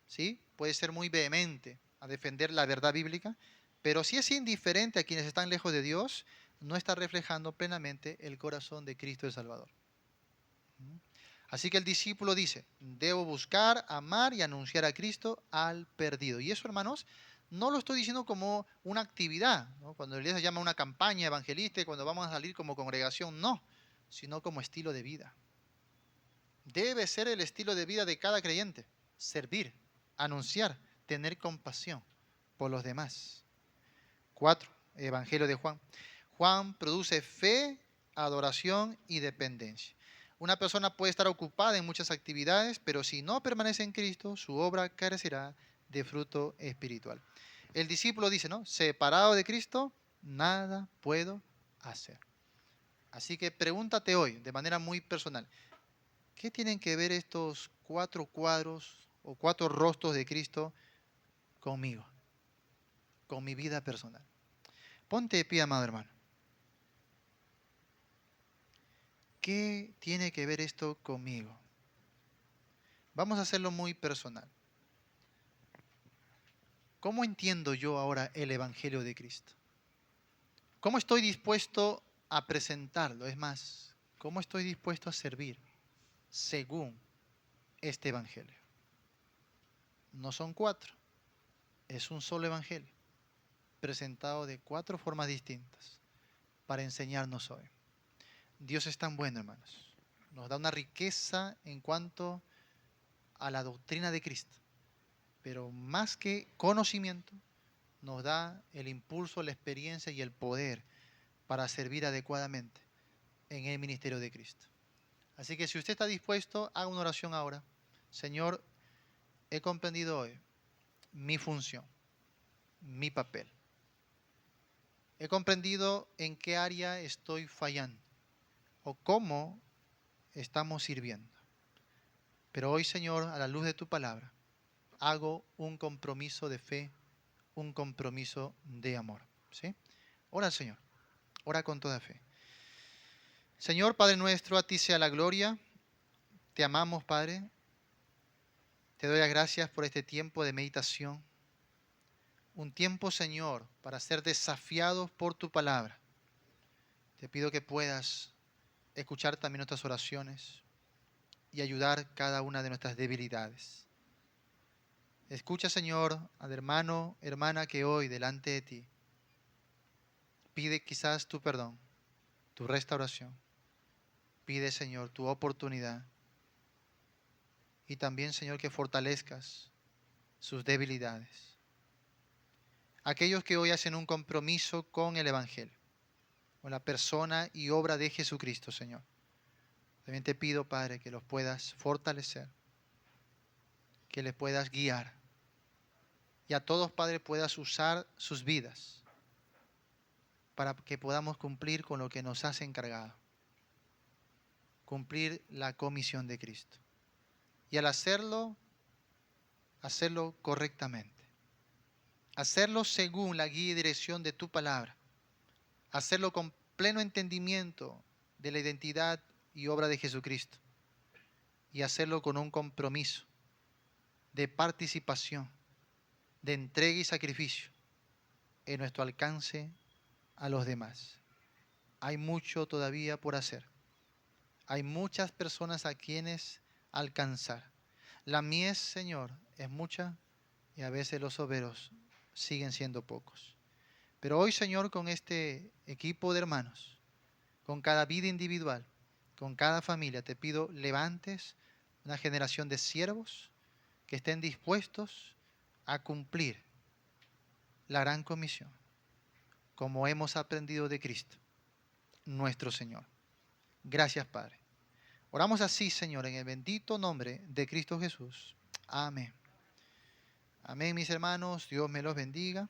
¿sí? Puede ser muy vehemente a defender la verdad bíblica, pero si es indiferente a quienes están lejos de Dios, no está reflejando plenamente el corazón de Cristo el Salvador. Así que el discípulo dice, debo buscar, amar y anunciar a Cristo al perdido. Y eso, hermanos, no lo estoy diciendo como una actividad, ¿no? Cuando la iglesia llama una campaña evangelística, cuando vamos a salir como congregación, no, sino como estilo de vida. Debe ser el estilo de vida de cada creyente, servir, anunciar, tener compasión por los demás. 4. Evangelio de Juan. Juan produce fe, adoración y dependencia. Una persona puede estar ocupada en muchas actividades, pero si no permanece en Cristo, su obra carecerá de fruto espiritual. El discípulo dice, ¿no? Separado de Cristo, nada puedo hacer. Así que pregúntate hoy, de manera muy personal, ¿qué tienen que ver estos 4 cuadros o 4 rostros de Cristo conmigo, con mi vida personal? Ponte de pie, amado hermano. ¿Qué tiene que ver esto conmigo? Vamos a hacerlo muy personal. ¿Cómo entiendo yo ahora el Evangelio de Cristo? ¿Cómo estoy dispuesto a presentarlo? Es más, ¿cómo estoy dispuesto a servir según este Evangelio? No son 4, es un solo Evangelio, presentado de 4 formas distintas para enseñarnos hoy. Dios es tan bueno, hermanos. Nos da una riqueza en cuanto a la doctrina de Cristo, pero más que conocimiento, nos da el impulso, la experiencia y el poder para servir adecuadamente en el ministerio de Cristo. Así que si usted está dispuesto, haga una oración ahora. Señor, he comprendido hoy mi función, mi papel. He comprendido en qué área estoy fallando o cómo estamos sirviendo. Pero hoy, Señor, a la luz de tu palabra, hago un compromiso de fe, un compromiso de amor. ¿Sí? Ora al Señor, ora con toda fe. Señor Padre nuestro, a ti sea la gloria. Te amamos, Padre. Te doy las gracias por este tiempo de meditación. Un tiempo, Señor, para ser desafiados por tu palabra. Te pido que puedas escuchar también nuestras oraciones y ayudar cada una de nuestras debilidades. Escucha, Señor, al hermano, hermana que hoy delante de ti pide quizás tu perdón, tu restauración. Pide, Señor, tu oportunidad. Y también, Señor, que fortalezcas sus debilidades. Aquellos que hoy hacen un compromiso con el Evangelio, con la persona y obra de Jesucristo, Señor. También te pido, Padre, que los puedas fortalecer, que les puedas guiar. Y a todos, Padre, puedas usar sus vidas para que podamos cumplir con lo que nos has encargado. Cumplir la comisión de Cristo. Y al hacerlo, hacerlo correctamente. Hacerlo según la guía y dirección de tu palabra. Hacerlo con pleno entendimiento de la identidad y obra de Jesucristo. Y hacerlo con un compromiso de participación, de entrega y sacrificio en nuestro alcance a los demás. Hay mucho todavía por hacer. Hay muchas personas a quienes alcanzar. La mies, Señor, es mucha y a veces los obreros siguen siendo pocos. Pero hoy, Señor, con este equipo de hermanos, con cada vida individual, con cada familia, te pido levantes una generación de siervos que estén dispuestos a cumplir la gran comisión, como hemos aprendido de Cristo, nuestro Señor. Gracias, Padre. Oramos así, Señor, en el bendito nombre de Cristo Jesús. Amén. Amén, mis hermanos. Dios me los bendiga.